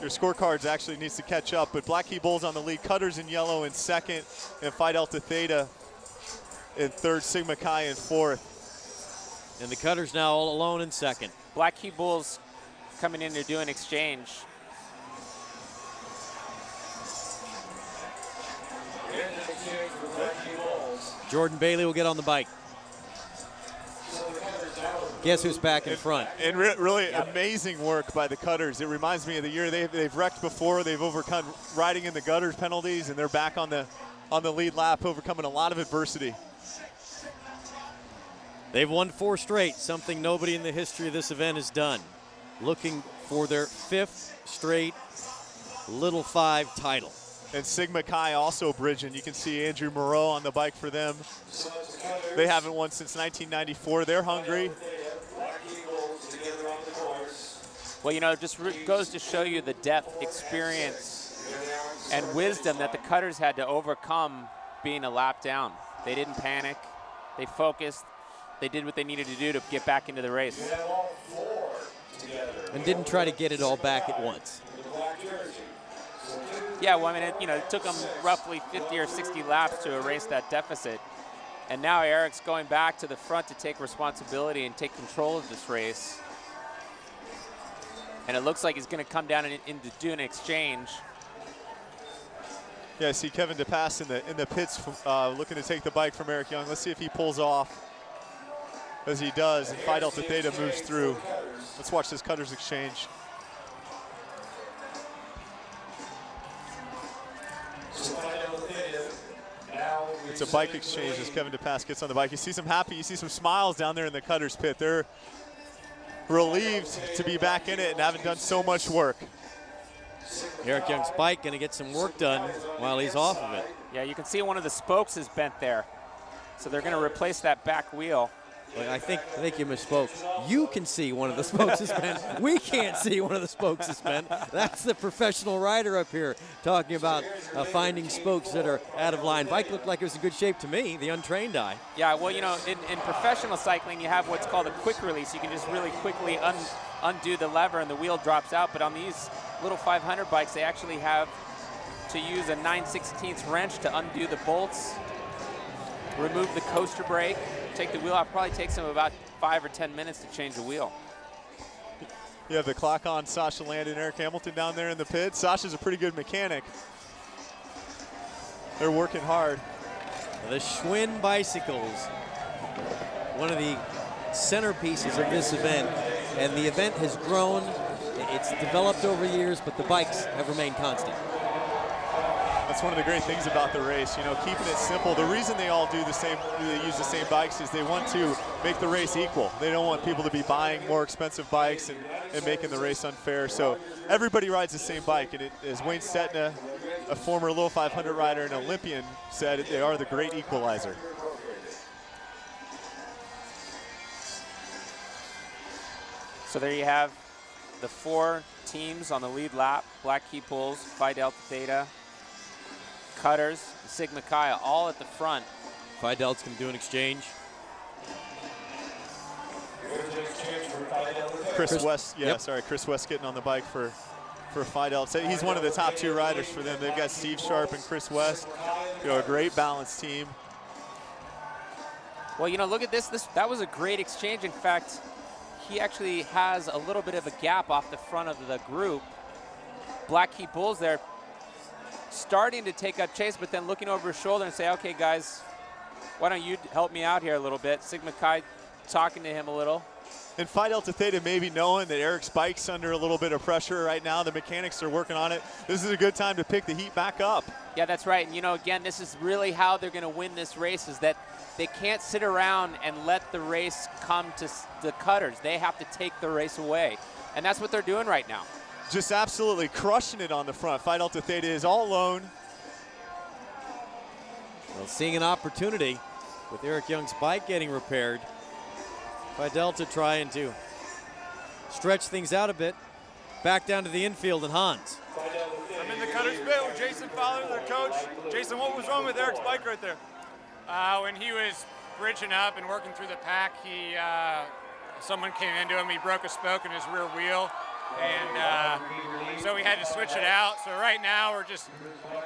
scorecards actually needs to catch up, but Black Key Bulls on the lead, Cutters in yellow in second, and Phi Delta Theta in third, Sigma Chi in fourth. And the Cutters now all alone in second. Black Key Bulls coming in to do an exchange. Jordan Bailey will get on the bike. Guess who's back in front? And really amazing work by the Cutters. It reminds me of the year they've wrecked before. They've overcome riding in the gutters penalties, and they're back on the lead lap, overcoming a lot of adversity. They've won 4 straight, something nobody in the history of this event has done. Looking for their 5th straight Little 5 title. And Sigma Chi also bridging. You can see Andrew Moreau on the bike for them. They haven't won since 1994. They're hungry. Well, you know, it just goes to show you the depth, experience, and wisdom that the Cutters had to overcome being a lap down. They didn't panic. They focused. They did what they needed to do to get back into the race. And didn't try to get it all back at once. Yeah, well, I mean, it took them roughly 50 or 60 laps to erase that deficit. And now Eric's going back to the front to take responsibility and take control of this race. And it looks like he's going to come down and do an exchange. Yeah, I see Kevin DePass in the pits looking to take the bike from Eric Young. Let's see if he pulls off. As he does, and Phi Delta Theta moves through. Let's watch this Cutters exchange. It's a bike exchange as Kevin DePass gets on the bike. You see some happy, you see some smiles down there in the Cutters pit. They're relieved to be back in it and haven't done so much work. Eric Young's bike gonna get some work done while he's off of it. Yeah, you can see one of the spokes is bent there. So they're gonna replace that back wheel. I think you misspoke. You can see one of the spokes is bent. We can't see one of the spokes is bent. That's the professional rider up here talking about finding spokes that are out of line. Bike looked like it was in good shape to me, the untrained eye. Yeah, well, you know, in professional cycling, you have what's called a quick release. You can just really quickly undo the lever and the wheel drops out. But on these little 500 bikes, they actually have to use a 9/16 wrench to undo the bolts, remove the coaster brake, take the wheel off. Probably takes them about 5 or 10 minutes to change the wheel. You have the clock on Sasha Land and Eric Hamilton down there in the pit. Sasha's a pretty good mechanic. They're working hard. The Schwinn bicycles, one of the centerpieces of this event, and the event has grown. It's developed over years, but the bikes have remained constant. That's one of the great things about the race, you know, keeping it simple. The reason they all do the same, they use the same bikes, is they want to make the race equal. They don't want people to be buying more expensive bikes and making the race unfair. So everybody rides the same bike, and as Wayne Stetna, a former Little 500 rider and Olympian, said, they are the great equalizer. So there you have the 4 teams on the lead lap: Black Key Bulls, Phi Delta Theta, Cutters, Sigma Chi, all at the front. Phi Delta's can do an exchange. Chris West getting on the bike for Phi Delta. He's one of the top 2 riders for them. They've got Steve Sharp and Chris West. You know, a great balanced team. Well, you know, look at this. That was a great exchange. In fact, he actually has a little bit of a gap off the front of the group. Black Key Bulls there starting to take up chase, but then looking over his shoulder and say, okay, guys, why don't you help me out here a little bit? Sigma Chi talking to him a little. And Phi Delta Theta maybe knowing that Eric Spike's under a little bit of pressure right now. The mechanics are working on it. This is a good time to pick the heat back up. Yeah, that's right. And, again, this is really how they're going to win this race, is that they can't sit around and let the race come to the cutters. They have to take the race away. And that's what they're doing right now. Just absolutely crushing it on the front. Phi Delta Theta is all alone. Well, seeing an opportunity with Eric Young's bike getting repaired. Phi Delta trying to stretch things out a bit. Back down to the infield and Hans. I'm in the Cutters pit with Jason Fowler, their coach. Jason, what was wrong with Eric's bike right there? When he was bridging up and working through the pack, someone came into him. He broke a spoke in his rear wheel, and so we had to switch it out. So right now we're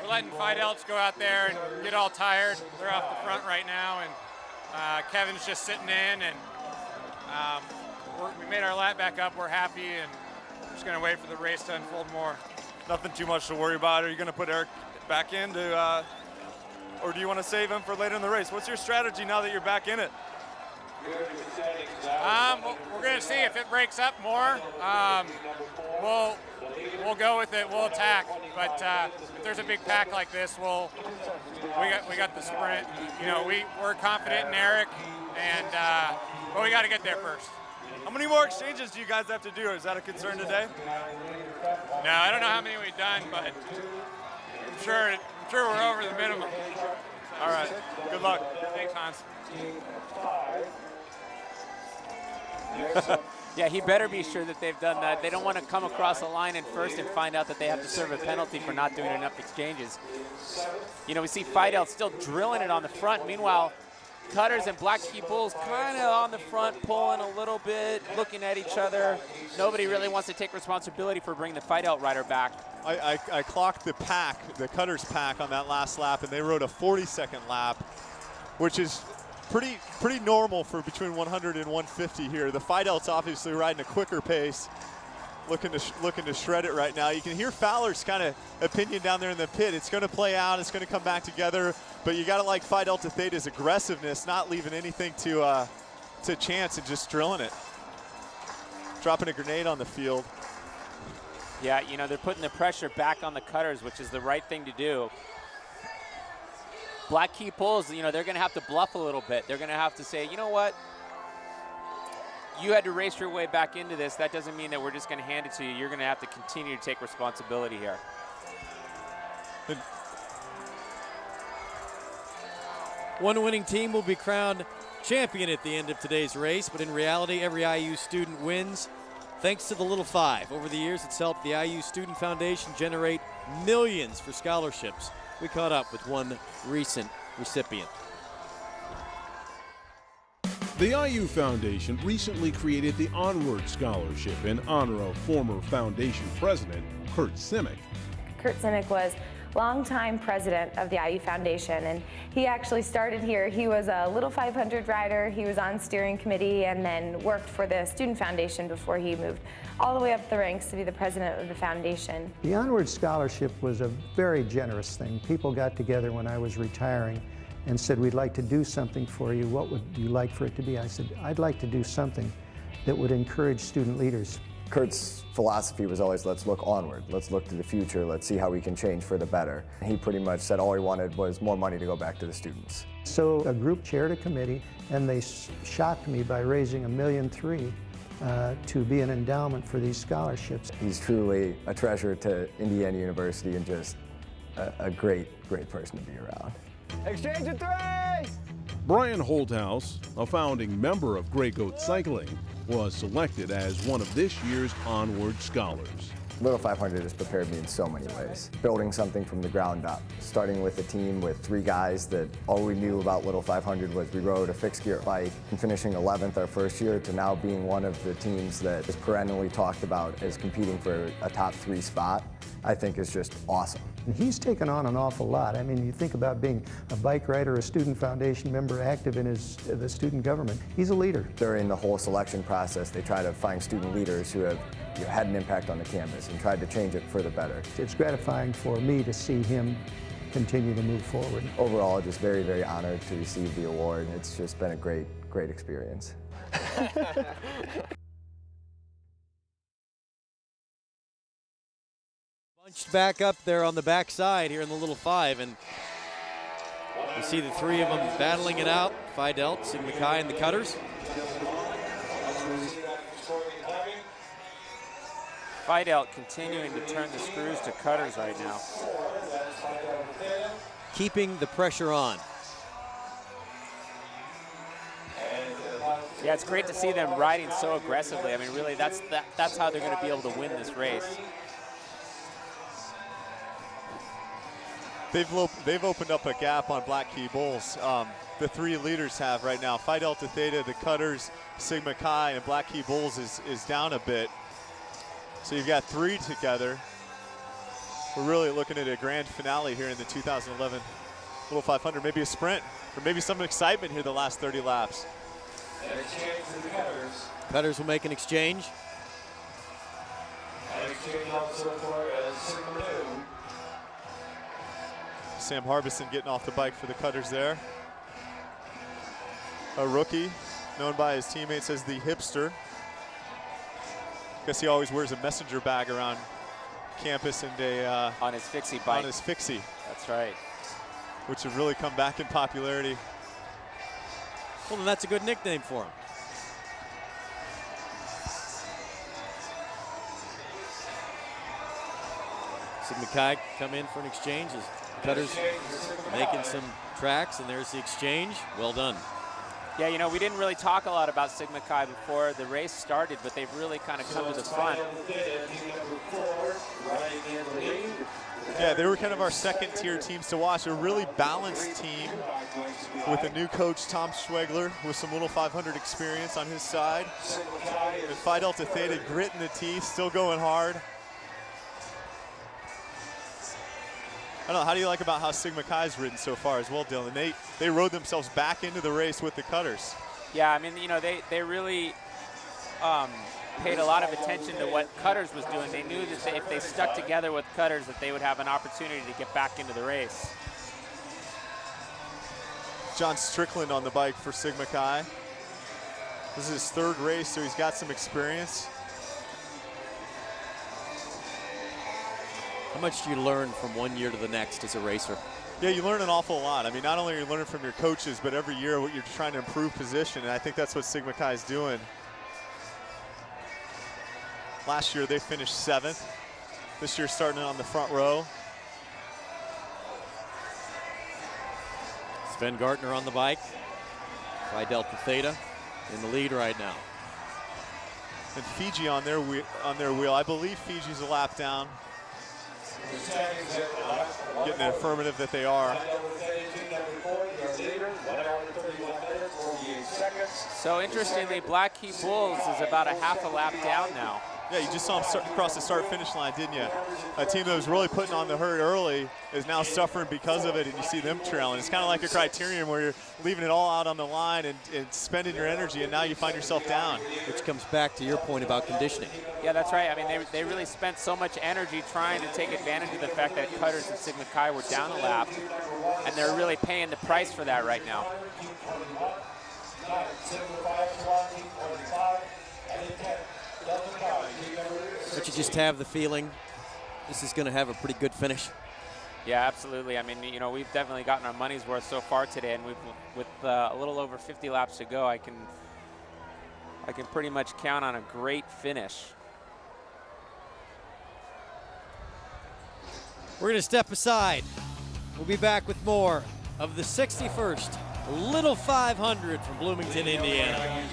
letting Phi Delta go out there and get all tired. They're off the front right now, and Kevin's just sitting in, and we made our lap back up. We're happy, and we're just going to wait for the race to unfold more. Nothing too much to worry about. Are you going to put Eric back in or do you want to save him for later in the race? What's your strategy now that you're back in it? We're going to see if it breaks up more. We'll go with it. We'll attack. But if there's a big pack like this, we got the sprint. We're confident in Eric, but we got to get there first. How many more exchanges do you guys have to do? Is that a concern today? No, I don't know how many we've done, but I'm sure we're over the minimum. All right. Good luck. Thanks, Hans. Yeah, he better be sure that they've done that. They don't want to come across a line in first and find out that they have to serve a penalty for not doing enough exchanges. We see Phi Delta still drilling it on the front. Meanwhile, Cutters and Black Key Bulls kind of on the front, pulling a little bit, looking at each other. Nobody really wants to take responsibility for bringing the Phi Delta rider back. I clocked the pack, the Cutters pack on that last lap, and they rode a 40-second lap, which is pretty normal for between 100 and 150 here. The Phi Delta's obviously riding a quicker pace, looking to shred it right now. You can hear Fowler's kind of opinion down there in the pit. It's going to play out. It's going to come back together. But you got to like Phi Delta Theta's aggressiveness, not leaving anything to chance and just drilling it. Dropping a grenade on the field. Yeah, they're putting the pressure back on the Cutters, which is the right thing to do. Black Key Bulls, they're going to have to bluff a little bit. They're going to have to say, you know what? You had to race your way back into this. That doesn't mean that we're just going to hand it to you. You're going to have to continue to take responsibility here. One winning team will be crowned champion at the end of today's race, but in reality, every IU student wins thanks to the Little Five. Over the years, it's helped the IU Student Foundation generate millions for scholarships. We caught up with one recent recipient. The IU Foundation recently created the Onward Scholarship in honor of former foundation president Kurt Simic. Kurt Simic was longtime president of the IU Foundation, and he actually started here. He was a Little 500 rider. He was on steering committee and then worked for the Student Foundation before he moved all the way up the ranks to be the president of the foundation. The Onward Scholarship was a very generous thing. People got together when I was retiring and said, we'd like to do something for you. What would you like for it to be? I said, I'd like to do something that would encourage student leaders. Kurt's philosophy was always, let's look onward, let's look to the future, let's see how we can change for the better. He pretty much said all he wanted was more money to go back to the students. So a group chaired a committee, and they shocked me by raising $1.3 million to be an endowment for these scholarships. He's truly a treasure to Indiana University and just a great person to be around. Exchange of 3! Brian Holthouse, a founding member of Grey Goat Cycling, was selected as one of this year's Onward Scholars. Little 500 has prepared me in so many ways. Building something from the ground up, starting with a team with 3 guys that all we knew about Little 500 was we rode a fixed gear bike, and finishing 11th our first year to now being one of the teams that is perennially talked about as competing for a top 3 spot, I think is just awesome. And he's taken on an awful lot. I mean, you think about being a bike rider, a Student Foundation member, active in the student government. He's a leader. During the whole selection process, they try to find student leaders who have had an impact on the campus and tried to change it for the better. It's gratifying for me to see him continue to move forward. Overall, just very, very honored to receive the award. It's just been a great experience. Bunched back up there on the backside here in the little 5, and you see the 3 of them battling it out. Phi Delta, Sigma Chi, and the Cutters. Phi Delta continuing to turn the screws to Cutters right now. Keeping the pressure on. Yeah, it's great to see them riding so aggressively. I mean, really, that's how they're going to be able to win this race. They've opened up a gap on Black Key Bulls. The 3 leaders have right now. Phi Delta Theta, the Cutters, Sigma Chi, and Black Key Bulls is down a bit. So you've got 3 together. We're really looking at a grand finale here in the 2011 Little 500. Maybe a sprint, or maybe some excitement here the last 30 laps. Cutters will make an exchange. Sam Harbison getting off the bike for the Cutters there. A rookie, known by his teammates as the hipster. Guess he always wears a messenger bag around campus and a on his fixie bike. On his fixie. That's right. Which have really come back in popularity. Well, then that's a good nickname for him. Sigma Chi come in for an exchange as Cutters making some tracks, and there's the exchange. Well done. Yeah, you know, we didn't really talk a lot about Sigma Chi before the race started, but they've really kind of come to the front. Yeah, they were kind of our second-tier teams to watch. A really balanced team with a new coach, Tom Schwegler, with some Little 500 experience on his side. And Phi Delta Theta, grit in the teeth, still going hard. I don't know, how do you like about how Sigma Chi's ridden so far as well, Dylan? They rode themselves back into the race with the Cutters. Yeah, I mean, you know, they really paid a lot of attention to what Cutters was doing. They knew that if they stuck together with Cutters, that they would have an opportunity to get back into the race. John Strickland on the bike for Sigma Chi. This is his 3rd race, so he's got some experience. How much do you learn from one year to the next as a racer? Yeah, you learn an awful lot. I mean, not only are you learning from your coaches, but every year what you're trying to improve position, and I think that's what Sigma Chi is doing. Last year they finished 7th. This year starting on the front row. Sven Gartner on the bike. Phi Delta Theta in the lead right now. And Fiji on their wheel. I believe Fiji's a lap down. Getting an affirmative that they are. So interestingly, Black Key Bulls is about a half a lap down now. Yeah, you just saw him cross the start-finish line, didn't you? A team that was really putting on the hurt early is now suffering because of it, and you see them trailing. It's kind of like a criterium where you're leaving it all out on the line and spending your energy, and now you find yourself down. Which comes back to your point about conditioning. Yeah, that's right. I mean, they really spent so much energy trying to take advantage of the fact that Cutters and Sigma Chi were down a lap, and they're really paying the price for that right now. But you just have the feeling this is going to have a pretty good finish. Yeah, absolutely. I mean, you know, we've definitely gotten our money's worth so far today, and with a little over 50 laps to go, I can pretty much count on a great finish. We're going to step aside. We'll be back with more of the 61st Little 500 from Bloomington, Indiana.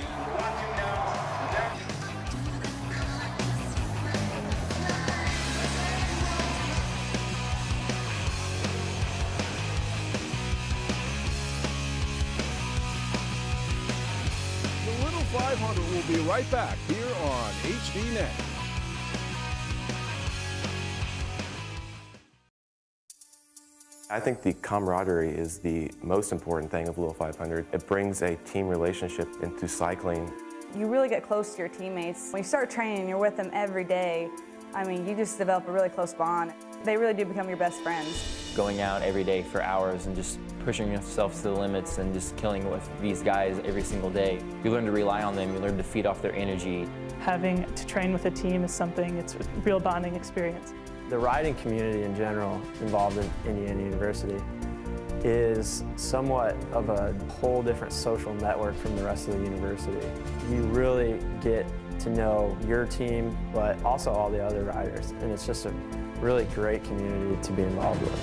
The Little 500 will be right back here on HDNet. I think the camaraderie is the most important thing of Little 500. It brings a team relationship into cycling. You really get close to your teammates. When you start training, you're with them every day. I mean, you just develop a really close bond. They really do become your best friends. Going out every day for hours and just pushing yourself to the limits and just killing with these guys every single day. You learn to rely on them, you learn to feed off their energy. Having to train with a team is something, it's a real bonding experience. The riding community in general involved in Indiana University is somewhat of a whole different social network from the rest of the university. You really get to know your team, but also all the other riders, and it's just a really great community to be involved with.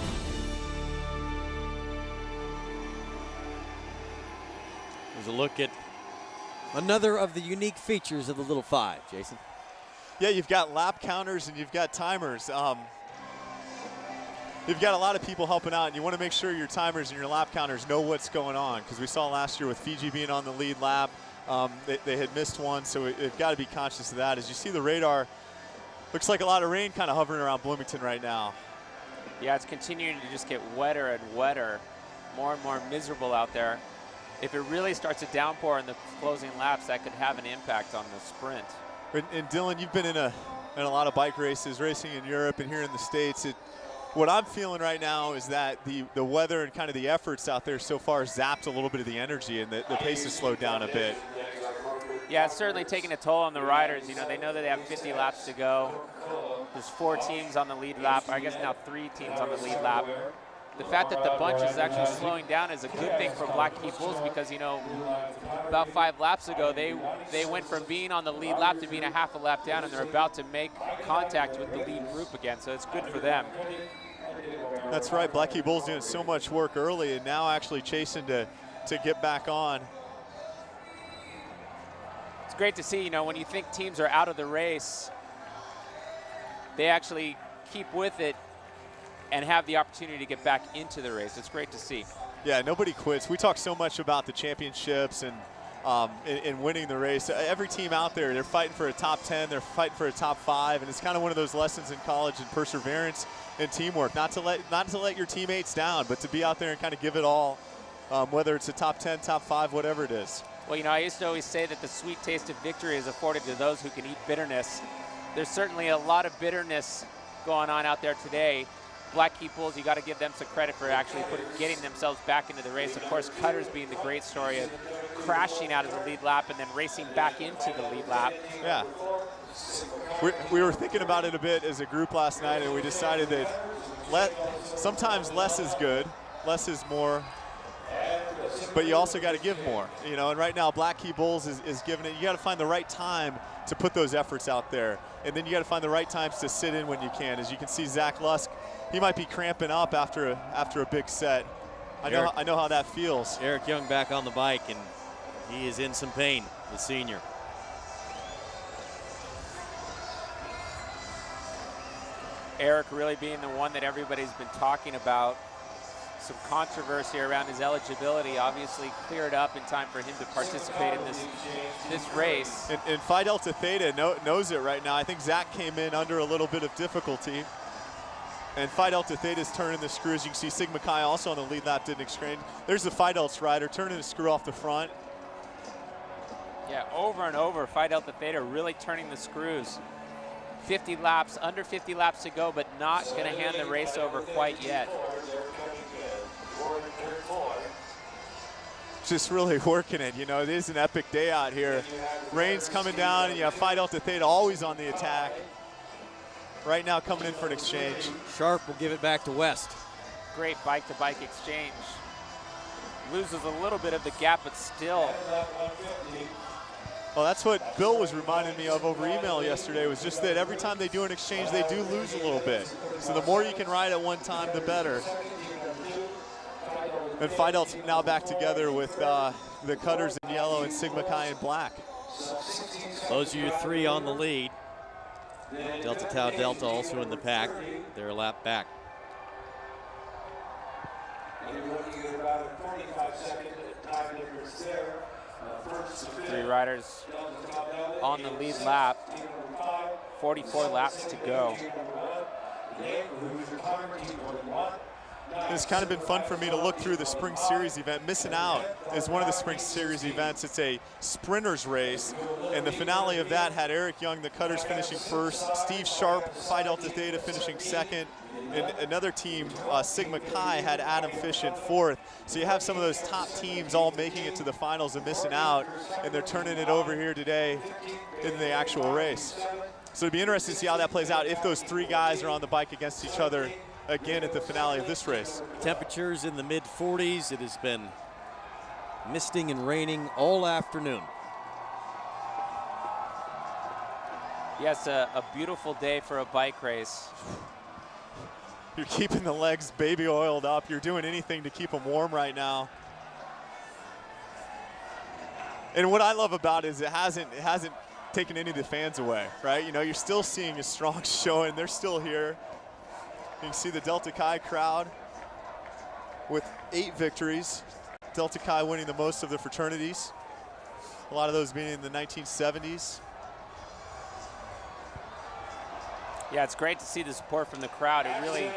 There's a look at another of the unique features of the Little Five, Jason. Yeah, you've got lap counters and you've got timers. You've got a lot of people helping out, and you want to make sure your timers and your lap counters know what's going on, because we saw last year with Fiji being on the lead lap, they had missed one, so they've got to be conscious of that. As you see the radar, looks like a lot of rain kind of hovering around Bloomington right now. Yeah, it's continuing to just get wetter and wetter, more and more miserable out there. If it really starts to downpour in the closing laps, that could have an impact on the sprint. And Dylan, you've been in a lot of bike races, racing in Europe and here in the States. What I'm feeling right now is that the weather and kind of the efforts out there so far zapped a little bit of the energy, and the pace has slowed down a bit. Yeah, it's certainly taking a toll on the riders. You know, they know that they have 50 laps to go. There's 4 teams on the lead lap. I guess now 3 teams on the lead lap. The fact that the bunch is actually slowing down is a good thing for Black Key Bulls, because, you know, about 5 laps ago, they went from being on the lead lap to being a half a lap down, and they're about to make contact with the lead group again, so it's good for them. That's right. Black Key Bulls doing so much work early, and now actually chasing to get back on. It's great to see, you know, when you think teams are out of the race, they actually keep with it and have the opportunity to get back into the race. It's great to see. Yeah, nobody quits. We talk so much about the championships and winning the race. Every team out there, they're fighting for a top 10, they're fighting for a top 5, and it's kind of one of those lessons in college and perseverance and teamwork. Not to let your teammates down, but to be out there and kind of give it all, whether it's a top 10, top 5, whatever it is. Well, you know, I used to always say that the sweet taste of victory is afforded to those who can eat bitterness. There's certainly a lot of bitterness going on out there today. Black Key Bulls, you got to give them some credit for actually getting themselves back into the race. Of course, Cutters being the great story of crashing out of the lead lap and then racing back into the lead lap. Yeah. We were thinking about it a bit as a group last night, and we decided that sometimes less is good, less is more, but you also got to give more, you know. And right now, Black Key Bulls is giving it. You got to find the right time to put those efforts out there, and then you got to find the right times to sit in when you can. As you can see, Zach Lusk, he might be cramping up after a big set. I know how that feels. Eric Young back on the bike, and he is in some pain, the senior. Eric really being the one that everybody's been talking about. Some controversy around his eligibility, obviously cleared up in time for him to participate in this race. And Phi Delta Theta knows it right now. I think Zach came in under a little bit of difficulty. And Phi Delta Theta's turning the screws. You can see Sigma Chi also on the lead lap didn't exchange. There's the Phi Delta rider turning the screw off the front. Yeah, over and over, Phi Delta Theta really turning the screws. 50 laps, under 50 laps to go, but not going to hand the race over quite yet. Just really working it, you know. It is an epic day out here. Rain's coming down, and you have Phi Delta Theta always on the attack. Right now coming in for an exchange. Sharp will give it back to West. Great bike-to-bike exchange. Loses a little bit of the gap, but still. Well, that's what Bill was reminding me of over email yesterday, was just that every time they do an exchange, they do lose a little bit. So the more you can ride at one time, the better. And Phi Delta's now back together with the Cutters in yellow and Sigma Chi in black. Those are your 3 on the lead. Delta Tau Delta also in the pack. They're a lap back. 3 riders on the lead lap. 44 laps to go. It's kind of been fun for me to look through the Spring Series event. Missing Out is one of the Spring Series events. It's a sprinters race, and the finale of that had Eric Young, the Cutters, finishing first, Steve Sharp, Phi Delta Theta, finishing second, and another team, Sigma Chi, had Adam Fish in fourth. So you have some of those top teams all making it to the finals and missing out, and they're turning it over here today in the actual race. So it'd be interesting to see how that plays out if those three guys are on the bike against each other again at the finale of this race. Temperatures in the mid-40s. It has been misting and raining all afternoon. Yes, a beautiful day for a bike race. You're keeping the legs baby oiled up. You're doing anything to keep them warm right now. And what I love about it is it hasn't taken any of the fans away, right? You know, you're still seeing a strong showing. They're still here. You can see the Delta Chi crowd with 8 victories. Delta Chi winning the most of the fraternities. A lot of those being in the 1970s. Yeah, it's great to see the support from the crowd. It really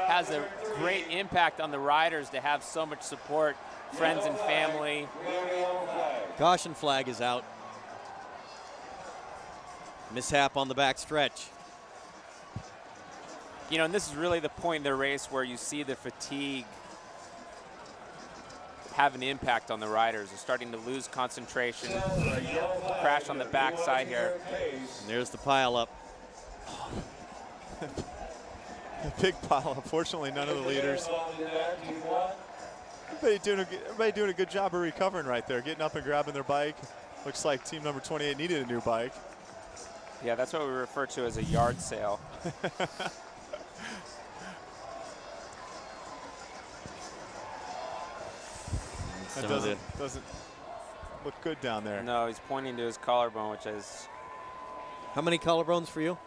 has a great impact on the riders to have so much support, friends and family. Caution flag is out. Mishap on the back stretch. You know, and this is really the point in the race where you see the fatigue have an impact on the riders. They're starting to lose concentration, crash on the backside here. And there's the pile up. A big pile up. Fortunately, none of the leaders. Everybody doing a good job of recovering right there, getting up and grabbing their bike. Looks like team number 28 needed a new bike. Yeah, that's what we refer to as a yard sale. That doesn't look good down there. No, he's pointing to his collarbone, which is... How many collarbones for you?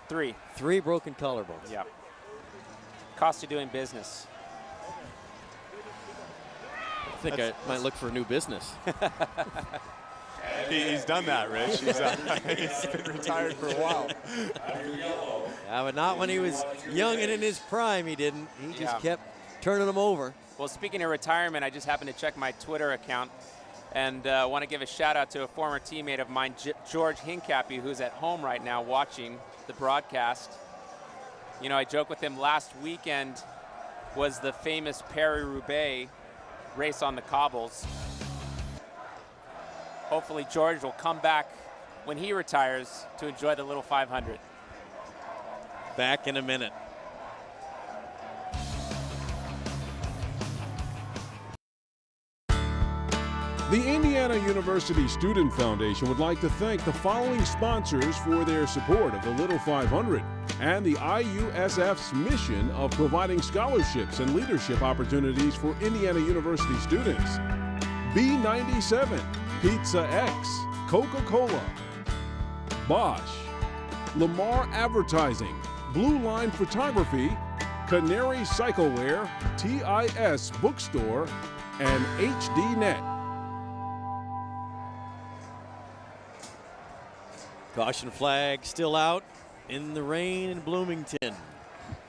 3. 3 broken collarbones. Yeah. Cost of doing business. I think I might look for a new business. He's done that, Rich. He's been retired for a while. Yeah, but not when he was young and in his prime, he didn't. He just kept turning them over. Well, speaking of retirement, I just happened to check my Twitter account and want to give a shout out to a former teammate of mine, George Hincapie, who's at home right now watching the broadcast. You know, I joked with him last weekend was the famous Paris-Roubaix race on the cobbles. Hopefully George will come back when he retires to enjoy the little 500. Back in a minute. The Indiana University Student Foundation would like to thank the following sponsors for their support of the Little 500 and the IUSF's mission of providing scholarships and leadership opportunities for Indiana University students. B97, Pizza X, Coca-Cola, Bosch, Lamar Advertising, Blue Line Photography, Canary Cycleware, TIS Bookstore, and HDNet. Caution flag still out in the rain in Bloomington.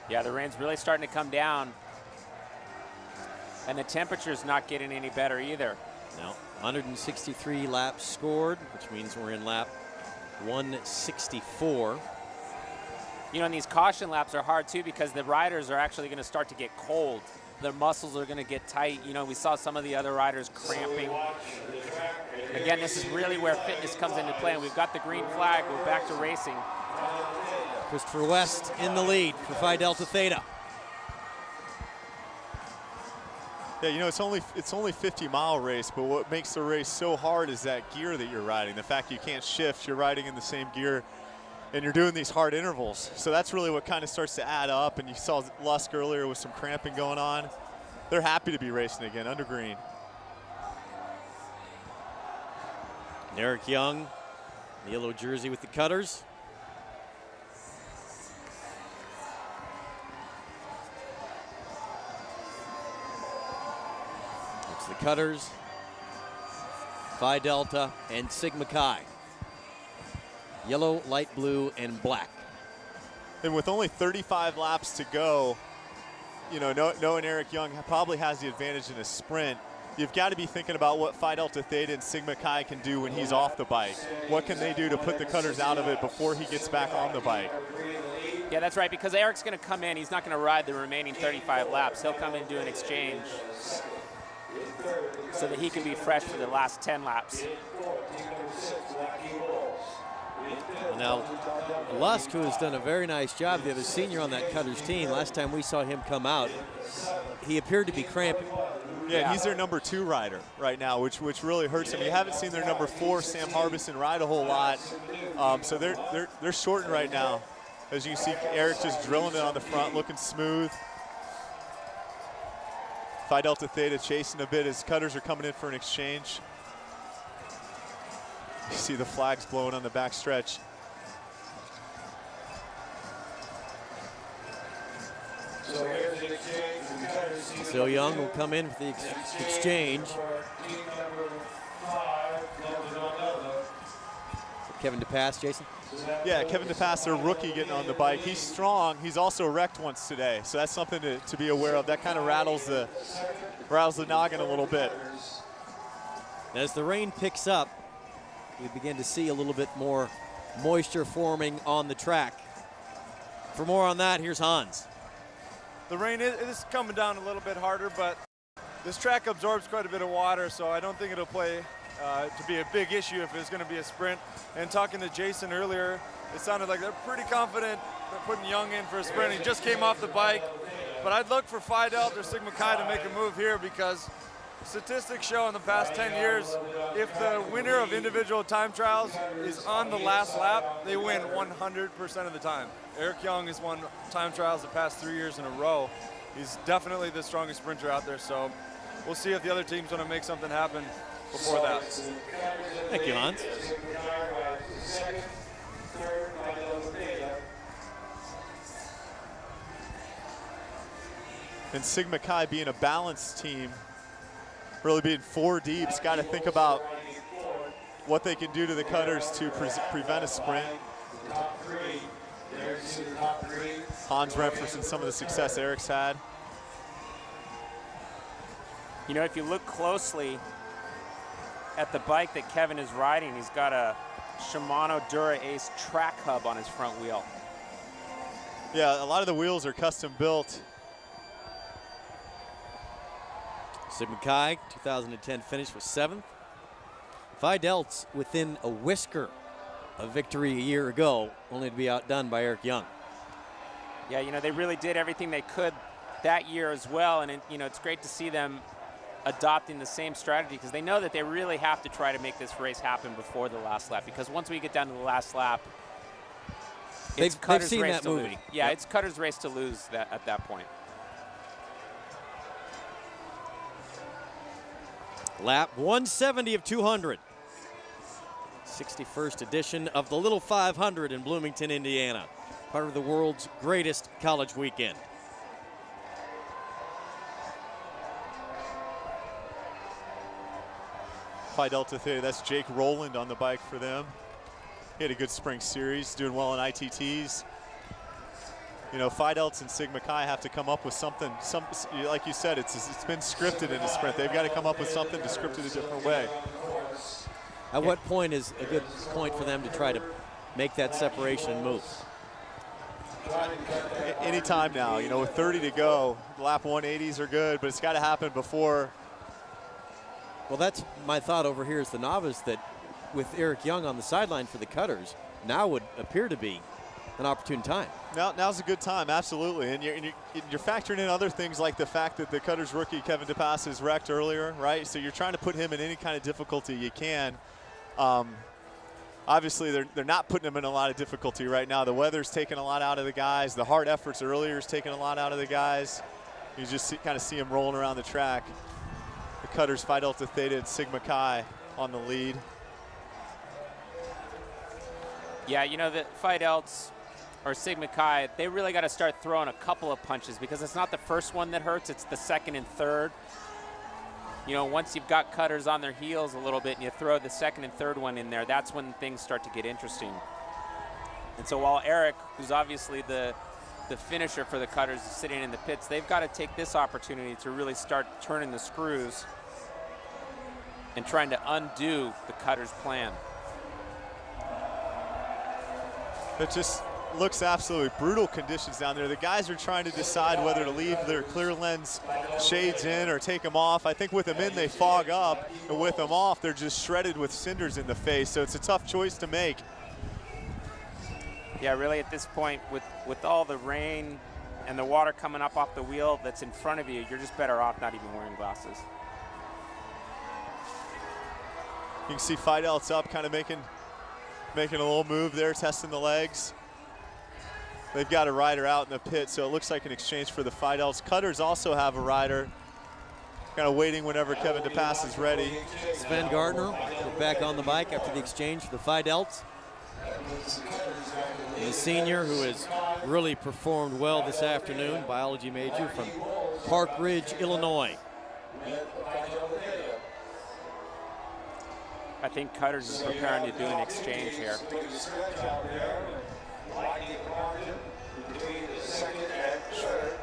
Yeah, the rain's really starting to come down. And the temperature's not getting any better either. No, 163 laps scored, which means we're in lap 164. You know, and these caution laps are hard too because the riders are actually going to start to get cold. Their muscles are going to get tight. You know, we saw some of the other riders cramping. Again, this is really where fitness comes into play, and we've got the green flag. We're back to racing. Christopher West in the lead for Phi Delta Theta. Yeah, you know, it's only 50-mile race, but what makes the race so hard is that gear that you're riding. The fact you can't shift, you're riding in the same gear, and you're doing these hard intervals. So that's really what kind of starts to add up, and you saw Lusk earlier with some cramping going on. They're happy to be racing again under green. Eric Young, the yellow jersey with the Cutters. It's the Cutters, Phi Delta, and Sigma Chi. Yellow, light blue, and black. And with only 35 laps to go, you know, knowing Eric Young probably has the advantage in a sprint, you've got to be thinking about what Phi Delta Theta and Sigma Chi can do when he's off the bike. What can they do to put the Cutters out of it before he gets back on the bike? Yeah, that's right, because Eric's going to come in. He's not going to ride the remaining 35 laps. He'll come in and do an exchange so that he can be fresh for the last 10 laps. Now, Lusk, who has done a very nice job, the other senior on that Cutters team, last time we saw him come out, he appeared to be cramping. Yeah, he's their number 2 rider right now, which really hurts him. You haven't seen their number 4, Sam Harbison, ride a whole lot. So they're shortened right now. As you can see, Eric just drilling it on the front, looking smooth. Phi Delta Theta chasing a bit as Cutters are coming in for an exchange. You see the flags blowing on the back stretch. So Young will come in for the exchange. Kevin DePass, Jason? Yeah, Kevin DePass, their rookie, getting on the bike. He's strong. He's also wrecked once today, so that's something to be aware of. That kind of rattles the noggin a little bit. As the rain picks up, we begin to see a little bit more moisture forming on the track. For more on that, here's Hans. The rain is coming down a little bit harder, but this track absorbs quite a bit of water, so I don't think it'll play to be a big issue if it's going to be a sprint. And talking to Jason earlier, it sounded like they're pretty confident they're putting Young in for a sprint. He just came off the bike, but I'd look for Phi Delta or Sigma Chi to make a move here, because statistics show in the past 10 years, if the winner of individual time trials is on the last lap, they win 100% of the time. Eric Young has won time trials the past 3 years in a row. He's definitely the strongest sprinter out there, so we'll see if the other team's going to make something happen before that. Thank you, Hans. And Sigma Chi being a balanced team, really being 4 deep's got to think about what they can do to the Cutters to prevent a sprint. Hans referencing some of the success Eric's had. You know, if you look closely at the bike that Kevin is riding, he's got a Shimano Dura Ace track hub on his front wheel. Yeah, a lot of the wheels are custom built. Sigma Chi, 2010 finish was 7th. Phi Delt's within a whisker of victory a year ago, only to be outdone by Eric Young. Yeah, you know, they really did everything they could that year as well, and you know, it's great to see them adopting the same strategy, because they know that they really have to try to make this race happen before the last lap, because once we get down to the last lap, it's Cutter's seen race that to movie. lose. Yeah, Yep. It's Cutter's race to lose at that point. Lap 170 of 200. 61st edition of the Little 500 in Bloomington, Indiana. Part of the world's greatest college weekend. Phi Delta Theta, that's Jake Rowland on the bike for them. He had a good spring series, doing well in ITTs. You know, Phi Delta and Sigma Chi have to come up with something. Like you said, it's been scripted in the sprint. They've got to come up with something to script it a different way. At what point is a good point for them to try to make that separation and move? Anytime now, you know, with 30 to go, lap 180s are good, but it's got to happen before. Well, that's my thought over here as the novice, that with Eric Young on the sideline for the Cutters, now would appear to be an opportune time. Now's a good time, absolutely. And you're factoring in other things like the fact that the Cutters rookie, Kevin DePass, is wrecked earlier, right? So you're trying to put him in any kind of difficulty you can. Obviously, they're not putting him in a lot of difficulty right now. The weather's taking a lot out of the guys. The hard efforts earlier is taking a lot out of the guys. You just kind of see him rolling around the track. The Cutters, Phi Delta Theta and Sigma Chi on the lead. Yeah, you know, the Phi Delts or Sigma Chi, they really got to start throwing a couple of punches, because it's not the first one that hurts, it's the second and third. You know, once you've got Cutters on their heels a little bit and you throw the second and third one in there, that's when things start to get interesting. And so while Eric, who's obviously the the finisher for the Cutters is sitting in the pits. They've got to take this opportunity to really start turning the screws and trying to undo the Cutters' plan. It just looks absolutely brutal conditions down there. The guys are trying to decide whether to leave their clear lens shades in or take them off. I think with them in, they fog up, and with them off, they're just shredded with cinders in the face. So it's a tough choice to make. Yeah, really at this point, with all the rain and the water coming up off the wheel that's in front of you, you're just better off not even wearing glasses. You can see Feidelt's up, kind of making a little move there, testing the legs. They've got a rider out in the pit, so it looks like an exchange for the Feidelts. Cutters also have a rider, kind of waiting whenever Kevin DePass is ready. Sven Gardner back on the bike after the exchange for the Feidelts. The senior who has really performed well this afternoon, biology major from Park Ridge, Illinois. I think Cutters is preparing to do an exchange here.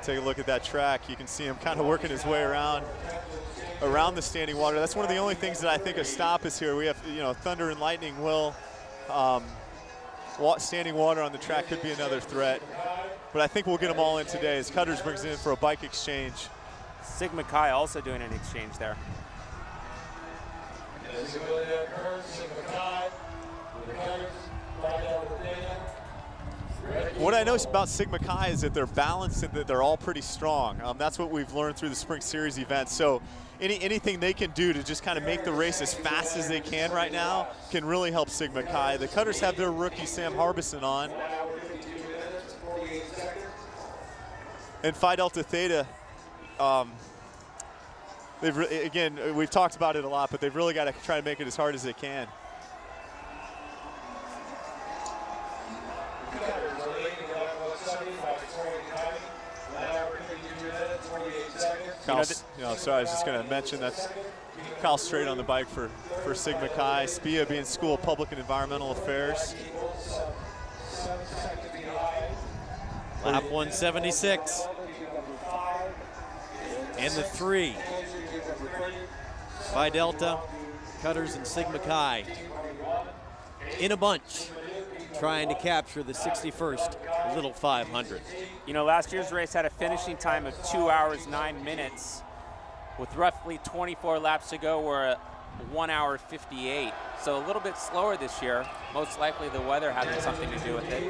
Take a look at that track. You can see him kind of working his way around the standing water. That's one of the only things that I think a stop is here. We have, thunder and lightning will. Standing water on the track could be another threat. But I think we'll get them all in today as Cutters brings it in for a bike exchange. Sigma Chi also doing an exchange there. What I know about Sigma Chi is that they're balanced and that they're all pretty strong. That's what we've learned through the Spring Series events. So anything they can do to just kind of make the race as fast as they can right now can really help Sigma Chi. The Cutters have their rookie Sam Harbison on. And Phi Delta Theta, we've talked about it a lot, but they've really got to try to make it as hard as they can. Sorry, I was just going to mention that Kyle Straight on the bike for Sigma Chi. Spia being School of Public and Environmental Affairs. Lap 176. And the 3. Phi Delta, Cutters, and Sigma Chi in a bunch, trying to capture the 61st Little 500. Last year's race had a finishing time of 2 hours, 9 minutes. With roughly 24 laps to go, we're at 1 hour 58. So a little bit slower this year. Most likely the weather having something to do with it.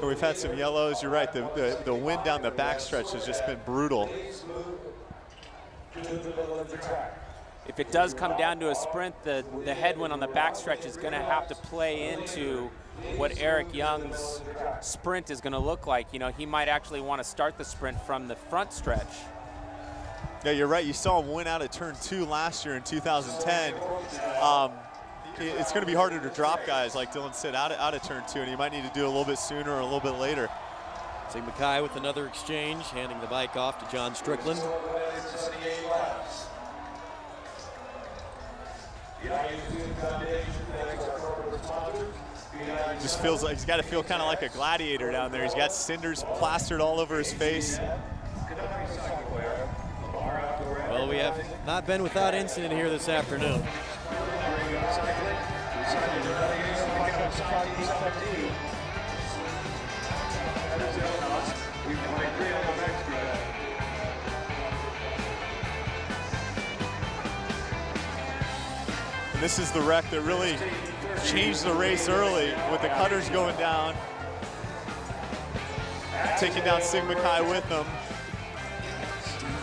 We've had some yellows. You're right. The wind down the backstretch has just been brutal. If it does come down to a sprint, the headwind on the backstretch is going to have to play into what Eric Young's sprint is going to look like. He might actually want to start the sprint from the front stretch. Yeah, you're right. You saw him win out of turn 2 last year in 2010. It's going to be harder to drop guys, like Dylan said, out of turn 2, and you might need to do it a little bit sooner or a little bit later. Sigma Chi with another exchange, handing the bike off to John Strickland. Just feels like he's got to feel kind of like a gladiator down there. He's got cinders plastered all over his face. Well, we have not been without incident here this afternoon. And this is the wreck that really changed the race early, with the Cutters going down, taking down Sigma Chi with them.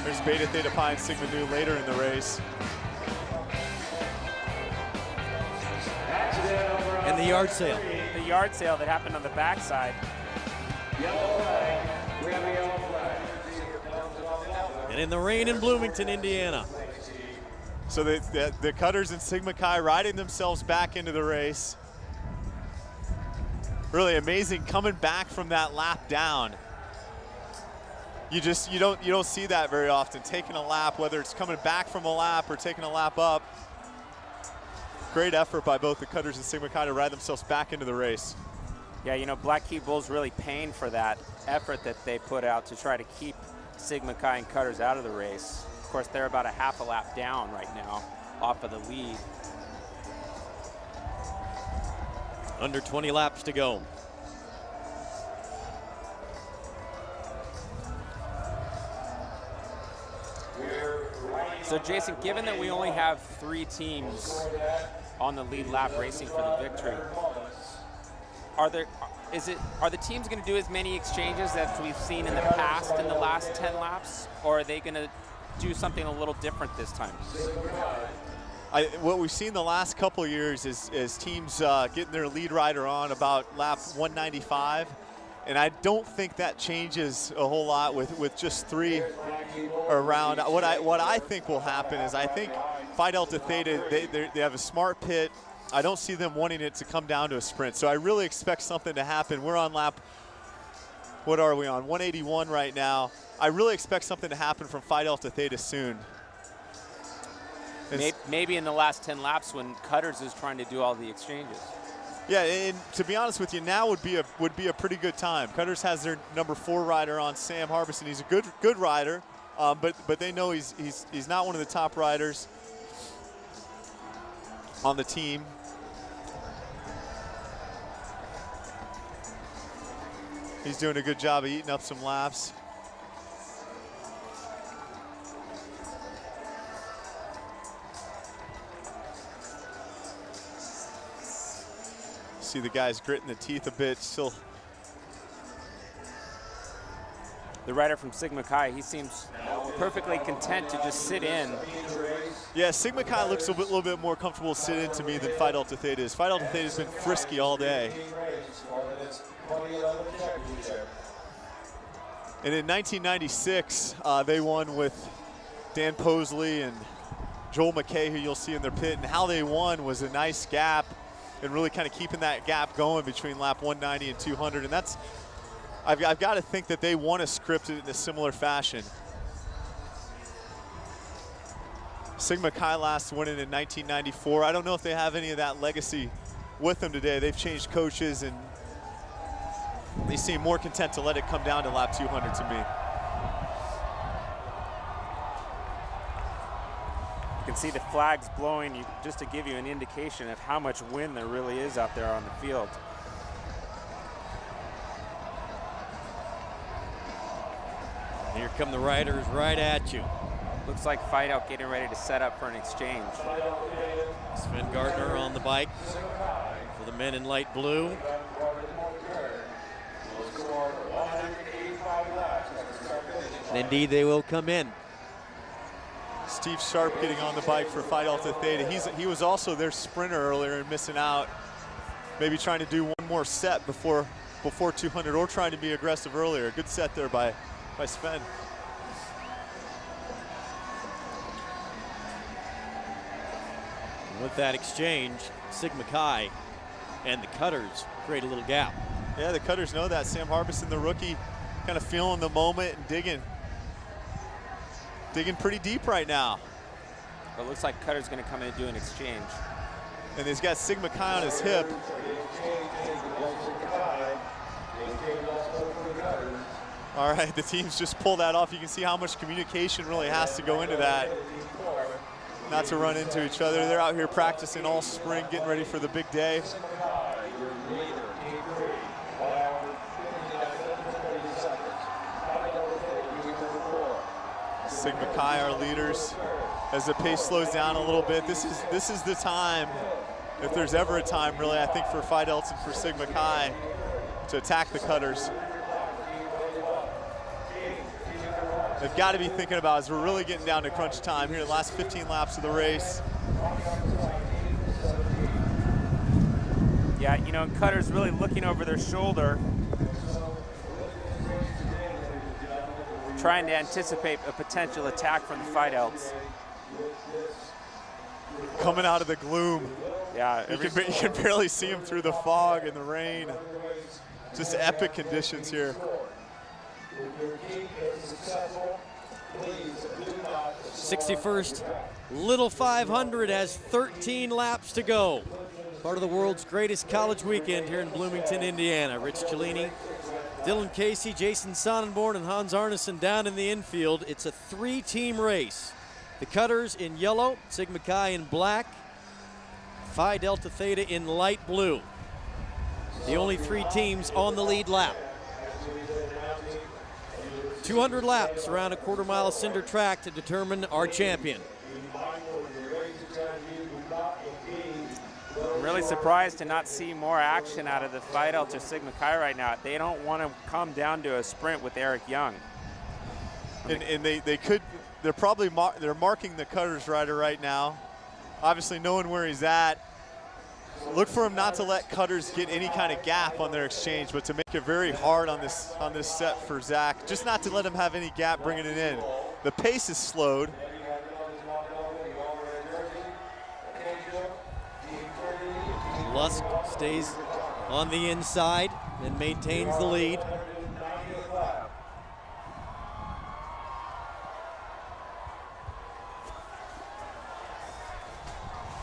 There's Beta Theta Pi and Sigma Nu later in the race. And the yard sale. The yard sale that happened on the backside. And in the rain in Bloomington, Indiana. So the Cutters and Sigma Chi riding themselves back into the race. Really amazing coming back from that lap down. You don't see that very often, taking a lap, whether it's coming back from a lap or taking a lap up. Great effort by both the Cutters and Sigma Chi to ride themselves back into the race. Yeah, you know, Black Key Bulls really paying for that effort that they put out to try to keep Sigma Chi and Cutters out of the race. Of course, they're about a half a lap down right now off of the lead. Under 20 laps to go. So Jason, given that we only have 3 teams on the lead lap racing for the victory, are the teams going to do as many exchanges as we've seen in the past in the last 10 laps, or are they going to do something a little different this time? What we've seen the last couple of years is teams getting their lead rider on about lap 195, and I don't think that changes a whole lot with just 3 around. What I think will happen is I think Phi Delta Theta, they have a smart pit. I don't see them wanting it to come down to a sprint, so I really expect something to happen. We're on lap, what are we on, 181 right now. I really expect something to happen from Phi Delta Theta soon. Maybe in the last 10 laps when Cutters is trying to do all the exchanges. Yeah, and to be honest with you, now would be a pretty good time. Cutters has their number 4 rider on, Sam Harbison. He's a good rider, but they know he's not one of the top riders on the team. He's doing a good job of eating up some laps. See the guys gritting the teeth a bit still. The rider from Sigma Chi, he seems perfectly content to just sit in. Yeah, Sigma Chi looks a little bit more comfortable sitting to me than Phi Delta Theta is. Phi Delta Theta has been frisky all day. And in 1996, they won with Dan Posley and Joel McKay, who you'll see in their pit. And how they won was a nice gap and really kind of keeping that gap going between lap 190 and 200. And that's, I've got to think that they want to script it in a similar fashion. Sigma Chi last winning in 1994. I don't know if they have any of that legacy with them today. They've changed coaches and they seem more content to let it come down to lap 200 to me. You can see the flags blowing just to give you an indication of how much wind there really is out there on the field. Here come the riders right at you. Looks like Phi Delta getting ready to set up for an exchange. Sven Gardner on the bike for the men in light blue. And indeed, they will come in. Steve Sharp getting on the bike for Phi Delta Theta. He was also their sprinter earlier and missing out. Maybe trying to do one more set before 200 or trying to be aggressive earlier. Good set there by Sven. And with that exchange, Sigma Chi and the Cutters create a little gap. Yeah, the Cutters know that. Sam Harbison, the rookie, kind of feeling the moment and digging pretty deep right now. But it looks like Cutter's going to come in and do an exchange. And he's got Sigma Chi on his hip. All right, the teams just pull that off. You can see how much communication really has to go into that. Not to run into each other. They're out here practicing all spring, getting ready for the big day. Sigma Chi, our leaders, as the pace slows down a little bit. This is the time, if there's ever a time, really, I think, for Phi Delta and for Sigma Chi to attack the Cutters. They've got to be thinking about, as we're really getting down to crunch time here, the last 15 laps of the race. Yeah, you know, Cutter's really looking over their shoulder, trying to anticipate a potential attack from the Phi Deltas. Coming out of the gloom. Yeah, you can barely see them through the fog and the rain. Just epic conditions here. 61st Little 500 has 13 laps to go. part of the world's greatest college weekend here in Bloomington, Indiana. Rich Cellini, Dylan Casey, Jason Sonnenborn, and Hans Arneson down in the infield. It's a 3-team race. The Cutters in yellow, Sigma Chi in black, Phi Delta Theta in light blue. The only 3 teams on the lead lap. 200 laps around a quarter-mile cinder track to determine our champion. I'm really surprised to not see more action out of the Phi Delta Sigma Chi right now. They don't want to come down to a sprint with Eric Young. And they could, they're probably they're marking the Cutters rider right now, obviously knowing where he's at. Look for him not to let Cutters get any kind of gap on their exchange, but to make it very hard on this set for Zach, just not to let him have any gap bringing it in. The pace is slowed. Lusk stays on the inside and maintains the lead.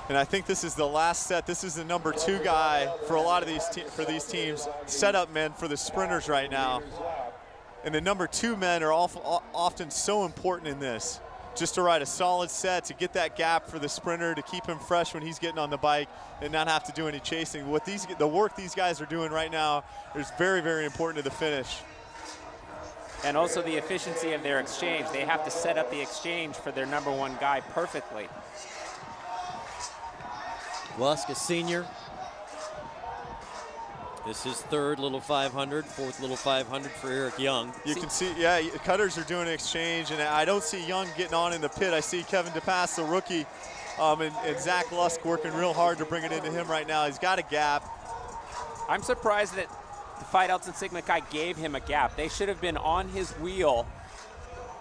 And I think this is the last set. This is the number 2 guy for a lot of these teams, setup men for the sprinters right now. And the number 2 men are often so important in this, just to ride a solid set, to get that gap for the sprinter, to keep him fresh when he's getting on the bike and not have to do any chasing. The work these guys are doing right now is very, very important to the finish. And also the efficiency of their exchange. They have to set up the exchange for their number 1 guy perfectly. Lusk, a senior. This is 3rd Little 500, 4th Little 500 for Eric Young. You can see, yeah, Cutters are doing an exchange, and I don't see Young getting on in the pit. I see Kevin DePass, the rookie, and Zach Lusk working real hard to bring it into him right now. He's got a gap. I'm surprised that the Phi Delta Sigma Chi gave him a gap. They should have been on his wheel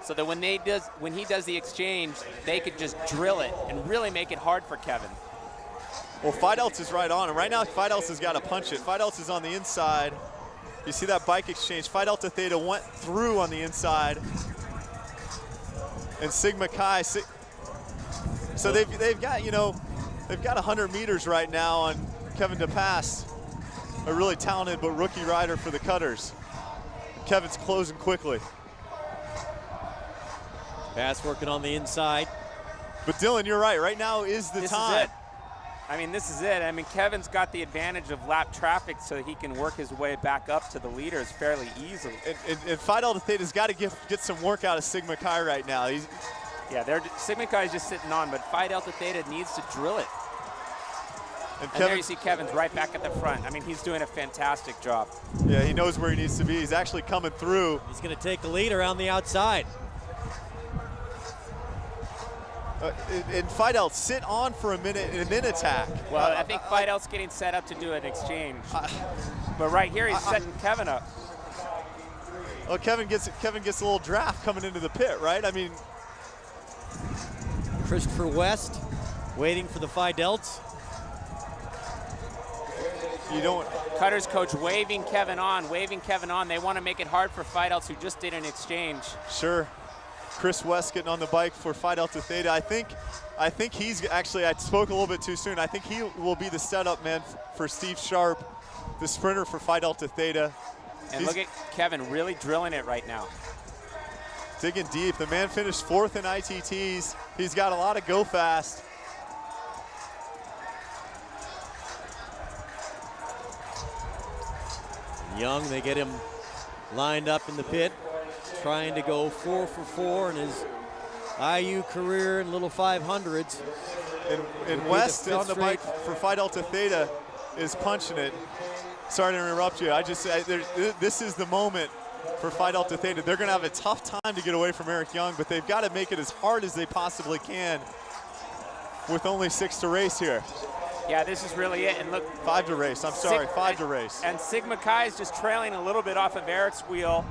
so that when he does the exchange, they could just drill it and really make it hard for Kevin. Well, Phi Delta's right on him. Right now, Phi Delta's got to punch it. Phi Delta's on the inside. You see that bike exchange. Phi Delta Theta went through on the inside. And Sigma Chi, so they've got, they've got 100 meters right now on Kevin DePass, a really talented but rookie rider for the Cutters. Kevin's closing quickly. Pass working on the inside. But Dylan, you're right. Right now is the time. Is it. I mean, this is it. I mean, Kevin's got the advantage of lap traffic, so he can work his way back up to the leaders fairly easily. And Phi Delta Theta's got to get some work out of Sigma Chi right now. Sigma Chi is just sitting on, but Phi Delta Theta needs to drill it. And there you see Kevin's right back at the front. I mean, he's doing a fantastic job. Yeah, he knows where he needs to be. He's actually coming through. He's going to take the lead around the outside. And Phi Delta sit on for a minute and then attack. Well, I think Phi Delta's getting set up to do an exchange. But right here, he's setting Kevin up. Well, Kevin gets a little draft coming into the pit, right? I mean, Christopher West waiting for the Phi Delts. Cutters coach waving Kevin on. They want to make it hard for Phi Delts, who just did an exchange. Sure. Chris West getting on the bike for Phi Delta Theta. I think he's actually, I spoke a little bit too soon. I think he will be the setup man for Steve Sharp, the sprinter for Phi Delta Theta. And look at Kevin really drilling it right now. Digging deep. The man finished 4th in ITTs. He's got a lot of go fast. Young, they get him lined up in the pit, trying to go 4 for 4 in his IU career in Little 500s. And West on the bike for Phi Delta Theta is punching it. Sorry to interrupt you. This is the moment for Phi Delta Theta. They're going to have a tough time to get away from Eric Young, but they've got to make it as hard as they possibly can with only 6 to race here. Yeah, this is really it. And look, 5 to race. I'm sorry, 5 to race. And Sigma Chi is just trailing a little bit off of Eric's wheel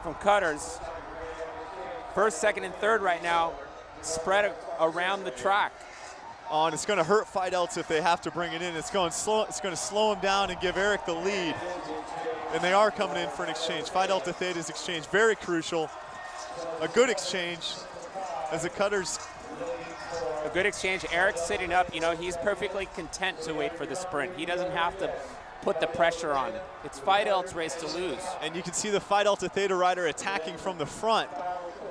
from Cutters. 1st, 2nd, and 3rd right now, spread around the track. Oh, and it's going to hurt Phi Delta if they have to bring it in. It's going to slow him down and give Eric the lead. And they are coming in for an exchange. Phi Delta Theta's exchange, very crucial. A good exchange as the Cutters A good exchange. Eric's sitting up. You know, he's perfectly content to wait for the sprint. He doesn't have to put the pressure on. It's Phi Delta's race to lose. And you can see the Phi Delta Theta rider attacking from the front,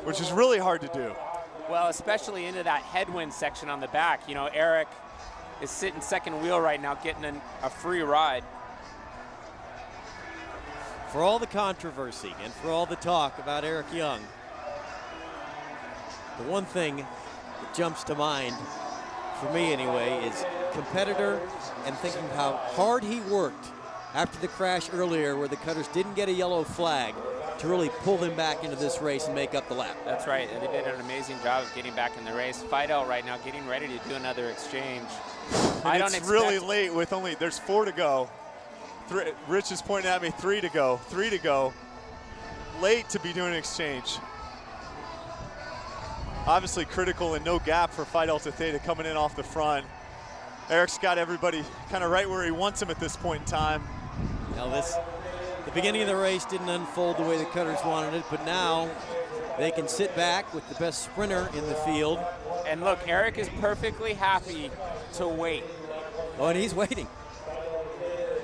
which is really hard to do. Well, especially into that headwind section on the back. You know, Eric is sitting second wheel right now, getting a free ride. For all the controversy and for all the talk about Eric Young, the one thing that jumps to mind, for me anyway, is competitor and thinking how hard he worked after the crash earlier where the Cutters didn't get a yellow flag to really pull them back into this race and make up the lap. That's right, and they did an amazing job of getting back in the race. Fidel right now getting ready to do another exchange. And it's really late with there's 4 to go. Rich is pointing at me, 3 to go, 3 to go. Late to be doing an exchange. Obviously critical and no gap for Phi Delta Theta coming in off the front. Eric's got everybody kind of right where he wants him at this point in time. Now the beginning of the race didn't unfold the way the Cutters wanted it, but now they can sit back with the best sprinter in the field. And look, Eric is perfectly happy to wait. Oh, and he's waiting.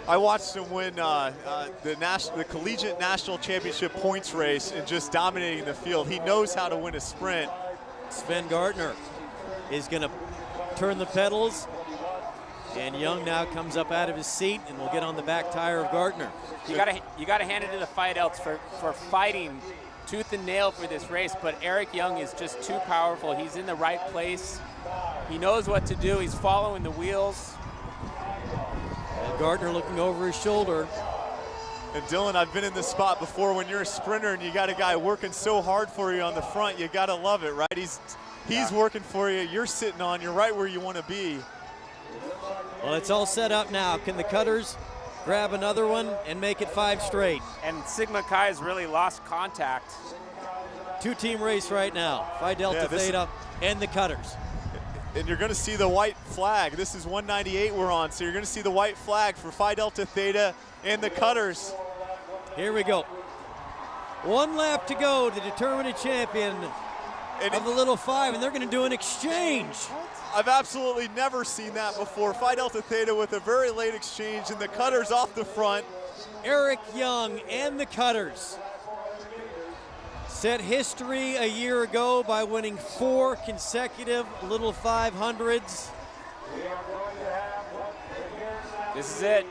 I watched him win the Collegiate National Championship points race and just dominating the field. He knows how to win a sprint. Sven Gardner is going to turn the pedals, and Young now comes up out of his seat and will get on the back tire of Gardner. You gotta hand it to the Phi Delts for fighting tooth and nail for this race, but Eric Young is just too powerful. He's in the right place. He knows what to do. He's following the wheels. And Gardner looking over his shoulder. And Dylan, I've been in this spot before. When you're a sprinter and you got a guy working so hard for you on the front, you gotta love it, right? He's working for you. You're sitting on. You're right where you want to be. Well, it's all set up now. Can the Cutters grab another one and make it 5 straight? And Sigma Chi has really lost contact. 2-team race right now. Phi Delta Theta and the Cutters. And you're going to see the white flag. This is 198 we're on, so you're going to see the white flag for Phi Delta Theta and the Cutters. Here we go. 1 lap to go to determine a champion of the Little 5, and they're going to do an exchange. I've absolutely never seen that before. Phi Delta Theta with a very late exchange, and the Cutters off the front. Eric Young and the Cutters set history a year ago by winning 4 consecutive Little 500s. This is it.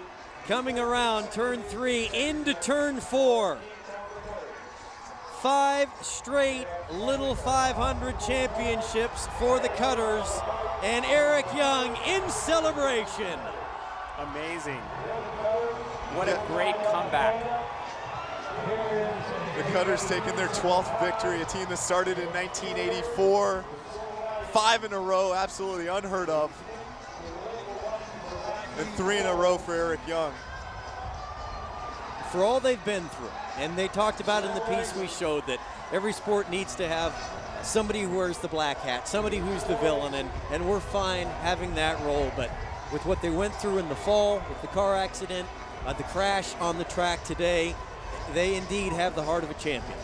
Coming around turn 3 into turn 4. 5 straight Little 500 championships for the Cutters, and Eric Young in celebration. Amazing. What a great comeback. The Cutters taking their 12th victory, a team that started in 1984. 5 in a row, absolutely unheard of. And 3 in a row for Eric Young. For all they've been through, and they talked about in the piece we showed that every sport needs to have somebody who wears the black hat, somebody who's the villain, and we're fine having that role, but with what they went through in the fall, with the car accident, the crash on the track today, they indeed have the heart of a champion.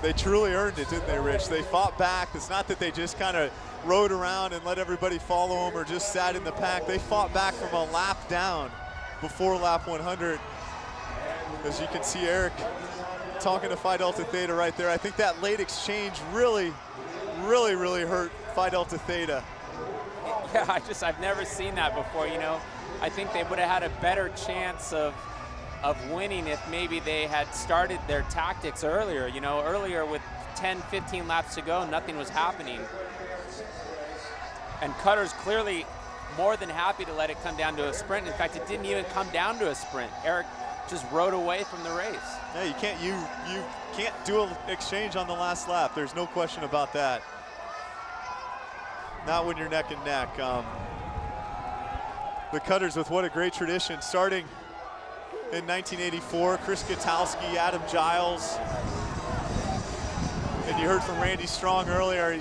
They truly earned it, didn't they, Rich? They fought back. It's not that they just kind of rode around and let everybody follow them or just sat in the pack. They fought back from a lap down before lap 100. As you can see Eric talking to Phi Delta Theta right there. I think that late exchange really hurt Phi Delta Theta. Yeah, I've never seen that before, you know. I think they would have had a better chance of winning if maybe they had started their tactics earlier. You know, earlier with 10, 15 laps to go, nothing was happening. And Cutters clearly more than happy to let it come down to a sprint. In fact, it didn't even come down to a sprint. Eric just rode away from the race. Yeah, you can't do an exchange on the last lap. There's no question about that. Not when you're neck and neck. The Cutters with what a great tradition, starting in 1984. Chris Kotowski, Adam Giles, and you heard from Randy Strong earlier.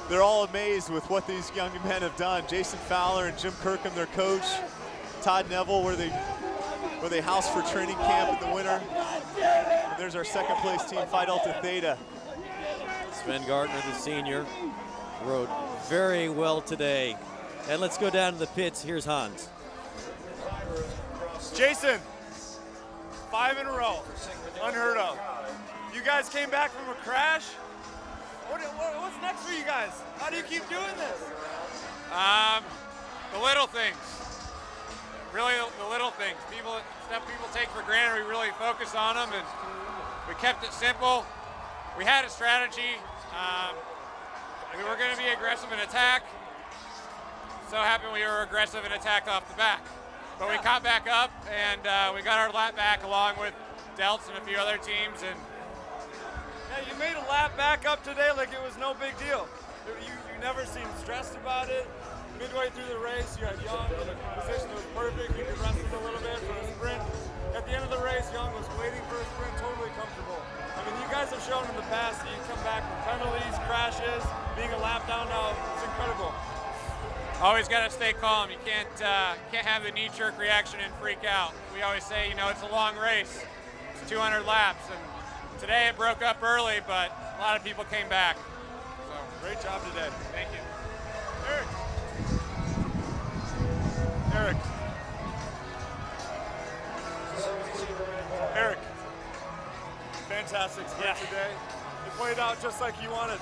They're all amazed with what these young men have done. Jason Fowler and Jim Kirkham, their coach. Todd Neville, where they house for training camp in the winter. And there's our second place team, Phi Delta Theta. Sven Gardner, the senior, rode very well today. And let's go down to the pits. Here's Hans. Jason, 5 in a row, unheard of. You guys came back from a crash. What's next for you guys? How do you keep doing this? The little things. Really, the little things. Stuff people take for granted, we really focus on them, and we kept it simple. We had a strategy. We were going to be aggressive in attack. So happened we were aggressive in attack off the back. But we caught back up, and we got our lap back along with Delts and a few other teams. And yeah, you made a lap back up today like it was no big deal. You never seemed stressed about it. Midway through the race, you had Young in a position that was perfect. You could rest him a little bit for a sprint. At the end of the race, Young was waiting for a sprint, totally comfortable. I mean, you guys have shown in the past that you come back from penalties, crashes, being a lap down now. It's incredible. Always got to stay calm. You can't have the knee-jerk reaction and freak out. We always say, it's a long race. It's 200 laps, and today it broke up early, but a lot of people came back. So great job today. Thank you. Eric, fantastic sprint today. You played out just like you wanted.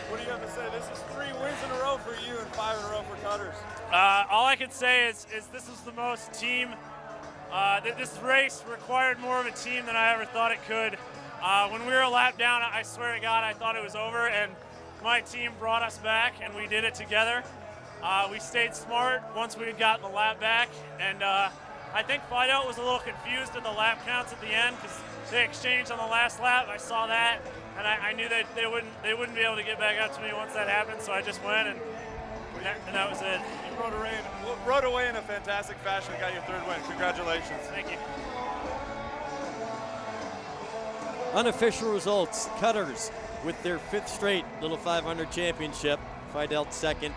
What do you have to say? This is 3 wins in a row for you and 5 in a row for Cutters. All I can say is this was the most team. This race required more of a team than I ever thought it could. When we were a lap down, I swear to God, I thought it was over, and my team brought us back, and we did it together. We stayed smart once we had gotten the lap back, and I think Fidel was a little confused at the lap counts at the end because they exchanged on the last lap. I saw that, and I knew that they wouldn't be able to get back up to me once that happened, so I just went, and that was it. You rode away in a fantastic fashion and got your 3rd win. Congratulations. Thank you. Unofficial results, Cutters with their 5th straight Little 500 championship. Fidel 2nd,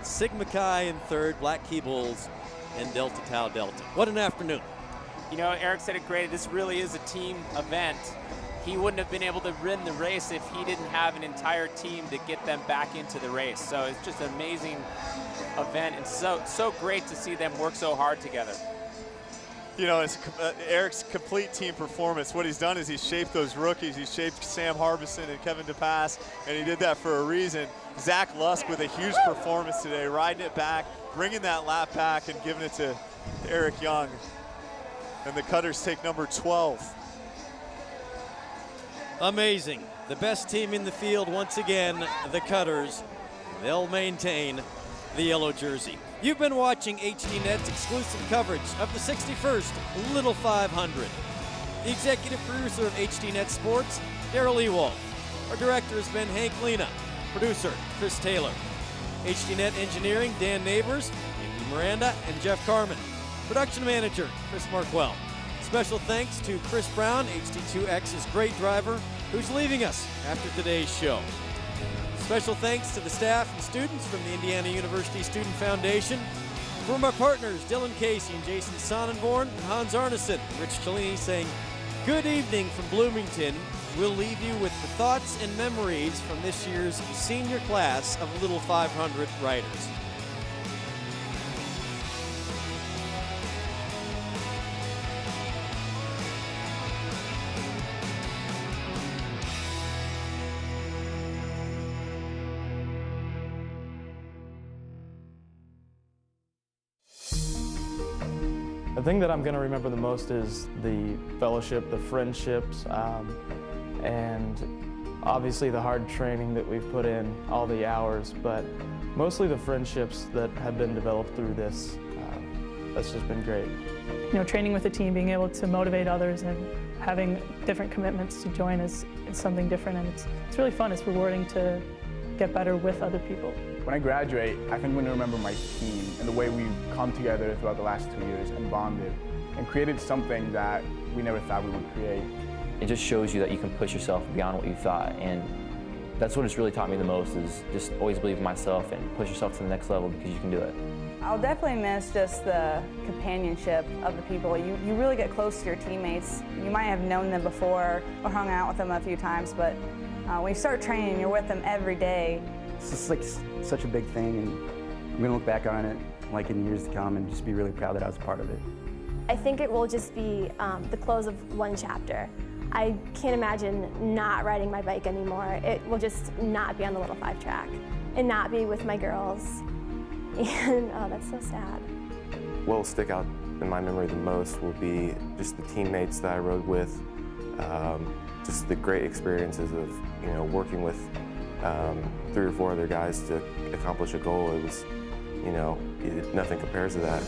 Sigma Chi in 3rd, Black Key Bulls, and Delta Tau Delta. What an afternoon. Eric said it great. This really is a team event. He wouldn't have been able to win the race if he didn't have an entire team to get them back into the race. So it's just an amazing event, and so great to see them work so hard together. It's Eric's complete team performance. What he's done is he's shaped those rookies. He's shaped Sam Harbison and Kevin DePass, and he did that for a reason. Zach Lusk with a huge performance today, riding it back, bringing that lap back, and giving it to Eric Young. And the Cutters take number 12. Amazing. The best team in the field once again, the Cutters. They'll maintain the yellow jersey. You've been watching HDNet's exclusive coverage of the 61st Little 500. The executive producer of HDNet Sports, Daryl Ewald. Our director has been Hank Lena. Producer, Chris Taylor. HDNet Engineering, Dan Neighbors, Andy Miranda, and Jeff Carmen. Production manager, Chris Markwell. Special thanks to Chris Brown, HD2X's great driver, who's leaving us after today's show. Special thanks to the staff and students from the Indiana University Student Foundation. From our partners, Dylan Casey and Jason Sonnenborn, and Hans Arneson, Rich Cellini saying, good evening from Bloomington. We'll leave you with the thoughts and memories from this year's senior class of Little 500 riders. The thing that I'm going to remember the most is the fellowship, the friendships, and obviously the hard training that we've put in, all the hours, but mostly the friendships that have been developed through this. That's just been great. Training with a team, being able to motivate others and having different commitments to join is something different, and it's really fun. It's rewarding to get better with other people. When I graduate, I think I'm going to remember my team and the way we've come together throughout the last 2 years and bonded and created something that we never thought we would create. It just shows you that you can push yourself beyond what you thought, and that's what it's really taught me the most, is just always believe in myself and push yourself to the next level because you can do it. I'll definitely miss just the companionship of the people. You really get close to your teammates. You might have known them before or hung out with them a few times, but when you start training, you're with them every day. It's just like such a big thing, and I'm gonna look back on it like in years to come and just be really proud that I was a part of it. I think it will just be the close of one chapter. I can't imagine not riding my bike anymore. It will just not be on the Little 5 track and not be with my girls. And oh, that's so sad. What will stick out in my memory the most will be just the teammates that I rode with, just the great experiences of working with 3 or 4 other guys to accomplish a goal. It was, nothing compares to that.